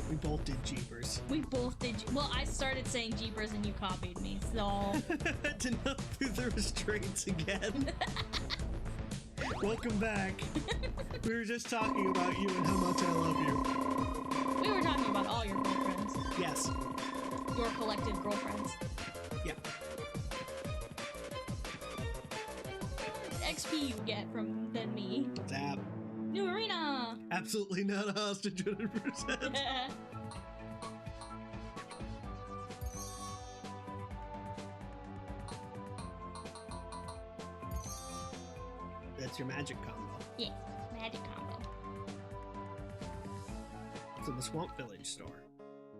[SPEAKER 1] We both did Jeepers.
[SPEAKER 2] We both did. Well, I started saying Jeepers and you copied me, so.
[SPEAKER 1] To know through the restraints again. Welcome back. We were just talking about you and how much I love you.
[SPEAKER 2] We were talking about all your girlfriends.
[SPEAKER 1] Yes.
[SPEAKER 2] Your collected girlfriends.
[SPEAKER 1] Yeah.
[SPEAKER 2] XP you get from than me.
[SPEAKER 1] Zap.
[SPEAKER 2] New arena.
[SPEAKER 1] Absolutely not a hostage 100%. That's your magic combo.
[SPEAKER 2] Yeah, magic combo.
[SPEAKER 1] It's in the Swamp Village store.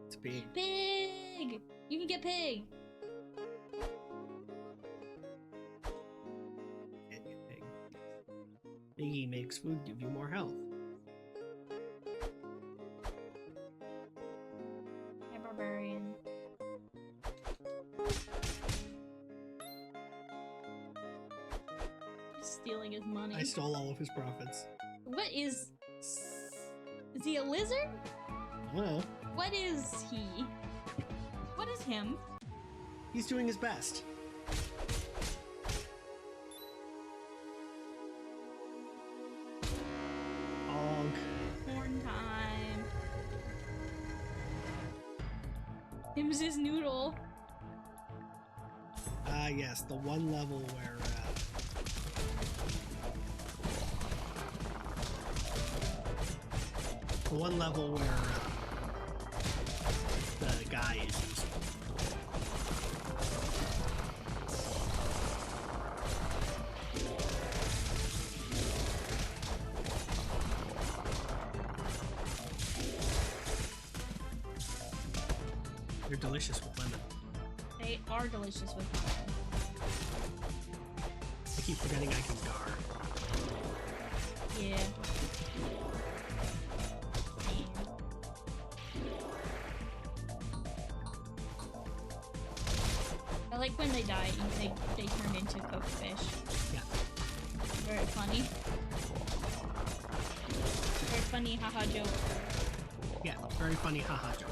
[SPEAKER 1] It's big.
[SPEAKER 2] Pig! You can get pig.
[SPEAKER 1] Can't get pig. Piggy makes food give you more health.
[SPEAKER 2] Hey, barbarian. Stealing his money.
[SPEAKER 1] I stole all of his profits.
[SPEAKER 2] What is he a lizard?
[SPEAKER 1] I don't know.
[SPEAKER 2] What is he? What is him?
[SPEAKER 1] He's doing his best. Og.
[SPEAKER 2] Horn time. Him's his noodle.
[SPEAKER 1] Ah, yes, the one level where, the one level where, the guy is useful. They're delicious with lemon.
[SPEAKER 2] They are delicious with lemon.
[SPEAKER 1] I keep forgetting I can gar.
[SPEAKER 2] Yeah. I like when they die, they turn into cooked fish.
[SPEAKER 1] Yeah.
[SPEAKER 2] Very funny. Very funny, haha joke.
[SPEAKER 1] Yeah, very funny haha joke.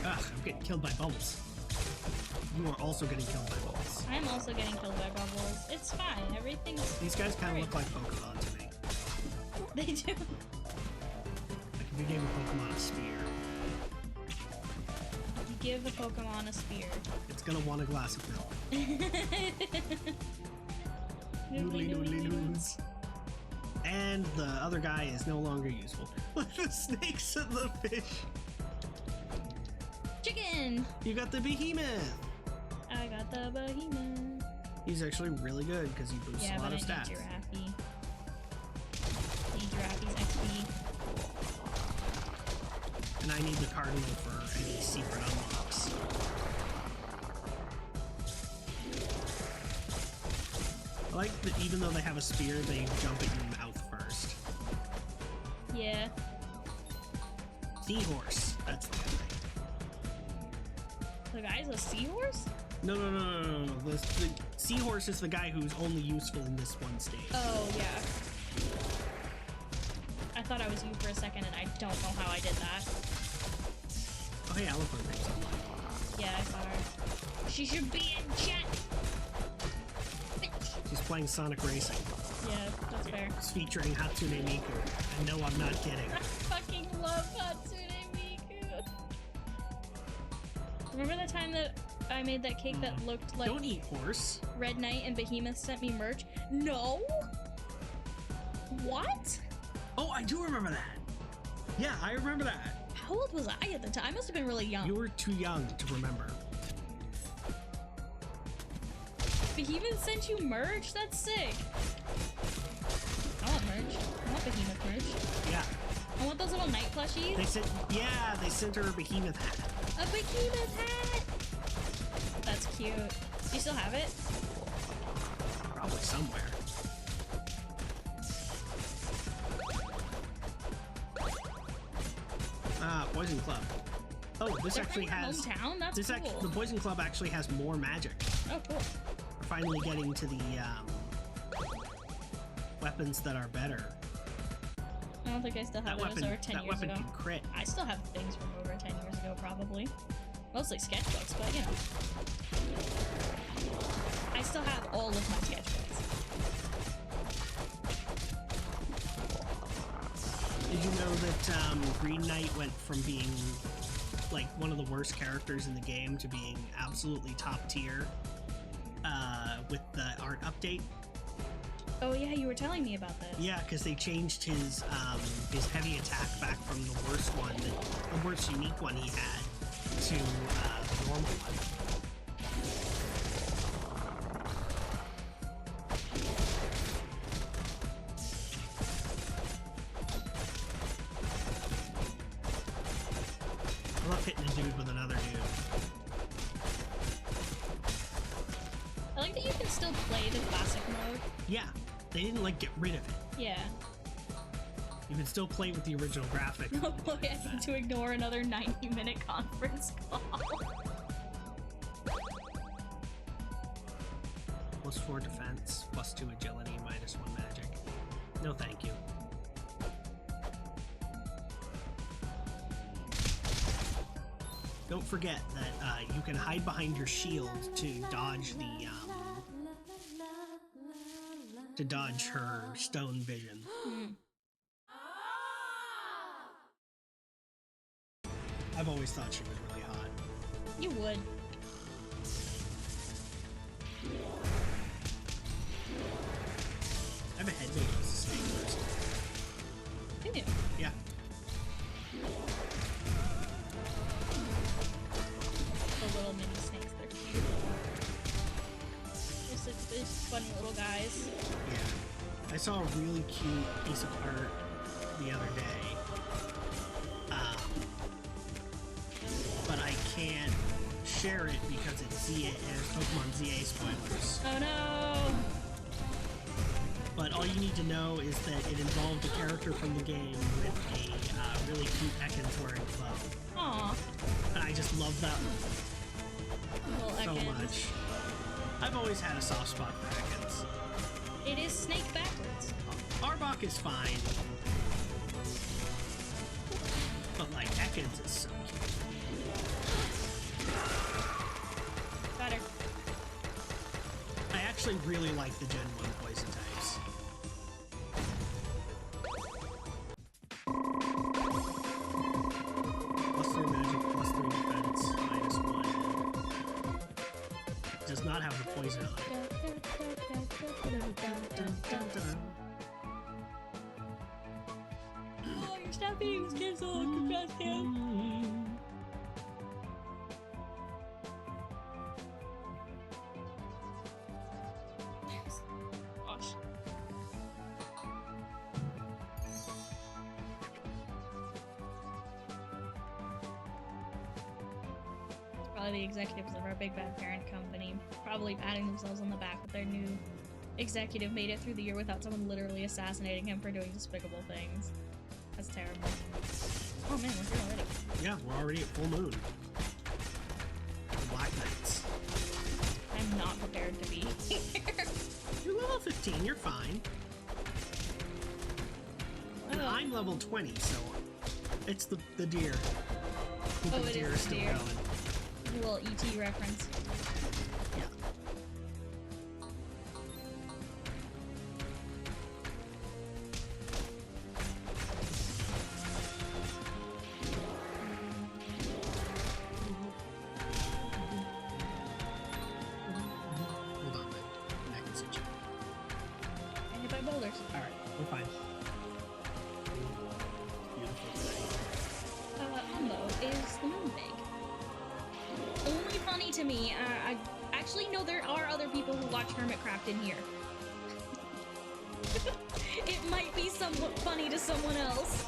[SPEAKER 1] Ugh, I'm getting killed by bubbles. You are also getting killed by bubbles.
[SPEAKER 2] I am also getting killed by bubbles. It's fine. Everything's...
[SPEAKER 1] These guys kind of look like Pokemon to me.
[SPEAKER 2] They do.
[SPEAKER 1] Like if you gave a Pokemon a spear.
[SPEAKER 2] You give a Pokemon a spear.
[SPEAKER 1] It's gonna want a glass of milk. Noodly noodly noodles. And the other guy is no longer useful. Look, the snakes and the fish.
[SPEAKER 2] Chicken!
[SPEAKER 1] You got the behemoth.
[SPEAKER 2] I got the behemoth.
[SPEAKER 1] He's actually really good because he boosts a lot of stats.
[SPEAKER 2] Yeah, but I need Giraffe. Need Giraffe's XP.
[SPEAKER 1] And I need the cardinal for any secret unlocks. I like that even though they have a spear, they jump at your mouth first.
[SPEAKER 2] Yeah.
[SPEAKER 1] Seahorse. That's the thing.
[SPEAKER 2] The guy's a seahorse?
[SPEAKER 1] No. The seahorse is the guy who's only useful in this one stage.
[SPEAKER 2] Oh, yeah. I thought I was you for a second and I don't know how I did that.
[SPEAKER 1] Oh, hey, Elephant makes something.
[SPEAKER 2] Yeah, I saw her. She should be in chat!
[SPEAKER 1] She's playing Sonic Racing.
[SPEAKER 2] Yeah, that's fair.
[SPEAKER 1] It's featuring Hatsune Miku. And no, I'm not kidding.
[SPEAKER 2] I fucking love Hatsune Miku! Remember the time that I made that cake that looked like...
[SPEAKER 1] Don't eat horse.
[SPEAKER 2] Red Knight and Behemoth sent me merch? No! What?
[SPEAKER 1] Oh, I do remember that. Yeah, I remember that.
[SPEAKER 2] How old was I at the time? I must have been really young.
[SPEAKER 1] You were too young to remember.
[SPEAKER 2] Behemoth sent you merch? That's sick. I want merch. I want Behemoth merch.
[SPEAKER 1] Yeah.
[SPEAKER 2] I want those little night plushies.
[SPEAKER 1] They sent her a behemoth hat.
[SPEAKER 2] A Behemoth hat! That's cute. Do you still have it?
[SPEAKER 1] Probably somewhere. Poison Club. Oh, this actually has...
[SPEAKER 2] hometown? That's cool.
[SPEAKER 1] The Poison Club actually has more magic.
[SPEAKER 2] Oh, cool.
[SPEAKER 1] We're finally getting to the weapons that are better.
[SPEAKER 2] I don't think I still have those over 10 years ago.
[SPEAKER 1] That weapon can crit.
[SPEAKER 2] I still have things from over 10 years ago, probably. Mostly sketchbooks, but you know. I still have all of my sketchbooks.
[SPEAKER 1] Did you know that Green Knight went from being like one of the worst characters in the game to being absolutely top tier with the art update?
[SPEAKER 2] Oh yeah, you were telling me about this.
[SPEAKER 1] Yeah, because they changed his heavy attack back from the worst one, the worst unique one he had, to the normal one. I love hitting a dude with another dude.
[SPEAKER 2] I like that you can still play the classic mode.
[SPEAKER 1] Yeah, they didn't like get rid of it.
[SPEAKER 2] Yeah.
[SPEAKER 1] You can still play with the original graphics.
[SPEAKER 2] Oh boy, I need to ignore another 90-minute conference call.
[SPEAKER 1] +4 defense, +2 agility, -1 magic. No thank you. Don't forget that you can hide behind your shield to dodge the to dodge her stone vision. I've always thought she was really hot.
[SPEAKER 2] You would.
[SPEAKER 1] I have a head made with a snake first.
[SPEAKER 2] You do.
[SPEAKER 1] Yeah.
[SPEAKER 2] The little mini snakes, they're cute. They're just funny little guys.
[SPEAKER 1] Yeah. I saw a really cute piece of art the other day. can't share it because it's Pokemon ZA spoilers.
[SPEAKER 2] Oh no!
[SPEAKER 1] But all you need to know is that it involved a character from the game with a really cute Ekans wearing a bow.
[SPEAKER 2] Aw.
[SPEAKER 1] And I just love that
[SPEAKER 2] Little
[SPEAKER 1] so
[SPEAKER 2] Ekans.
[SPEAKER 1] much. I've always had a soft spot for Ekans.
[SPEAKER 2] It is snake backwards.
[SPEAKER 1] Arbok is fine. But like, Ekans is so cute.
[SPEAKER 2] Got her.
[SPEAKER 1] I actually really like the Gen 1 poison types. +3 magic, +3 defense, -1. Does not have the poison on it.
[SPEAKER 2] Oh, your staff eating is canceled. Congrats, Cam. Gosh. It's probably the executives of our big bad parent company, probably patting themselves on the back with their new executive made it through the year without someone literally assassinating him for doing despicable things. That's terrible. Oh man, we're here already.
[SPEAKER 1] Yeah, we're already at full moon. The Black Knights.
[SPEAKER 2] I'm not prepared to be here.
[SPEAKER 1] You're level 15, you're fine. And I'm level 20, so it's the deer.
[SPEAKER 2] Oh,
[SPEAKER 1] The
[SPEAKER 2] it
[SPEAKER 1] deer
[SPEAKER 2] is
[SPEAKER 1] is
[SPEAKER 2] the
[SPEAKER 1] still
[SPEAKER 2] deer.
[SPEAKER 1] going.
[SPEAKER 2] A little ET reference.
[SPEAKER 1] Yeah. Hold on, I can see you.
[SPEAKER 2] And hit by boulders.
[SPEAKER 1] Alright, we're fine. Beautiful today.
[SPEAKER 2] Umbo is the moon big. Only funny to me, I actually know there are other people who watch Hermitcraft in here. It might be somewhat funny to someone else.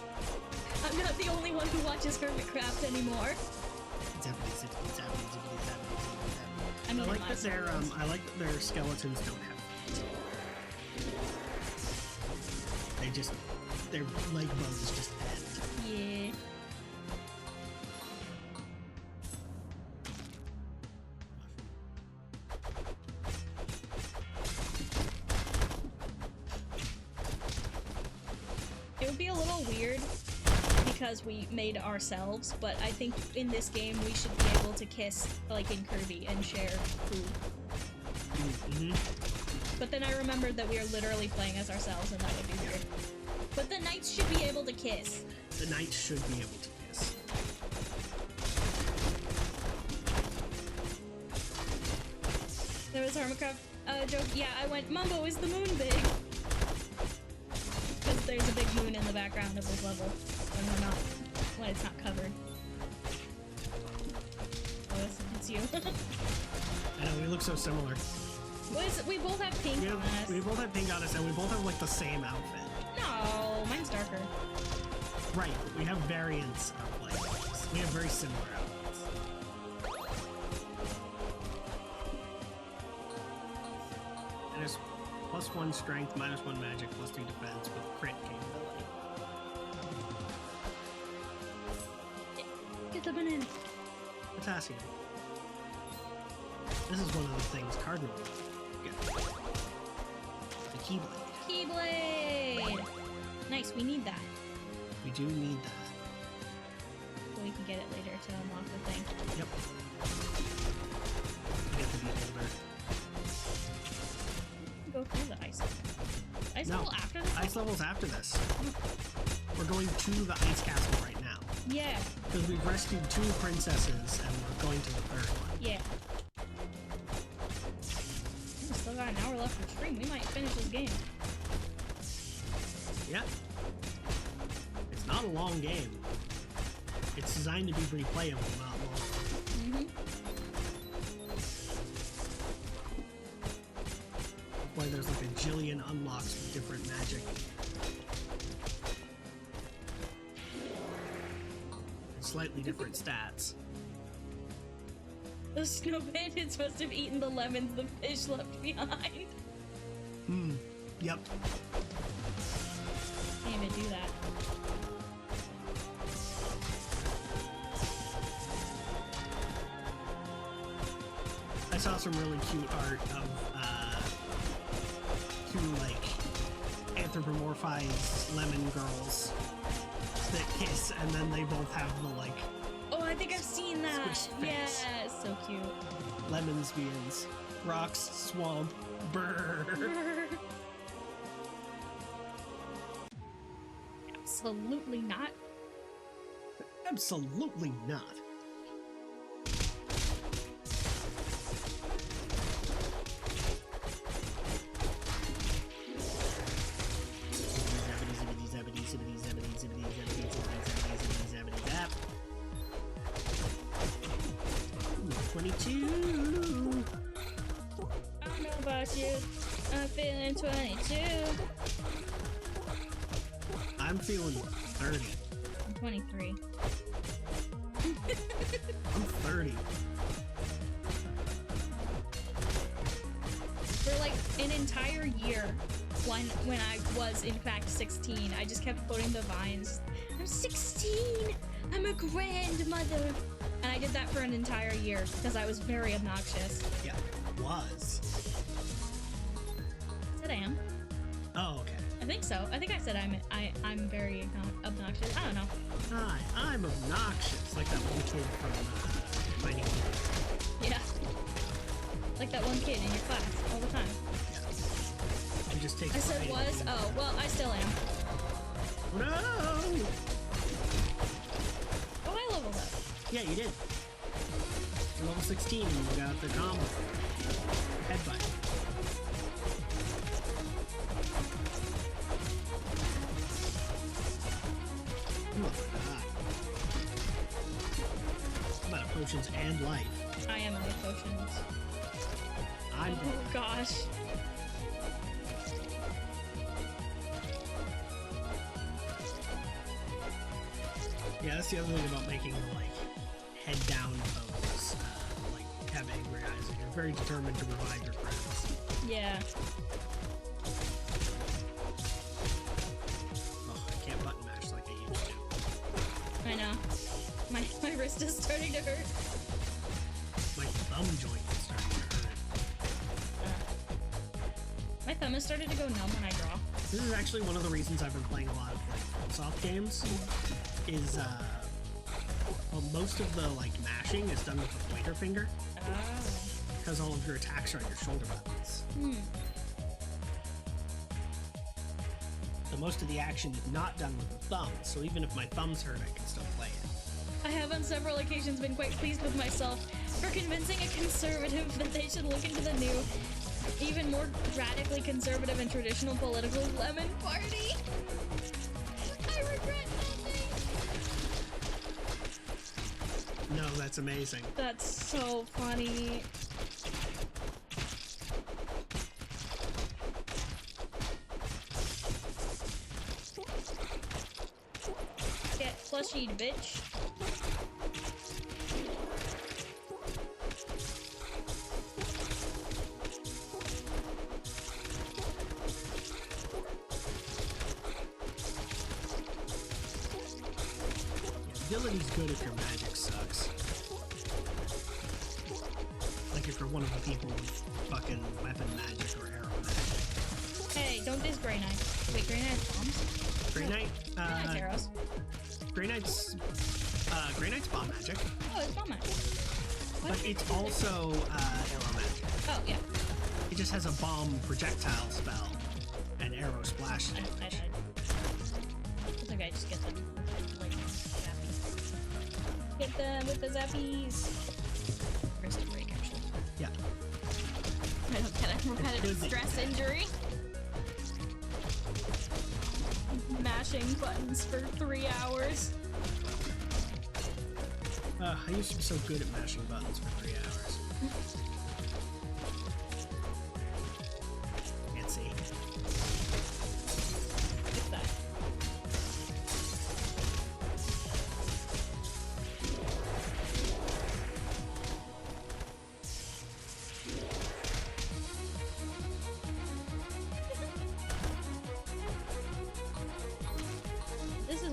[SPEAKER 2] I'm not the only one who watches Hermitcraft anymore. I mean,
[SPEAKER 1] I like
[SPEAKER 2] my
[SPEAKER 1] that their
[SPEAKER 2] skeletons.
[SPEAKER 1] I like that their skeletons don't have feet. They just their leg bones just end.
[SPEAKER 2] Yeah. It would be a little weird because we made ourselves, but I think in this game we should be able to kiss, like in Kirby, and share food.
[SPEAKER 1] Mm-hmm.
[SPEAKER 2] But then I remembered that we are literally playing as ourselves, and that would be weird. But the knights should be able to kiss.
[SPEAKER 1] The knights should be able to kiss.
[SPEAKER 2] There was a Hermitcraft joke. Yeah, I went, Mumbo, is the moon big? Because there's a big moon in the background of this level when we're not, when it's not covered. Oh, it's you.
[SPEAKER 1] I know, we look so similar.
[SPEAKER 2] We both have pink on us.
[SPEAKER 1] We both have pink on us, and we both have like the same outfit.
[SPEAKER 2] No, mine's darker.
[SPEAKER 1] Right, but we have variants of like this. We have very similar outfits. And it's +1 strength, -1 magic, +3 defense with crit capability.
[SPEAKER 2] Get the banana.
[SPEAKER 1] Potassium. This is one of the things Cardinal would get. The Keyblade.
[SPEAKER 2] Keyblade! Nice, we need that.
[SPEAKER 1] We do need that.
[SPEAKER 2] So we can get it later to unlock the thing.
[SPEAKER 1] Yep. We get the Beholder.
[SPEAKER 2] Go through the ice level. Ice
[SPEAKER 1] No,
[SPEAKER 2] level after this?
[SPEAKER 1] ice level's after this. We're going to the Ice Castle right now.
[SPEAKER 2] Yeah,
[SPEAKER 1] Because we've rescued 2 princesses and we're going to the 3rd one.
[SPEAKER 2] yeah. We still got an hour left for stream. We might finish this game.
[SPEAKER 1] Yeah. It's not a long game. It's designed to be replayable, not long.
[SPEAKER 2] Mm-hmm.
[SPEAKER 1] Why there's like a jillion unlocks with different magic. And slightly different stats.
[SPEAKER 2] The snow bandit's supposed to have eaten the lemons the fish left behind.
[SPEAKER 1] Yep.
[SPEAKER 2] Can't even do that.
[SPEAKER 1] I saw some really cute art of two like anthropomorphized lemon girls that kiss, and then they both have the like.
[SPEAKER 2] Oh, I think I've seen that.
[SPEAKER 1] Squished face.
[SPEAKER 2] Yeah, it's so cute.
[SPEAKER 1] Lemons beans, rocks, swamp, burr.
[SPEAKER 2] Absolutely not.
[SPEAKER 1] Absolutely not. Zibbity, zibbity, zibbity, zibbity, zibbity, zibbity, zibbity, zap. 22.
[SPEAKER 2] I don't know about you. I'm feeling 22.
[SPEAKER 1] I'm feeling 30.
[SPEAKER 2] I'm 23.
[SPEAKER 1] I'm 30.
[SPEAKER 2] For like an entire year, when I was in fact 16, I just kept quoting the vines. I'm 16. I'm a grandmother. And I did that for an entire year because I was very obnoxious.
[SPEAKER 1] Yeah, was.
[SPEAKER 2] I said I am.
[SPEAKER 1] Oh, okay.
[SPEAKER 2] I think so. I think I said I'm very obnoxious. I don't know.
[SPEAKER 1] Hi, I'm obnoxious. Like that one kid from Finding Nemo.
[SPEAKER 2] Yeah. Like that one kid in your class all the time.
[SPEAKER 1] Yeah. He just takes
[SPEAKER 2] I said
[SPEAKER 1] Finding
[SPEAKER 2] was?
[SPEAKER 1] Nemo.
[SPEAKER 2] Oh, well, I still am.
[SPEAKER 1] Oh, no!
[SPEAKER 2] Oh, I leveled up.
[SPEAKER 1] Yeah, you did. You're level 16 and you got the combo. Headbutt. Oh my god. I'm out of potions and life.
[SPEAKER 2] I am out of potions.
[SPEAKER 1] I'm
[SPEAKER 2] Oh gosh.
[SPEAKER 1] Yeah, that's the other thing about making the, like, head down pose, like, have angry eyes, and you're very determined to revive your friends.
[SPEAKER 2] Yeah.
[SPEAKER 1] Oh, I can't button mash like I used to.
[SPEAKER 2] I know. My wrist is starting to hurt.
[SPEAKER 1] My thumb joint is starting to hurt.
[SPEAKER 2] My thumb has started to go numb when I draw.
[SPEAKER 1] This is actually one of the reasons I've been playing a lot of, like, soft games, is, well, most of the, like, mashing is done with the pointer finger,
[SPEAKER 2] Oh.
[SPEAKER 1] because all of your attacks are on your shoulder buttons. So most of the action is not done with the thumb, so even if my thumb's hurt, I can still play it.
[SPEAKER 2] I have on several occasions been quite pleased with myself for convincing a conservative that they should look into the new, even more radically conservative and traditional political Lemon Party. I regret nothing.
[SPEAKER 1] No, that's amazing.
[SPEAKER 2] That's so funny. Get plushied, bitch.
[SPEAKER 1] Ability's good if your magic sucks. Like if you're one of the people with fucking weapon magic or arrow magic.
[SPEAKER 2] Hey, don't diss Grey Knight. Wait, Grey Knight has bombs?
[SPEAKER 1] Grey Knight,
[SPEAKER 2] Grey Knight's arrows.
[SPEAKER 1] Grey Knight's bomb magic,
[SPEAKER 2] Oh, it's bomb magic. What?
[SPEAKER 1] but it's also arrow magic.
[SPEAKER 2] Oh, yeah.
[SPEAKER 1] It just has a bomb projectile spell and arrow splash
[SPEAKER 2] I
[SPEAKER 1] damage.
[SPEAKER 2] died. It's okay, just get them. Like, zappies. Get them with the zappies. Wrist break, actually.
[SPEAKER 1] Yeah.
[SPEAKER 2] I don't get it. Repetitive
[SPEAKER 1] Good.
[SPEAKER 2] stress injury. Mashing buttons for 3 hours.
[SPEAKER 1] I used to be so good at mashing buttons for 3 hours. Can't see.
[SPEAKER 2] What's that?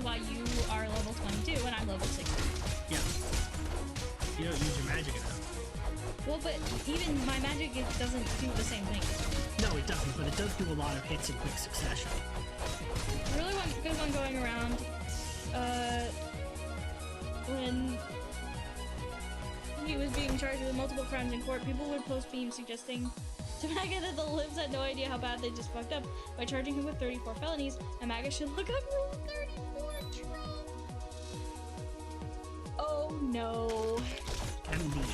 [SPEAKER 2] why you are level 22 and I'm level 60.
[SPEAKER 1] Yeah. You don't use your magic enough.
[SPEAKER 2] Well, but even my magic doesn't do the same thing.
[SPEAKER 1] No, it doesn't, but it does do a lot of hits in quick succession.
[SPEAKER 2] A really good one going around, when he was being charged with multiple crimes in court, people would post memes suggesting to Maga that the libs had no idea how bad they just fucked up by charging him with 34 felonies, and Maga should look up Rule 34 Trump. Oh no.
[SPEAKER 1] Candy.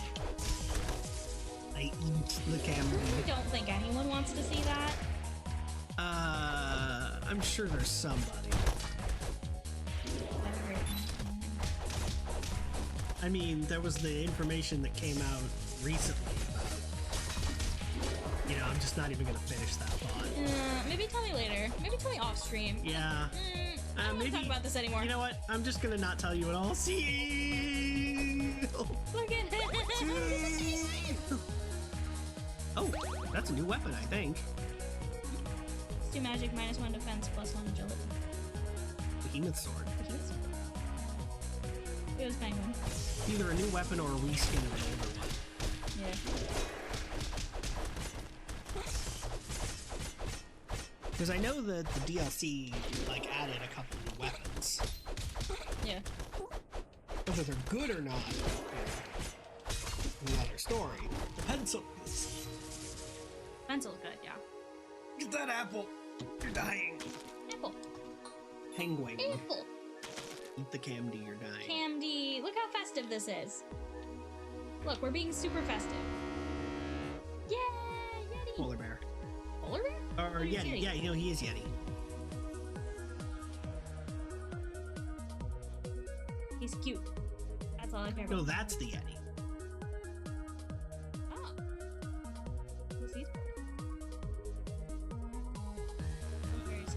[SPEAKER 1] I eat the candy.
[SPEAKER 2] I don't think anyone wants to see that.
[SPEAKER 1] I'm sure there's somebody. I mean, there was the information that came out recently about, you know, I'm just not even gonna finish that thought.
[SPEAKER 2] Maybe tell me later. Maybe tell me off stream.
[SPEAKER 1] Yeah.
[SPEAKER 2] I don't want to talk about this anymore.
[SPEAKER 1] You know what? I'm just gonna not tell you at all. See.
[SPEAKER 2] Look at it.
[SPEAKER 1] Oh, that's a new weapon, I think.
[SPEAKER 2] Let's do magic, -1 defense, +1 agility.
[SPEAKER 1] Behemoth sword.
[SPEAKER 2] It was penguin.
[SPEAKER 1] Either a new weapon or a reskin of an older one.
[SPEAKER 2] Yeah.
[SPEAKER 1] Because I know that the DLC like added a couple new weapons.
[SPEAKER 2] Yeah.
[SPEAKER 1] Whether they're good or not, another story. The pencil is.
[SPEAKER 2] Pencil's good, yeah.
[SPEAKER 1] Get that apple! You're dying.
[SPEAKER 2] Apple.
[SPEAKER 1] Penguin.
[SPEAKER 2] Apple.
[SPEAKER 1] Eat the candy, you're dying.
[SPEAKER 2] Candy. Look how festive this is. Look, we're being super festive. Yay! Yeti!
[SPEAKER 1] Polar bear.
[SPEAKER 2] Polar bear?
[SPEAKER 1] Or Yeti. Yeah, you know, he is Yeti.
[SPEAKER 2] He's cute. That's all I care about.
[SPEAKER 1] No, that's the Yeti.
[SPEAKER 2] Oh. Who's these?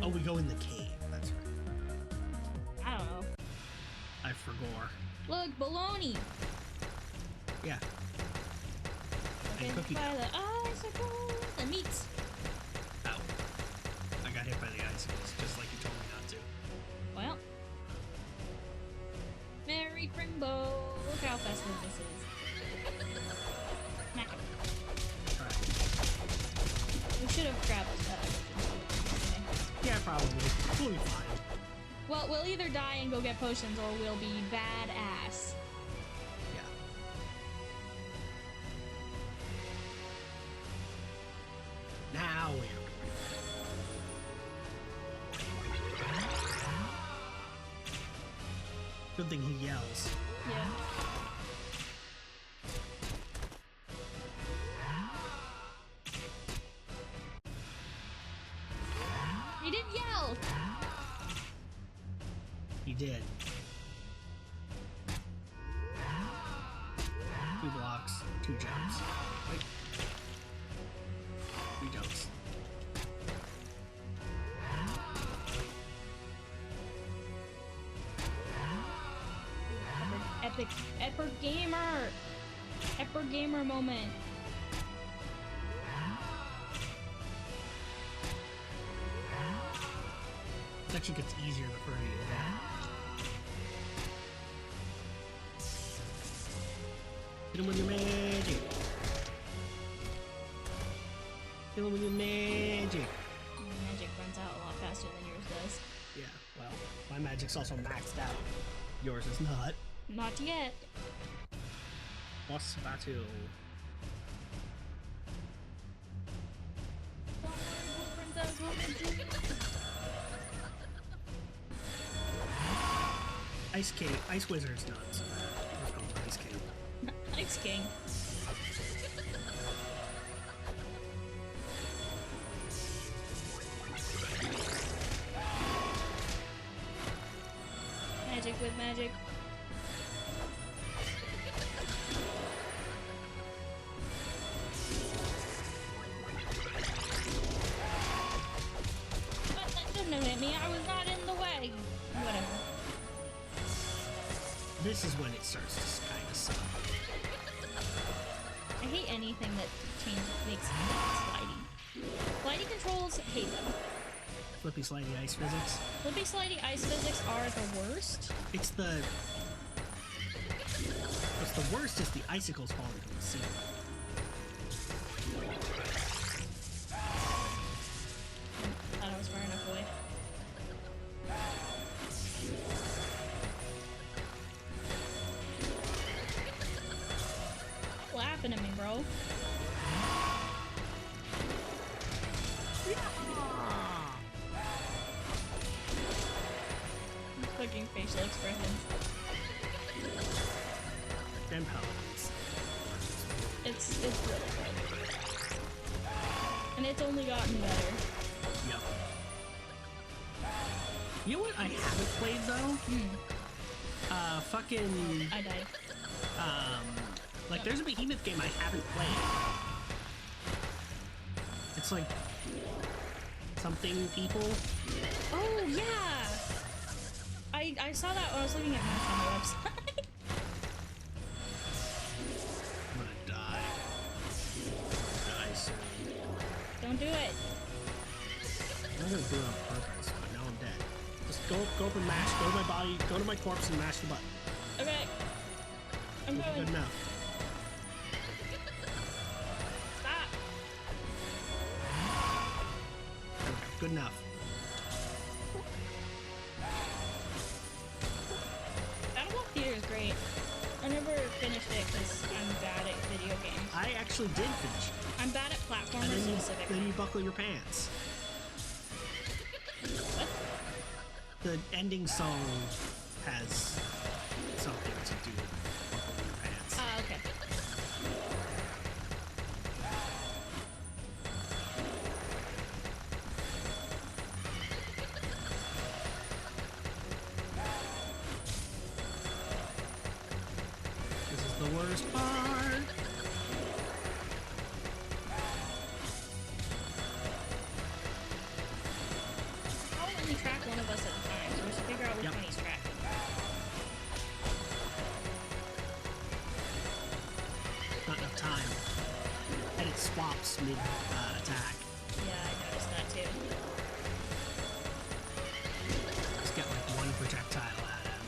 [SPEAKER 1] Oh, we go in the cave. That's right.
[SPEAKER 2] I don't know.
[SPEAKER 1] I forgot.
[SPEAKER 2] Look, baloney.
[SPEAKER 1] Yeah.
[SPEAKER 2] Okay,
[SPEAKER 1] And cookie
[SPEAKER 2] by
[SPEAKER 1] dough.
[SPEAKER 2] the icicles and meats.
[SPEAKER 1] Ow. I got hit by the icicles, just like you told me not to.
[SPEAKER 2] Well. Merry Primbo. Look how festive this is. Smack it.
[SPEAKER 1] Alright.
[SPEAKER 2] We should have grabbed
[SPEAKER 1] Yeah, probably. We'll be fine.
[SPEAKER 2] Well, we'll either die and go get potions, or we'll be badass.
[SPEAKER 1] Yeah. Now we're good thing he yells.
[SPEAKER 2] Yeah. He didn't yell!
[SPEAKER 1] He did. 2 blocks, 2 jumps. Wait. 3 jumps.
[SPEAKER 2] Epic gamer! Epic gamer moment.
[SPEAKER 1] It actually gets easier the further you get. Hit him with your magic. Hit him with your magic.
[SPEAKER 2] Your magic runs out a lot faster than yours does.
[SPEAKER 1] Yeah, well, my magic's also maxed out. Yours is not.
[SPEAKER 2] Not yet.
[SPEAKER 1] Boss battle. Ice King, Ice Wizard's nuts. Let's go with Ice King.
[SPEAKER 2] Ice King. Magic with magic. But that shouldn't have hit me. I was not in the way. Whatever.
[SPEAKER 1] This is when it starts to kind of suck.
[SPEAKER 2] I hate anything that makes sliding. Sliding controls, hate them.
[SPEAKER 1] flippy slidey ice physics.
[SPEAKER 2] Flippy slidey ice physics are the worst.
[SPEAKER 1] What's the worst is the icicles falling from the ceiling.
[SPEAKER 2] Thought I was far enough away. Stop laughing at me, bro. Fucking facial expressions.
[SPEAKER 1] Them pelicans.
[SPEAKER 2] It's really good. And it's only gotten better.
[SPEAKER 1] Yep. You know what I haven't played though? Fucking
[SPEAKER 2] I died.
[SPEAKER 1] like there's a Behemoth game I haven't played. It's like something people.
[SPEAKER 2] Oh yeah! I saw that when I was looking at maps on the website.
[SPEAKER 1] I'm gonna die. Die soon.
[SPEAKER 2] Don't do it.
[SPEAKER 1] I'm gonna do it on purpose, but now I'm dead. Just go up and mash, go to my body, go to my corpse and mash the button.
[SPEAKER 2] Okay. I'm going.
[SPEAKER 1] Good enough.
[SPEAKER 2] Stop.
[SPEAKER 1] Okay, good enough.
[SPEAKER 2] Battlefield Theater is great. I never finished it because I'm bad at video games.
[SPEAKER 1] I actually did finish it.
[SPEAKER 2] I'm bad at
[SPEAKER 1] And
[SPEAKER 2] platformers specifically.
[SPEAKER 1] then you buckle your pants.
[SPEAKER 2] What?
[SPEAKER 1] The ending song has something to do with buckling your pants.
[SPEAKER 2] Ah, okay.
[SPEAKER 1] This is the worst part.
[SPEAKER 2] I'll only track one of us at a time, so we should figure out which
[SPEAKER 1] Yep.
[SPEAKER 2] one he's tracking.
[SPEAKER 1] Not enough time. And it swaps mid attack.
[SPEAKER 2] Yeah, I noticed that too.
[SPEAKER 1] Just get like one projectile at him.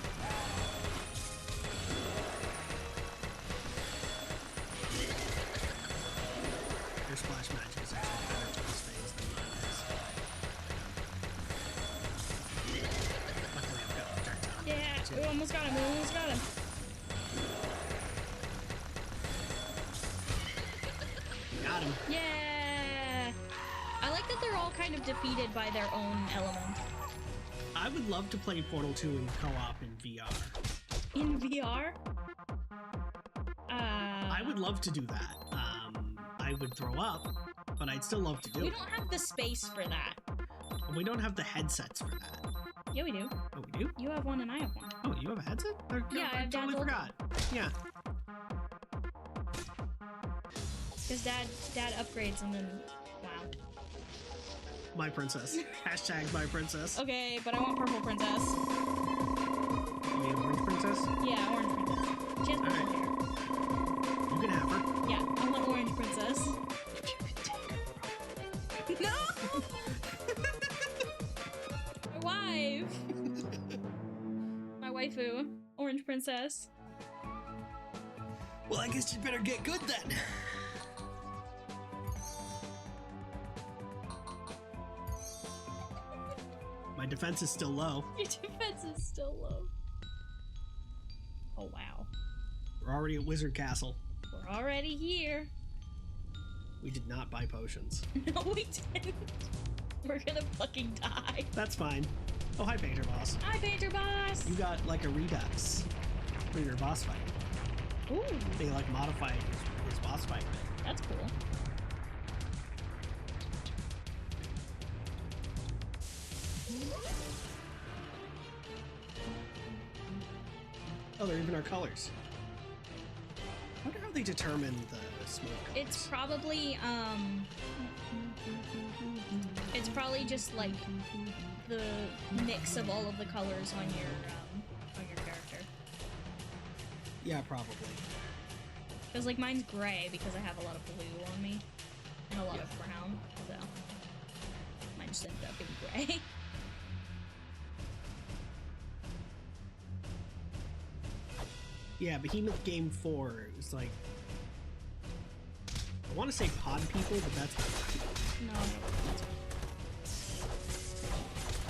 [SPEAKER 1] Your splash magic is actually better for this phase than mine is. Luckily I've got projectile.
[SPEAKER 2] Yeah,
[SPEAKER 1] too.
[SPEAKER 2] we almost got him. We almost got him.
[SPEAKER 1] Got him.
[SPEAKER 2] Yeah. I like that they're all kind of defeated by their own element.
[SPEAKER 1] I would love to play Portal 2 in co-op in VR.
[SPEAKER 2] In VR?
[SPEAKER 1] I would love to do that. I would throw up, but I'd still love to do
[SPEAKER 2] We
[SPEAKER 1] it.
[SPEAKER 2] don't have the space for that.
[SPEAKER 1] We don't have the headsets for that.
[SPEAKER 2] Yeah, we do.
[SPEAKER 1] Oh, we do?
[SPEAKER 2] You have one and I have one.
[SPEAKER 1] Oh, you have a headset?
[SPEAKER 2] Yeah, I have
[SPEAKER 1] totally
[SPEAKER 2] Dad's old
[SPEAKER 1] forgot. Yeah.
[SPEAKER 2] Because dad upgrades and then, wow.
[SPEAKER 1] My princess. Hashtag my princess.
[SPEAKER 2] Okay, but I want purple princess.
[SPEAKER 1] You mean orange princess?
[SPEAKER 2] Yeah, orange princess. She has purple
[SPEAKER 1] Alright.
[SPEAKER 2] hair.
[SPEAKER 1] You can have her.
[SPEAKER 2] Yeah, I want orange princess. No! My wife! My waifu. Orange princess.
[SPEAKER 1] Well, I guess you better get good then. My defense is still low.
[SPEAKER 2] Your defense is still low. Oh, wow.
[SPEAKER 1] We're already at Wizard Castle.
[SPEAKER 2] We're already here.
[SPEAKER 1] We did not buy potions.
[SPEAKER 2] No, we didn't. We're gonna fucking die.
[SPEAKER 1] That's fine. Oh, hi, Painter Boss.
[SPEAKER 2] Hi, Painter Boss!
[SPEAKER 1] You got like a redux for your boss fight.
[SPEAKER 2] Ooh,
[SPEAKER 1] They like modified his boss fight.
[SPEAKER 2] that's cool.
[SPEAKER 1] Oh, they're even our colors. I wonder how they determine the smoke colors.
[SPEAKER 2] It's probably just like the mix of all of the colors on your character.
[SPEAKER 1] Yeah, probably.
[SPEAKER 2] Because like mine's gray because I have a lot of blue on me and a lot of brown, so mine's end up being gray.
[SPEAKER 1] Yeah, Behemoth Game 4 is like... I want to say pod people, but that's not right.
[SPEAKER 2] No, that's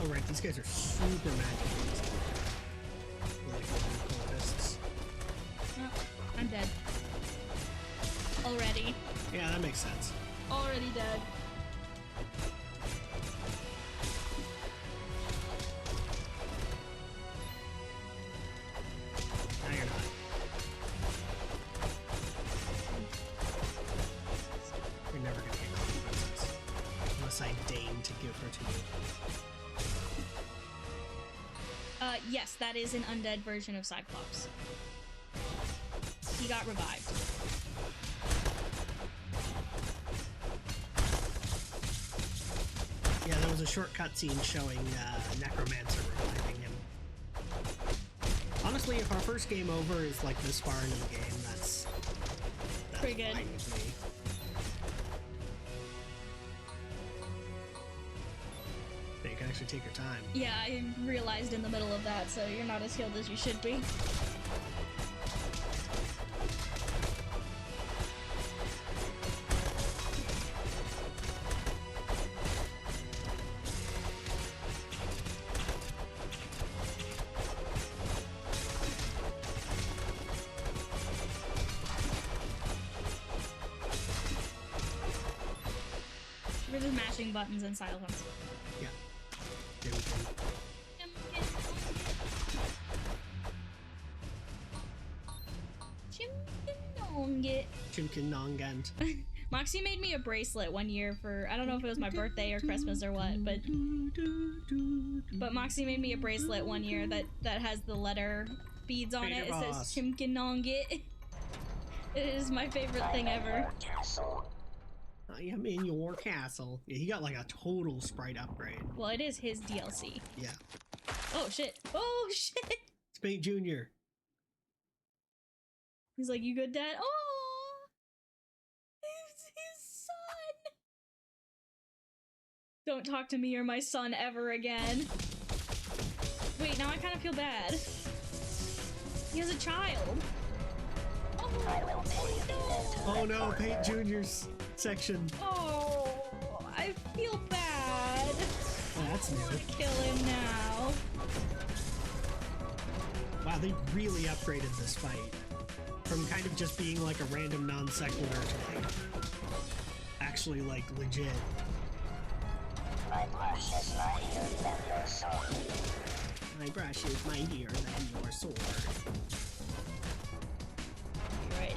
[SPEAKER 1] Oh right, these guys are super magical. Like cultists.
[SPEAKER 2] no, I'm dead. Already.
[SPEAKER 1] Yeah, that makes sense.
[SPEAKER 2] Already dead.
[SPEAKER 1] Now you're not. You're never gonna get consequences. Unless I deign to give her to you.
[SPEAKER 2] Yes, that is an undead version of Cyclops. He got revived.
[SPEAKER 1] Yeah, there was a short cutscene showing Necromancer reviving him. Honestly, if our first game over is like this far into the game, that's
[SPEAKER 2] Pretty good.
[SPEAKER 1] fine with me. Yeah, you can actually take your time.
[SPEAKER 2] Yeah, I realized in the middle of that, so you're not as healed as you should be. We're just mashing buttons in silence.
[SPEAKER 1] Yeah. There we go. Chimkin
[SPEAKER 2] Moxie made me a bracelet one year for, I don't know if it was my birthday or Christmas or what, but Moxie made me a bracelet one year that has the letter beads on it. It says Chimkinongit. It is my favorite thing ever.
[SPEAKER 1] I am in your castle. Yeah, he got like a total sprite upgrade.
[SPEAKER 2] Well, it is his DLC.
[SPEAKER 1] Yeah.
[SPEAKER 2] Oh shit. Oh shit.
[SPEAKER 1] It's Paint Jr.
[SPEAKER 2] He's like, you good, Dad? Oh! It's his son! Don't talk to me or my son ever again. Wait, now I kind of feel bad. He has a child. Oh, no!
[SPEAKER 1] Oh no, Paint Jr.'s section.
[SPEAKER 2] Oh, I feel bad.
[SPEAKER 1] Oh, that's
[SPEAKER 2] I want
[SPEAKER 1] new.
[SPEAKER 2] to kill him now.
[SPEAKER 1] Wow, they really upgraded this fight. From kind of just being like a random non sequitur to like actually like legit.
[SPEAKER 3] My brush is mightier than your sword.
[SPEAKER 1] My brush is mightier than your sword.
[SPEAKER 2] You're right.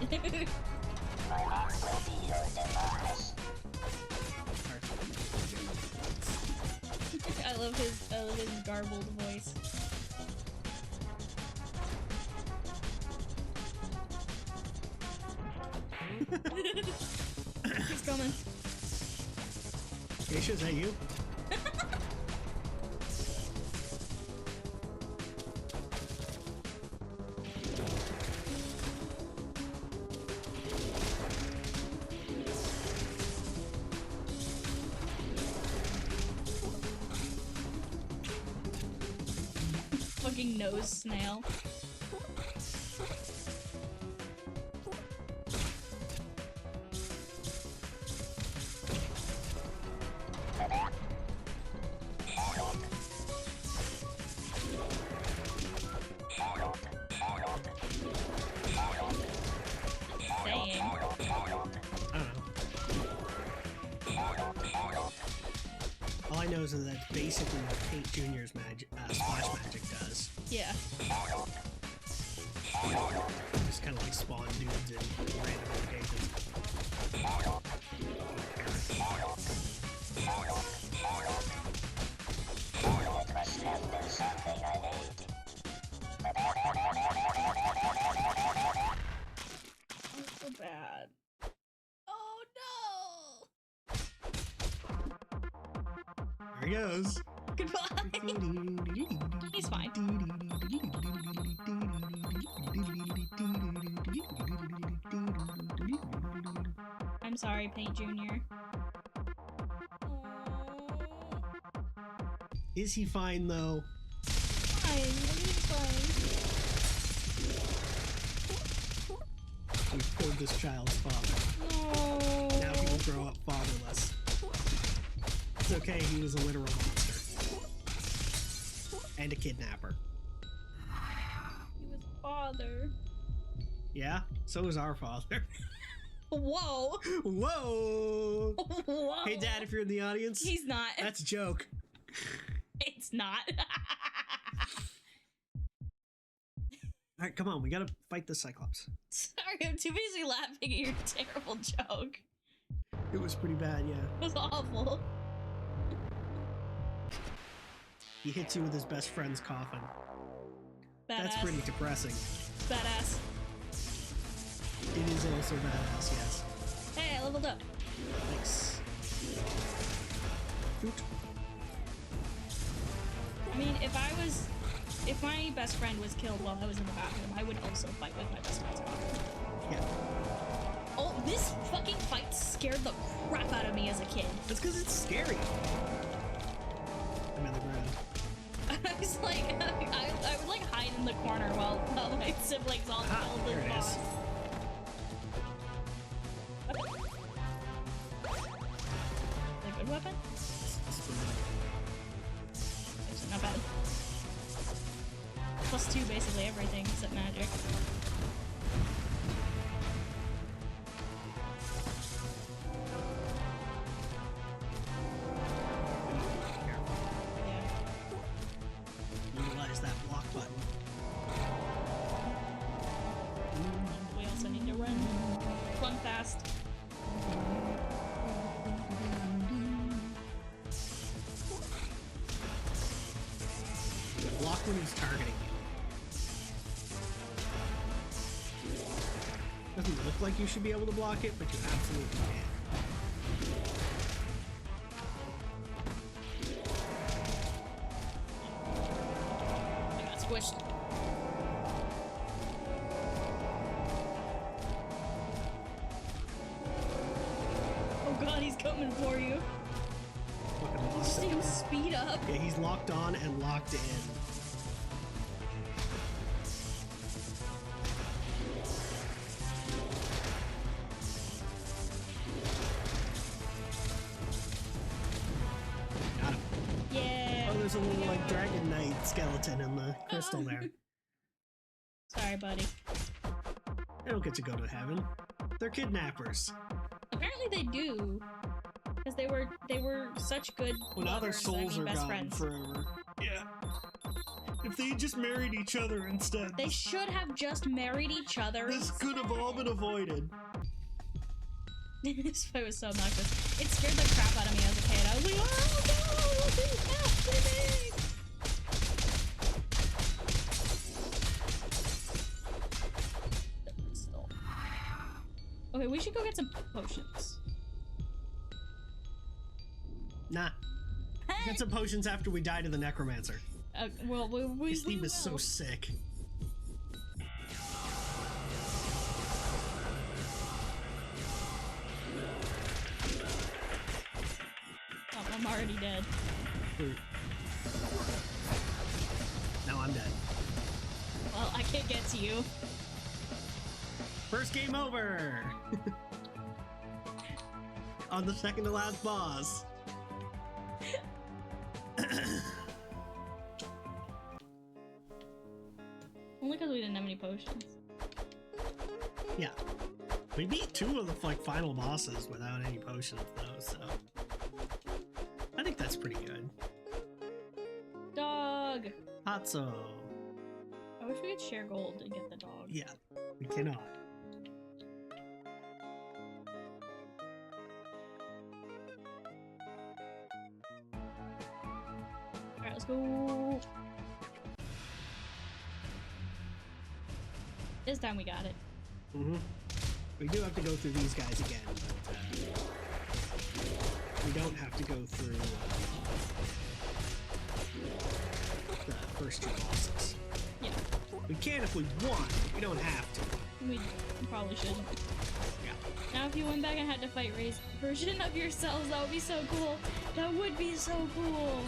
[SPEAKER 3] My heart will be your demise.
[SPEAKER 2] I love his garbled voice. He's coming.
[SPEAKER 1] Geisha, is that you?
[SPEAKER 2] Fucking nose snail. Saying.
[SPEAKER 1] I don't know. All I know is that that's basically what Paint Jr.'s splash magic does.
[SPEAKER 2] Yeah.
[SPEAKER 1] Just kind of like spawn dudes in random locations.
[SPEAKER 3] It must have been something I ate.
[SPEAKER 2] Oh, so bad. Oh no!
[SPEAKER 1] There he goes.
[SPEAKER 2] Goodbye. He's fine. I'm sorry, Paint Jr.
[SPEAKER 1] Is he fine, though?
[SPEAKER 2] Fine. Everything's fine.
[SPEAKER 1] We've killed this child's father.
[SPEAKER 2] No.
[SPEAKER 1] Now he will grow up fatherless. It's okay, he was a literal monster. And a kidnapper.
[SPEAKER 2] He was father.
[SPEAKER 1] Yeah? So is our father.
[SPEAKER 2] Whoa.
[SPEAKER 1] Whoa!
[SPEAKER 2] Whoa.
[SPEAKER 1] Hey, Dad, if you're in the audience.
[SPEAKER 2] He's not.
[SPEAKER 1] That's a joke.
[SPEAKER 2] It's not.
[SPEAKER 1] Alright, come on, we gotta fight the Cyclops.
[SPEAKER 2] Sorry, I'm too busy laughing at your terrible joke.
[SPEAKER 1] It was pretty bad, yeah.
[SPEAKER 2] It was awful.
[SPEAKER 1] He hits you with his best friend's coffin.
[SPEAKER 2] Badass.
[SPEAKER 1] That's pretty depressing.
[SPEAKER 2] Badass.
[SPEAKER 1] It is also badass, yes.
[SPEAKER 2] Hey, I leveled up.
[SPEAKER 1] Thanks. Shoot.
[SPEAKER 2] I mean, if my best friend was killed while I was in the bathroom, I would also fight with my best friend's coffin.
[SPEAKER 1] Yeah.
[SPEAKER 2] Oh, this fucking fight scared the crap out of me as a kid.
[SPEAKER 1] That's because it's scary. I'm in the ground.
[SPEAKER 2] I was like, I would like hide in the corner while my siblings all killed
[SPEAKER 1] there
[SPEAKER 2] the
[SPEAKER 1] it
[SPEAKER 2] boss.
[SPEAKER 1] is.
[SPEAKER 2] A good weapon? Actually, not bad. +2 basically everything except magic.
[SPEAKER 1] Utilize that block button.
[SPEAKER 2] We also need to run fast.
[SPEAKER 1] Block when he's targeting you. Doesn't look like you should be able to block it, but you absolutely can.
[SPEAKER 2] I got squished. Oh god, he's coming for you.
[SPEAKER 1] Fucking
[SPEAKER 2] You
[SPEAKER 1] lost
[SPEAKER 2] see
[SPEAKER 1] it.
[SPEAKER 2] him speed up.
[SPEAKER 1] Yeah, he's locked on and locked in. Got him.
[SPEAKER 2] Yeah.
[SPEAKER 1] Oh, there's a little like Dragon Knight skeleton in the crystal there.
[SPEAKER 2] Sorry, buddy.
[SPEAKER 1] They don't get to go to heaven. They're kidnappers.
[SPEAKER 2] Apparently they do. Because they were such good
[SPEAKER 1] Well, now their
[SPEAKER 2] lovers,
[SPEAKER 1] souls are
[SPEAKER 2] best
[SPEAKER 1] gone
[SPEAKER 2] friends.
[SPEAKER 1] forever. Yeah. If they just married each other instead,
[SPEAKER 2] They should have just married each other.
[SPEAKER 1] this could have all been avoided.
[SPEAKER 2] This fight was so obnoxious. It scared the crap out of me as a kid. I was like, oh no, what is happening? Still. Okay, we should go get some potions.
[SPEAKER 1] Nah. Get some potions after we die to the necromancer.
[SPEAKER 2] Well, we
[SPEAKER 1] His theme is
[SPEAKER 2] will.
[SPEAKER 1] so sick.
[SPEAKER 2] Oh, I'm already dead.
[SPEAKER 1] Now I'm dead.
[SPEAKER 2] Well, I can't get to you.
[SPEAKER 1] First game over! On the second to last boss.
[SPEAKER 2] Only because we didn't have any potions.
[SPEAKER 1] Yeah. We beat two of the like final bosses without any potions though, so I think that's pretty good.
[SPEAKER 2] Dog!
[SPEAKER 1] Hatso.
[SPEAKER 2] I wish we could share gold and get the dog.
[SPEAKER 1] Yeah, we cannot.
[SPEAKER 2] Alright, let's go. This time we got it.
[SPEAKER 1] Mm-hmm. We do have to go through these guys again, but we don't have to go through the first two bosses.
[SPEAKER 2] Yeah,
[SPEAKER 1] We can if we want, but we don't have to.
[SPEAKER 2] we probably shouldn't.
[SPEAKER 1] Yeah.
[SPEAKER 2] Now if you went back and had to fight version of yourselves, that would be so cool. That would be so cool.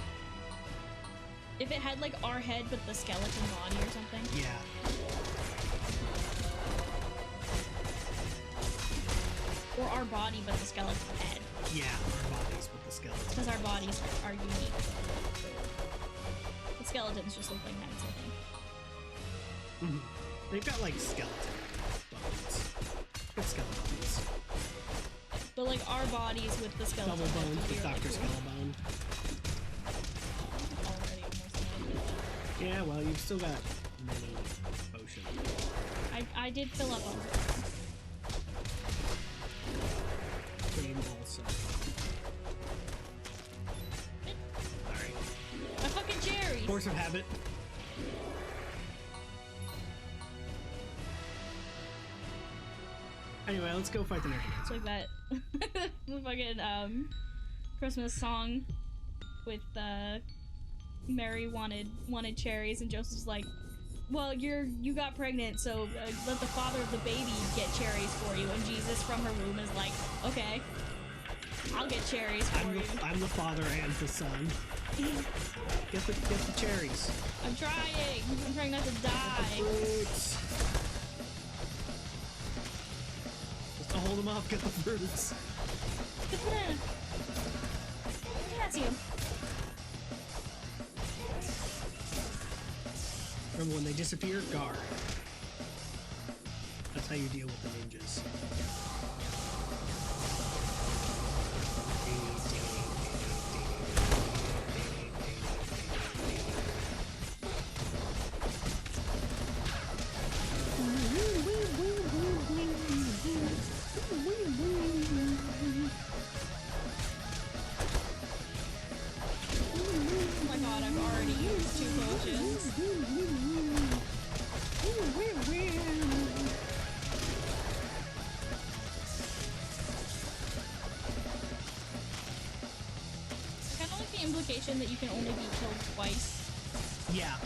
[SPEAKER 2] If it had like our head but the skeleton body or something.
[SPEAKER 1] Yeah.
[SPEAKER 2] Or our body but the skeleton head.
[SPEAKER 1] Yeah, our bodies with the skeleton.
[SPEAKER 2] Because our bodies are unique. The skeletons just look like heads, I think.
[SPEAKER 1] They've got like skeleton bones. Good skeletons.
[SPEAKER 2] But like our bodies with the skeleton
[SPEAKER 1] Double
[SPEAKER 2] head
[SPEAKER 1] bones
[SPEAKER 2] would be
[SPEAKER 1] with
[SPEAKER 2] really
[SPEAKER 1] Dr.
[SPEAKER 2] cool.
[SPEAKER 1] Skellebone.
[SPEAKER 2] Already almost done.
[SPEAKER 1] Yeah, well, you've still got many potions.
[SPEAKER 2] I did fill up on
[SPEAKER 1] Game also. Alright.
[SPEAKER 2] my fucking cherries.
[SPEAKER 1] Force of habit. Anyway, let's go fight the Necromancer.
[SPEAKER 2] It's like that the fucking Christmas song with Mary wanted cherries and Joseph's like, well, you got pregnant, so let the father of the baby get cherries for you. And Jesus from her womb is like, okay, I'll get cherries for you.
[SPEAKER 1] I'm the father and the son. Get the cherries.
[SPEAKER 2] I'm trying not to die.
[SPEAKER 1] Fruits. Just to hold them up, get the fruits.
[SPEAKER 2] The banana. Potassium.
[SPEAKER 1] Remember when they disappear? Guard. That's how you deal with the ninjas.
[SPEAKER 2] Oh my god, I've already used 2 potions. I kind of like the implication that you can only be killed twice.
[SPEAKER 1] Yeah.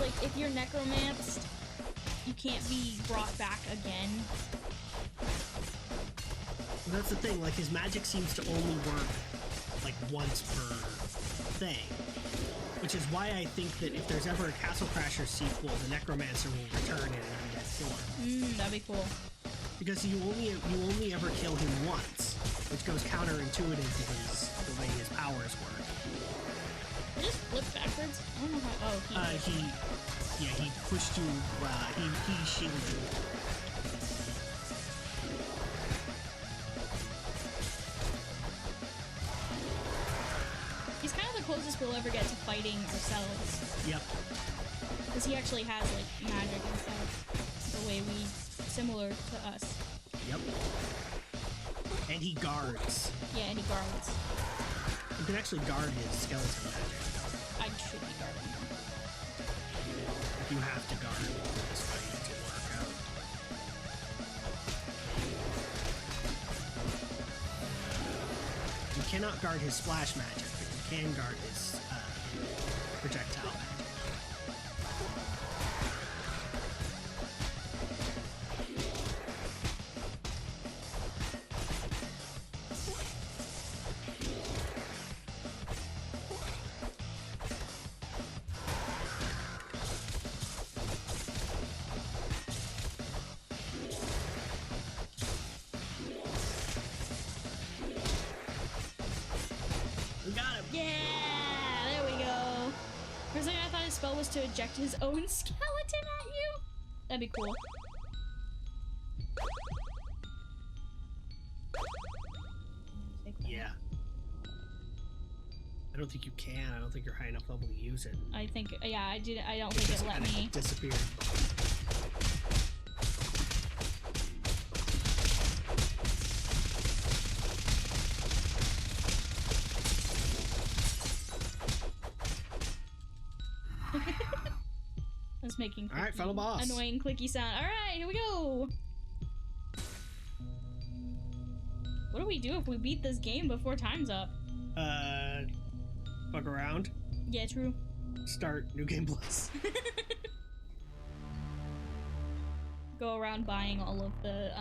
[SPEAKER 2] Like, if you're necromanced, you can't be brought back again.
[SPEAKER 1] That's the thing, like his magic seems to only work like once per thing. Which is why I think that if there's ever a Castle Crasher sequel, the Necromancer will return in an undead form.
[SPEAKER 2] That'd be cool.
[SPEAKER 1] Because you only ever kill him once, which goes counterintuitive to the way his powers work.
[SPEAKER 2] I just flipped backwards. I don't know how. Oh,
[SPEAKER 1] he pushed you. He shielded you.
[SPEAKER 2] He's kind of the closest we'll ever get to fighting ourselves.
[SPEAKER 1] Yep.
[SPEAKER 2] Because he actually has, like, magic and stuff. The way similar to us.
[SPEAKER 1] Yep. And he guards.
[SPEAKER 2] Yeah, and he guards.
[SPEAKER 1] You can actually guard his skeleton magic.
[SPEAKER 2] I should be guarding him.
[SPEAKER 1] If you have to guard for this fight to work out. You cannot guard his splash magic, but you can guard his projectile magic. We got him!
[SPEAKER 2] Yeah! There we go. For a second, I thought his spell was to eject his own skeleton at you. That'd be cool.
[SPEAKER 1] Yeah. I don't think you can. I don't think you're high enough level to use it.
[SPEAKER 2] I think, yeah, I don't think it let
[SPEAKER 1] Kinda
[SPEAKER 2] me.
[SPEAKER 1] disappeared.
[SPEAKER 2] That's making
[SPEAKER 1] All right,
[SPEAKER 2] clicky-
[SPEAKER 1] fellow boss.
[SPEAKER 2] annoying clicky sound. All right, here we go. What do we do if we beat this game before time's up?
[SPEAKER 1] Fuck around.
[SPEAKER 2] Yeah, true.
[SPEAKER 1] Start New Game Plus.
[SPEAKER 2] Go around buying all of the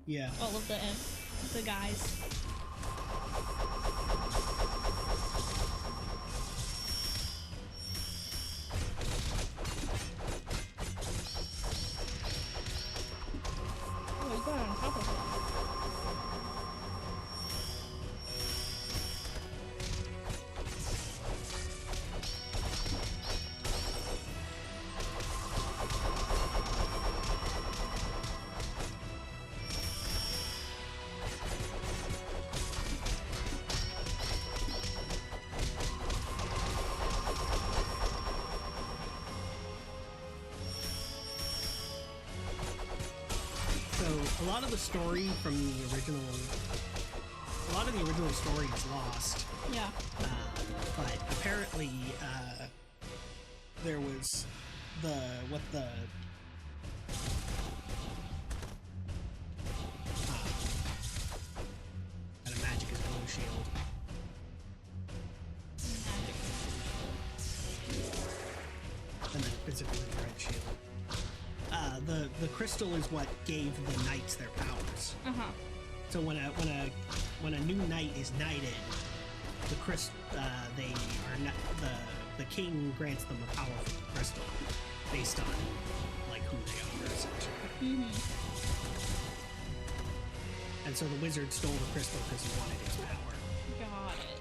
[SPEAKER 1] Yeah.
[SPEAKER 2] all of the guys.
[SPEAKER 1] lot of the story from the original, a lot of the original story is lost.
[SPEAKER 2] Yeah.
[SPEAKER 1] But apparently, there was what the kind of magic is blue shield.
[SPEAKER 2] Magic.
[SPEAKER 1] And then physically red shield. The crystal is what gave the knights their powers.
[SPEAKER 2] Uh-huh.
[SPEAKER 1] So when a new knight is knighted, they are not, the king grants them a powerful crystal based on like who they are essentially.
[SPEAKER 2] Mm-hmm.
[SPEAKER 1] And so the wizard stole the crystal because he wanted its power.
[SPEAKER 2] Got it.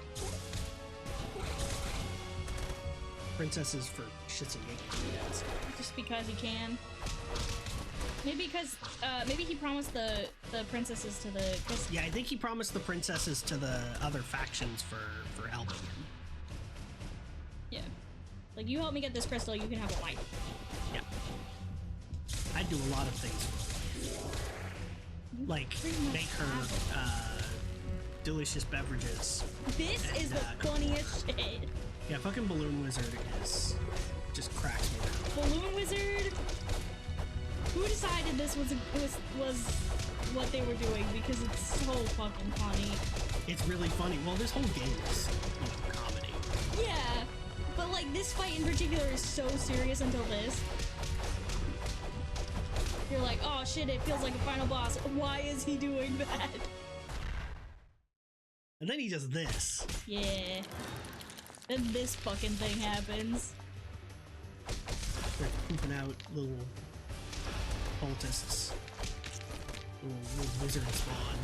[SPEAKER 1] Princesses for shits and giggles, yes.
[SPEAKER 2] Just because he can. Maybe because maybe he promised the princesses to the.
[SPEAKER 1] Yeah, I think he promised the princesses to the other factions for helping him.
[SPEAKER 2] Yeah. Like, you help me get this crystal, you can have a wife.
[SPEAKER 1] Yeah. I'd do a lot of things for her. Like, make her delicious beverages.
[SPEAKER 2] This
[SPEAKER 1] And,
[SPEAKER 2] is the funniest shit.
[SPEAKER 1] Yeah, fucking Balloon Wizard just cracks me down.
[SPEAKER 2] Balloon Wizard. Who decided this was what they were doing? Because it's so fucking funny.
[SPEAKER 1] It's really funny. Well, this whole game is, comedy.
[SPEAKER 2] Yeah, but like this fight in particular is so serious until this. You're like, oh shit, it feels like a final boss. Why is he doing that?
[SPEAKER 1] And then he does this.
[SPEAKER 2] Yeah. Then this fucking thing happens.
[SPEAKER 1] They're pooping out little cultists. Little wizard spawn.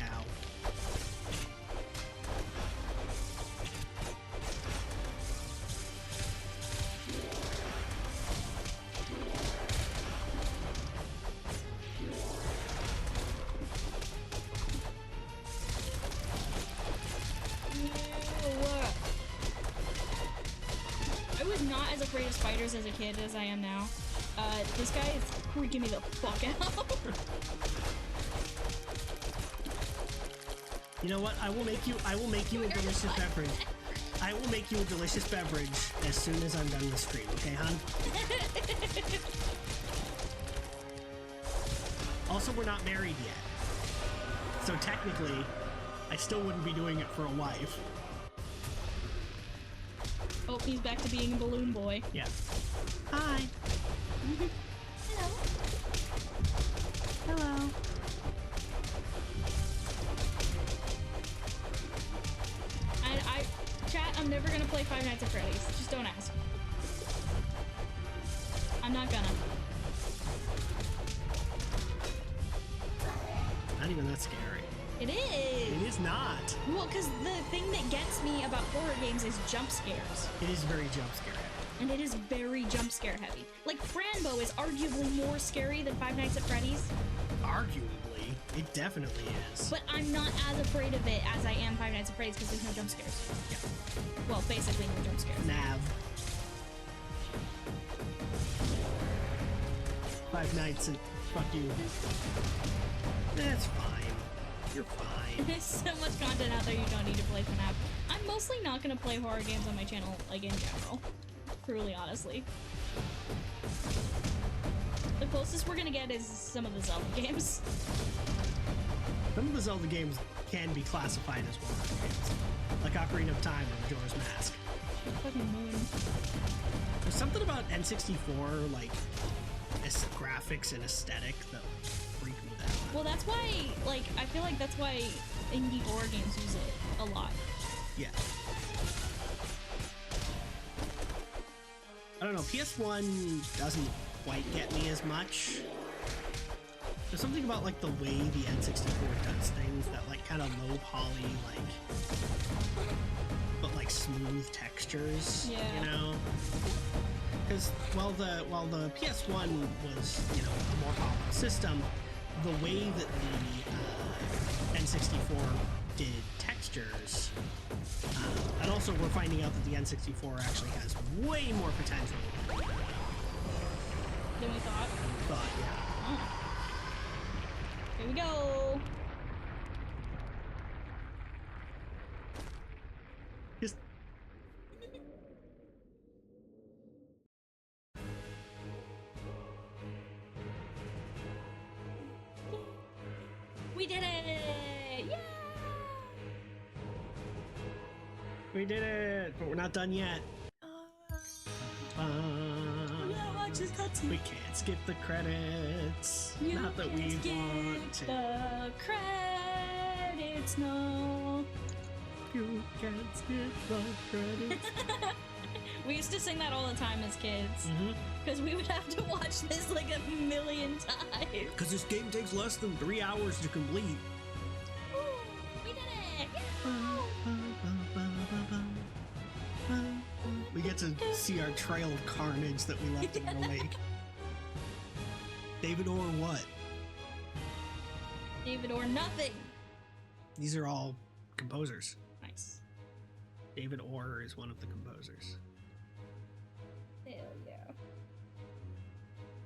[SPEAKER 1] Ow.
[SPEAKER 2] I was not as afraid of spiders as a kid as I am now. This guy is freaking me the fuck out.
[SPEAKER 1] You know what? I will make you a delicious beverage. I will make you a delicious beverage as soon as I'm done the stream, okay, hon? Also, we're not married yet. So technically, I still wouldn't be doing it for a wife.
[SPEAKER 2] Oh, he's back to being a balloon boy.
[SPEAKER 1] Yeah. Hi.
[SPEAKER 2] Hello.
[SPEAKER 1] Hello.
[SPEAKER 2] Chat, I'm never gonna play Five Nights at Freddy's. Just don't ask. I'm not gonna.
[SPEAKER 1] Not even that scary.
[SPEAKER 2] It is!
[SPEAKER 1] It is not.
[SPEAKER 2] Well, because the thing that gets me about horror games is jump scares.
[SPEAKER 1] It is very jump scary.
[SPEAKER 2] And it is very jump scare heavy. Like, Franbo is arguably more scary than Five Nights at Freddy's.
[SPEAKER 1] Arguably, it definitely is.
[SPEAKER 2] But I'm not as afraid of it as I am Five Nights at Freddy's because there's no jump scares.
[SPEAKER 1] Yeah.
[SPEAKER 2] Well, basically no jump scares.
[SPEAKER 1] Nav. Five Nights at fuck you. That's fine. You're fine.
[SPEAKER 2] There's so much content out there you don't need to play FNAF. I'm mostly not gonna play horror games on my channel, like, in general. Truly, honestly. The closest we're gonna get is some of the Zelda games.
[SPEAKER 1] Some of the Zelda games can be classified as horror games. Like Ocarina of Time or Majora's Mask.
[SPEAKER 2] Fucking moon.
[SPEAKER 1] There's something about N64, like, graphics and aesthetic that freak me the hell out.
[SPEAKER 2] Well, that's why, like, I feel like that's why indie horror games use it a lot.
[SPEAKER 1] Yeah. I don't know, PS1 doesn't quite get me as much. There's something about, like, the way the N64 does things that, like, kind of low poly, like, but, like, smooth textures,
[SPEAKER 2] Yeah.
[SPEAKER 1] you know? Because while the PS1 was, a more powerful system, the way that the N64 did textures, and also we're finding out that the N64 actually has way more potential
[SPEAKER 2] Than we thought.
[SPEAKER 1] than we thought, yeah.
[SPEAKER 2] Oh. Here we go.
[SPEAKER 1] Just
[SPEAKER 2] We did it! Yeah!
[SPEAKER 1] we did it, but we're not done yet. We can't skip the credits. Not that we want to.
[SPEAKER 2] The credits, no.
[SPEAKER 1] You can't skip the credits.
[SPEAKER 2] We used to sing that all the time as kids. Because we would have to watch this like a million times.
[SPEAKER 1] Because this game takes less than 3 hours to complete.
[SPEAKER 2] Ooh, we did it!
[SPEAKER 1] We get to see our trail of carnage that we left in our wake. David or what?
[SPEAKER 2] David or nothing.
[SPEAKER 1] These are all composers.
[SPEAKER 2] Nice.
[SPEAKER 1] David Orr is one of the composers.
[SPEAKER 2] Hell yeah.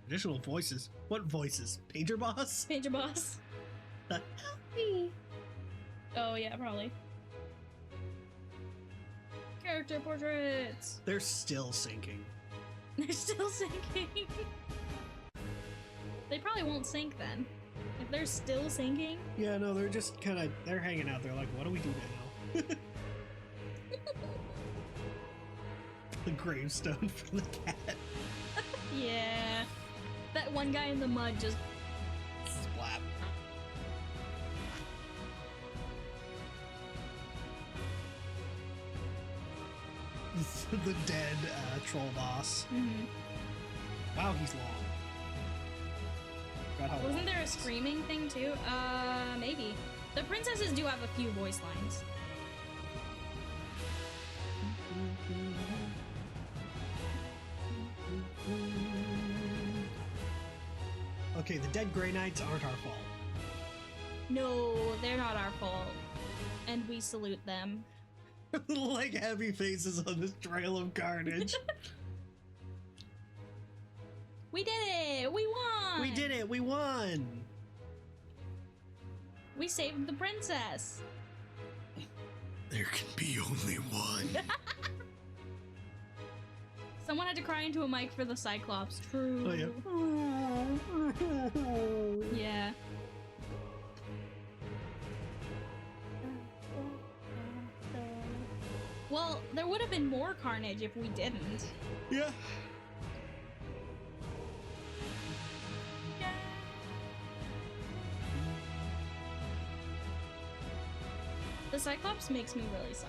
[SPEAKER 1] Additional voices. What voices? Painter Boss?
[SPEAKER 2] Painter Boss.
[SPEAKER 1] Help
[SPEAKER 2] me. Oh yeah, probably. Character portraits.
[SPEAKER 1] They're still sinking.
[SPEAKER 2] They're still sinking. They probably won't sink then. If they're still sinking.
[SPEAKER 1] Yeah, no, they're just kind of, they're hanging out there like, what do we do now? The gravestone for the cat.
[SPEAKER 2] Yeah. That one guy in the mud just...
[SPEAKER 1] Splap. The dead troll boss. Wow, he's long. Forgot how long
[SPEAKER 2] Wasn't there
[SPEAKER 1] he
[SPEAKER 2] a
[SPEAKER 1] is.
[SPEAKER 2] screaming thing too? Maybe. The princesses do have a few voice lines.
[SPEAKER 1] Okay, the dead Grey Knights aren't our fault.
[SPEAKER 2] No, they're not our fault. And we salute them.
[SPEAKER 1] Like heavy faces on this trail of carnage.
[SPEAKER 2] We did it! We won!
[SPEAKER 1] We did it! We won!
[SPEAKER 2] We saved the princess!
[SPEAKER 1] There can be only one.
[SPEAKER 2] Someone had to cry into a mic for the Cyclops. True.
[SPEAKER 1] Oh, yeah.
[SPEAKER 2] Yeah. Well, there would have been more carnage if we didn't.
[SPEAKER 1] Yeah.
[SPEAKER 2] The Cyclops makes me really sad.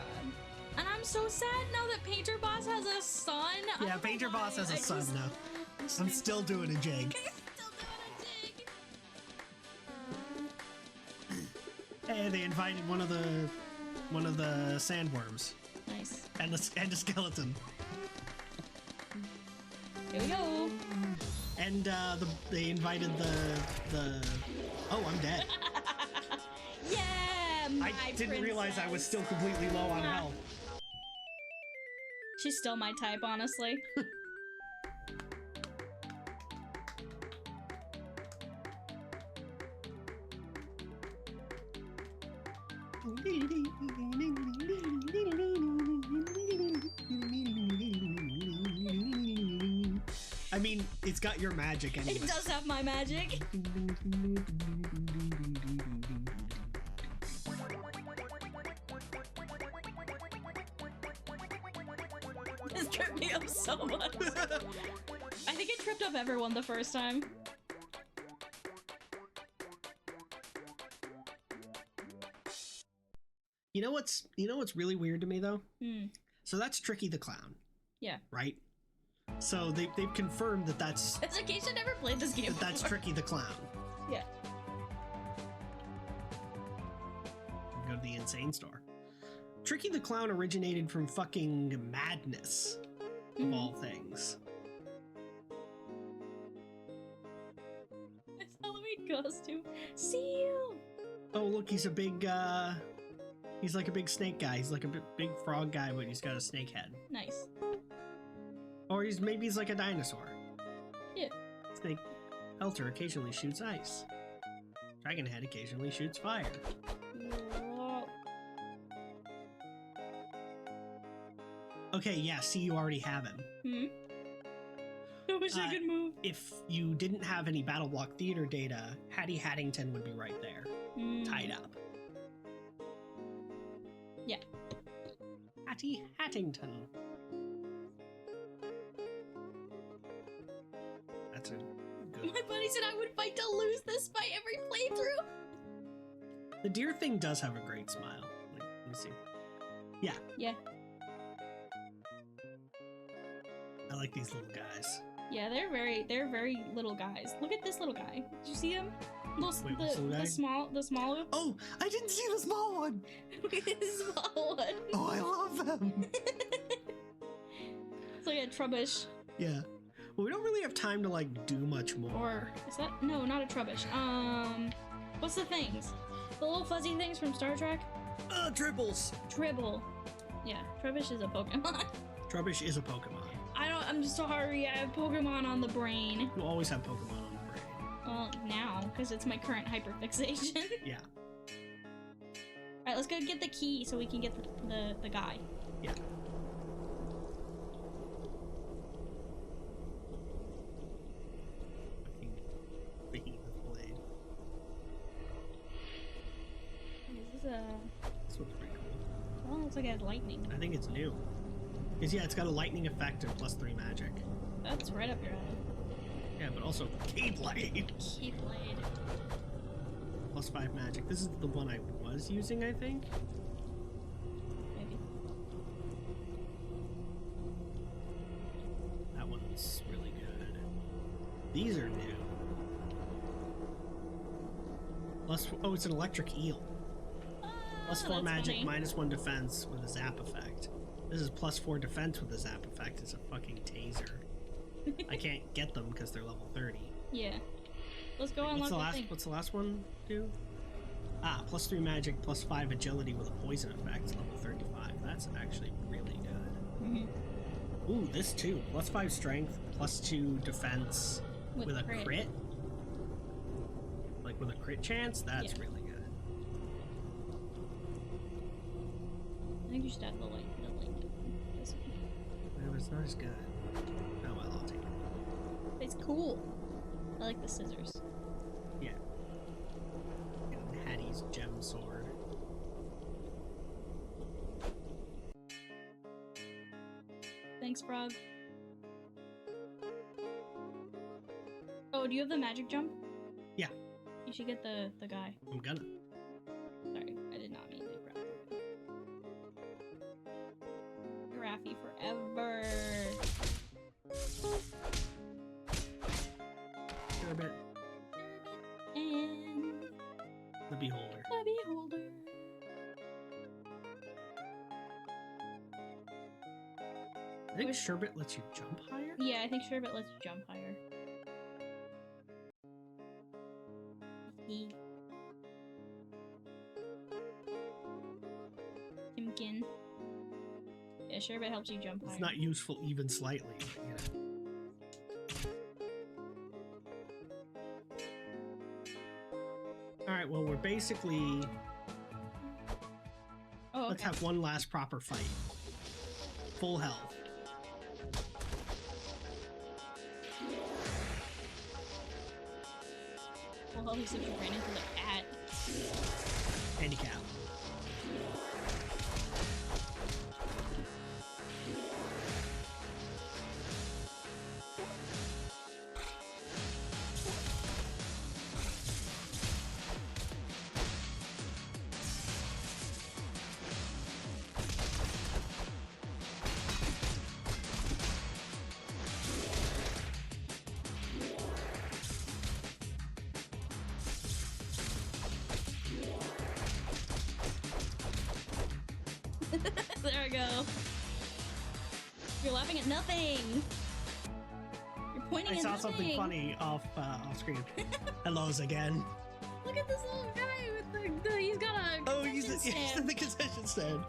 [SPEAKER 2] And I'm so sad now that Painter Boss has a son.
[SPEAKER 1] Yeah, Painter Boss has a son now. I'm still doing a jig. Hey, they invited one of the sandworms.
[SPEAKER 2] Nice.
[SPEAKER 1] And a skeleton.
[SPEAKER 2] Here we go.
[SPEAKER 1] And they invited the oh, I'm dead.
[SPEAKER 2] Yeah, my
[SPEAKER 1] I didn't realize I was still completely low on health.
[SPEAKER 2] She's still my type, honestly.
[SPEAKER 1] I mean, it's got your magic anyway.
[SPEAKER 2] It does have my magic. This tripped me up so much. I think it tripped up everyone the first time.
[SPEAKER 1] You know what's really weird to me though? So that's Tricky the Clown.
[SPEAKER 2] Yeah.
[SPEAKER 1] Right? So they've confirmed that that's
[SPEAKER 2] It's like Keisha never played this game
[SPEAKER 1] that's
[SPEAKER 2] before.
[SPEAKER 1] Tricky the Clown.
[SPEAKER 2] Yeah.
[SPEAKER 1] Go to the insane store. Tricky the Clown originated from fucking Madness, of all things.
[SPEAKER 2] His Halloween costume. Seal!
[SPEAKER 1] Oh look, he's a big he's like a big snake guy. He's like a big frog guy, but he's got a snake head.
[SPEAKER 2] Nice.
[SPEAKER 1] Or maybe he's like a dinosaur.
[SPEAKER 2] Yeah.
[SPEAKER 1] Snake Pelter occasionally shoots ice. Dragon head occasionally shoots fire.
[SPEAKER 2] Whoa.
[SPEAKER 1] Okay, yeah, see, you already have him.
[SPEAKER 2] I wish I could move.
[SPEAKER 1] If you didn't have any Battle Block Theater data, Hattie Hattington would be right there, tied up.
[SPEAKER 2] Yeah.
[SPEAKER 1] Hattie Hattington. That's a good...
[SPEAKER 2] My buddy said I would fight to lose this fight every playthrough.
[SPEAKER 1] The deer thing does have a great smile. Like, let me see. Yeah.
[SPEAKER 2] Yeah.
[SPEAKER 1] I like these little guys.
[SPEAKER 2] Yeah, they're very little guys. Look at this little guy. Did you see him?
[SPEAKER 1] What's the little guy?
[SPEAKER 2] The small.
[SPEAKER 1] Oh, I didn't see the small one.
[SPEAKER 2] Look at this small one.
[SPEAKER 1] Oh, I love them.
[SPEAKER 2] It's like a trubbish.
[SPEAKER 1] Yeah. Well, we don't really have time to like do much more.
[SPEAKER 2] Or is that no, not a trubbish. What's the things? The little fuzzy things from Star Trek?
[SPEAKER 1] Tribbles.
[SPEAKER 2] Tribble. Yeah, Trubbish is a Pokemon.
[SPEAKER 1] Trubbish is a Pokemon.
[SPEAKER 2] I'm just sorry, I have Pokemon on the brain.
[SPEAKER 1] You always have Pokemon on the brain.
[SPEAKER 2] Well, now, because it's my current hyperfixation.
[SPEAKER 1] Yeah.
[SPEAKER 2] Alright, let's go get the key so we can get the guy.
[SPEAKER 1] Yeah. Fucking behemoth blade.
[SPEAKER 2] This is a...
[SPEAKER 1] This one's pretty cool.
[SPEAKER 2] Well, it looks like it has lightning.
[SPEAKER 1] I think it's new. Because, yeah, it's got a lightning effect and +3 magic.
[SPEAKER 2] That's right up your alley.
[SPEAKER 1] Yeah, but also Keyblade.
[SPEAKER 2] Keyblade.
[SPEAKER 1] +5 magic. This is the one I was using, I think.
[SPEAKER 2] Maybe.
[SPEAKER 1] That one's really good. These are new. Oh, it's an electric eel. +4 magic,
[SPEAKER 2] funny.
[SPEAKER 1] -1 defense with a zap effect. This is +4 defense with a zap effect. It's a fucking taser. I can't get them because they're level 30.
[SPEAKER 2] Yeah. Let's go unlock the thing.
[SPEAKER 1] What's the last one do? Ah, +3 magic, +5 agility with a poison effect, level 35. That's actually really good. Ooh, this too. +5 strength, +2 defense with a crit. Like with a crit chance, that's really good.
[SPEAKER 2] I think you should have the light. This one.
[SPEAKER 1] Yeah, but it's not as good. Oh well, I'll take it.
[SPEAKER 2] It's cool. I like the scissors.
[SPEAKER 1] Yeah. And Hattie's gem sword.
[SPEAKER 2] Thanks, Frog. Oh, do you have the magic jump?
[SPEAKER 1] Yeah.
[SPEAKER 2] You should get the guy.
[SPEAKER 1] I'm gonna.
[SPEAKER 2] Sorry, I did not mean to grab it. Raffy forever.
[SPEAKER 1] Sherbet.
[SPEAKER 2] And
[SPEAKER 1] The Beholder.
[SPEAKER 2] the beholder.
[SPEAKER 1] I think Sherbet lets you jump higher?
[SPEAKER 2] Yeah, I think Sherbet lets you jump higher. Timkin. Yeah, Sherbet helps you jump higher.
[SPEAKER 1] It's not useful even slightly. You know. Alright, well, we're basically...
[SPEAKER 2] Oh, okay.
[SPEAKER 1] Let's have one last proper fight. Full health.
[SPEAKER 2] Well, he said you ran into the cat.
[SPEAKER 1] Handicap.
[SPEAKER 2] There we go. You're laughing at nothing. You're pointing
[SPEAKER 1] I
[SPEAKER 2] at
[SPEAKER 1] saw
[SPEAKER 2] nothing.
[SPEAKER 1] something funny off screen. Hellos again.
[SPEAKER 2] Look at this little guy with the he's got a
[SPEAKER 1] Oh, he's
[SPEAKER 2] concession
[SPEAKER 1] in
[SPEAKER 2] stand.
[SPEAKER 1] the concession stand.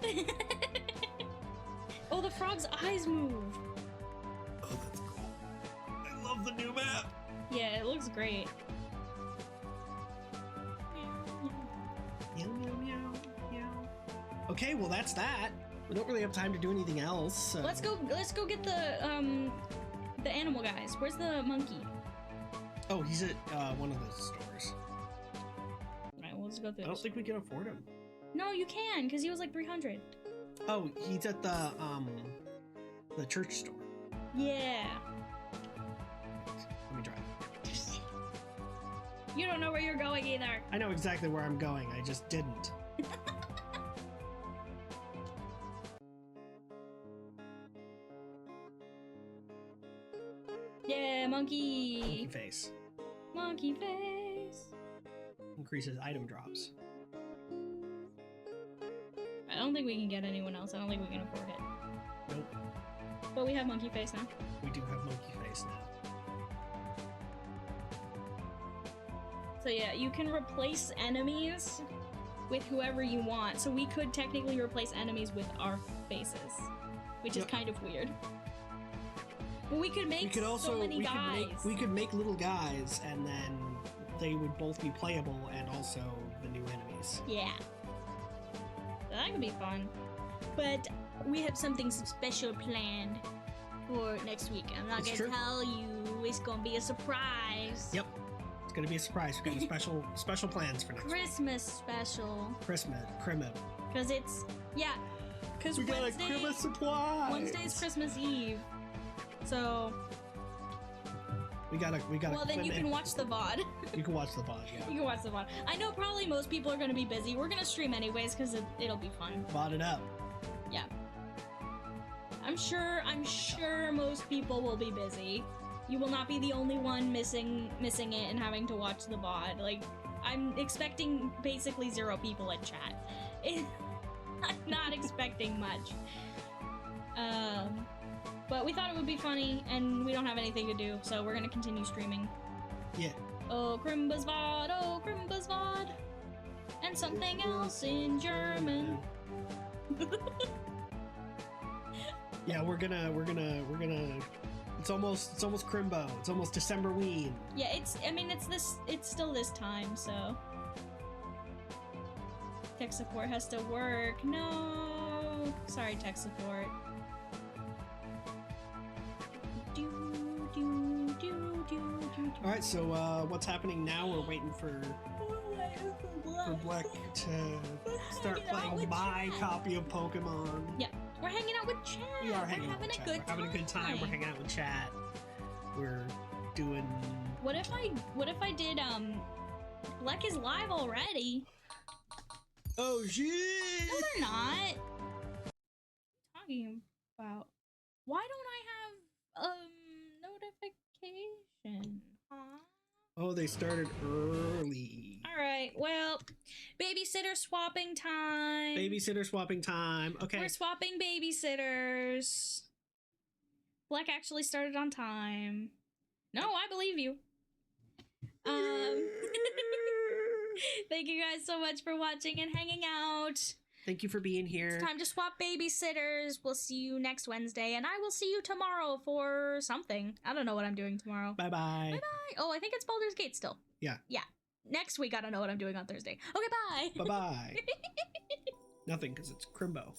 [SPEAKER 2] Oh, the frog's eyes move.
[SPEAKER 1] Oh, that's cool. I love the new map.
[SPEAKER 2] Yeah, it looks great.
[SPEAKER 1] Okay, well that's that. We don't really have time to do anything else. So.
[SPEAKER 2] Let's go get the animal guys. Where's the monkey?
[SPEAKER 1] Oh, he's at one of those stores.
[SPEAKER 2] Alright, we'll just go through
[SPEAKER 1] I don't
[SPEAKER 2] this.
[SPEAKER 1] think we can afford him.
[SPEAKER 2] No, you can, because he was like 300.
[SPEAKER 1] Oh, he's at the church store.
[SPEAKER 2] Yeah.
[SPEAKER 1] Let me drive.
[SPEAKER 2] You don't know where you're going either.
[SPEAKER 1] I know exactly where I'm going. I just didn't.
[SPEAKER 2] Yeah,
[SPEAKER 1] Monkey
[SPEAKER 2] monkey.
[SPEAKER 1] face.
[SPEAKER 2] Monkey face.
[SPEAKER 1] Increases item drops.
[SPEAKER 2] I don't think we can get anyone else. I don't think we can afford it.
[SPEAKER 1] Nope.
[SPEAKER 2] But we have monkey face now.
[SPEAKER 1] We do have monkey face now.
[SPEAKER 2] So yeah, you can replace enemies with whoever you want. So we could technically replace enemies with our faces, which is
[SPEAKER 1] Yep.
[SPEAKER 2] kind of weird. But we could make so many guys.
[SPEAKER 1] We could make little guys, and then they would both be playable and also the new enemies.
[SPEAKER 2] Yeah. So that could be fun. But we have something special planned for next week. I'm not
[SPEAKER 1] It's
[SPEAKER 2] gonna
[SPEAKER 1] true.
[SPEAKER 2] tell you. It's gonna be a surprise.
[SPEAKER 1] Yep. It's gonna be a surprise. We've got special plans for next week.
[SPEAKER 2] Christmas special.
[SPEAKER 1] Christmas.
[SPEAKER 2] Because it's, yeah. Because
[SPEAKER 1] We got a
[SPEAKER 2] Wednesday,
[SPEAKER 1] Christmas supply.
[SPEAKER 2] Wednesday's Christmas Eve. So,
[SPEAKER 1] We got
[SPEAKER 2] well, then you can watch the VOD.
[SPEAKER 1] You can watch the VOD,
[SPEAKER 2] You
[SPEAKER 1] yeah.
[SPEAKER 2] can watch the VOD. I know probably most people are going to be busy. We're going to stream anyways because it'll be fun.
[SPEAKER 1] VOD it up.
[SPEAKER 2] Yeah. I'm sure most people will be busy. You will not be the only one missing it and having to watch the VOD. Like, I'm expecting basically 0 people in chat. I'm not expecting much. But we thought it would be funny, and we don't have anything to do, so we're gonna continue streaming.
[SPEAKER 1] Yeah.
[SPEAKER 2] Oh, Krimba's VOD, oh, Krimba's VOD. And something else in German.
[SPEAKER 1] Yeah, we're gonna it's almost Crimbo. It's almost Decemberween.
[SPEAKER 2] Yeah, it's still this time, so. Tech support has to work. No. Sorry, tech support.
[SPEAKER 1] Alright, so what's happening now? We're waiting for Black to start playing my copy of Pokemon.
[SPEAKER 2] Yeah, we're hanging out with chat.
[SPEAKER 1] We are
[SPEAKER 2] We're
[SPEAKER 1] hanging out
[SPEAKER 2] having
[SPEAKER 1] with
[SPEAKER 2] a
[SPEAKER 1] chat.
[SPEAKER 2] good
[SPEAKER 1] We're having a good time. We're hanging out with chat. We're doing.
[SPEAKER 2] What if I did Black is live already?
[SPEAKER 1] Oh shit!
[SPEAKER 2] No, they're not. What are you talking about? Why don't I have notification? Huh?
[SPEAKER 1] Oh, they started early.
[SPEAKER 2] All right. Well, babysitter swapping time.
[SPEAKER 1] Babysitter swapping time. Okay.
[SPEAKER 2] We're swapping babysitters. Black actually started on time. No, I believe you. Thank you guys so much for watching and hanging out.
[SPEAKER 1] Thank you for being here.
[SPEAKER 2] It's time to swap babysitters. We'll see you next Wednesday, and I will see you tomorrow for something. I don't know what I'm doing tomorrow.
[SPEAKER 1] Bye bye.
[SPEAKER 2] Bye-bye. Oh, I think it's Baldur's Gate still.
[SPEAKER 1] Yeah.
[SPEAKER 2] Yeah. Next week, I don't know what I'm doing on Thursday. Okay, bye.
[SPEAKER 1] Bye bye. Nothing, because it's Crimbo.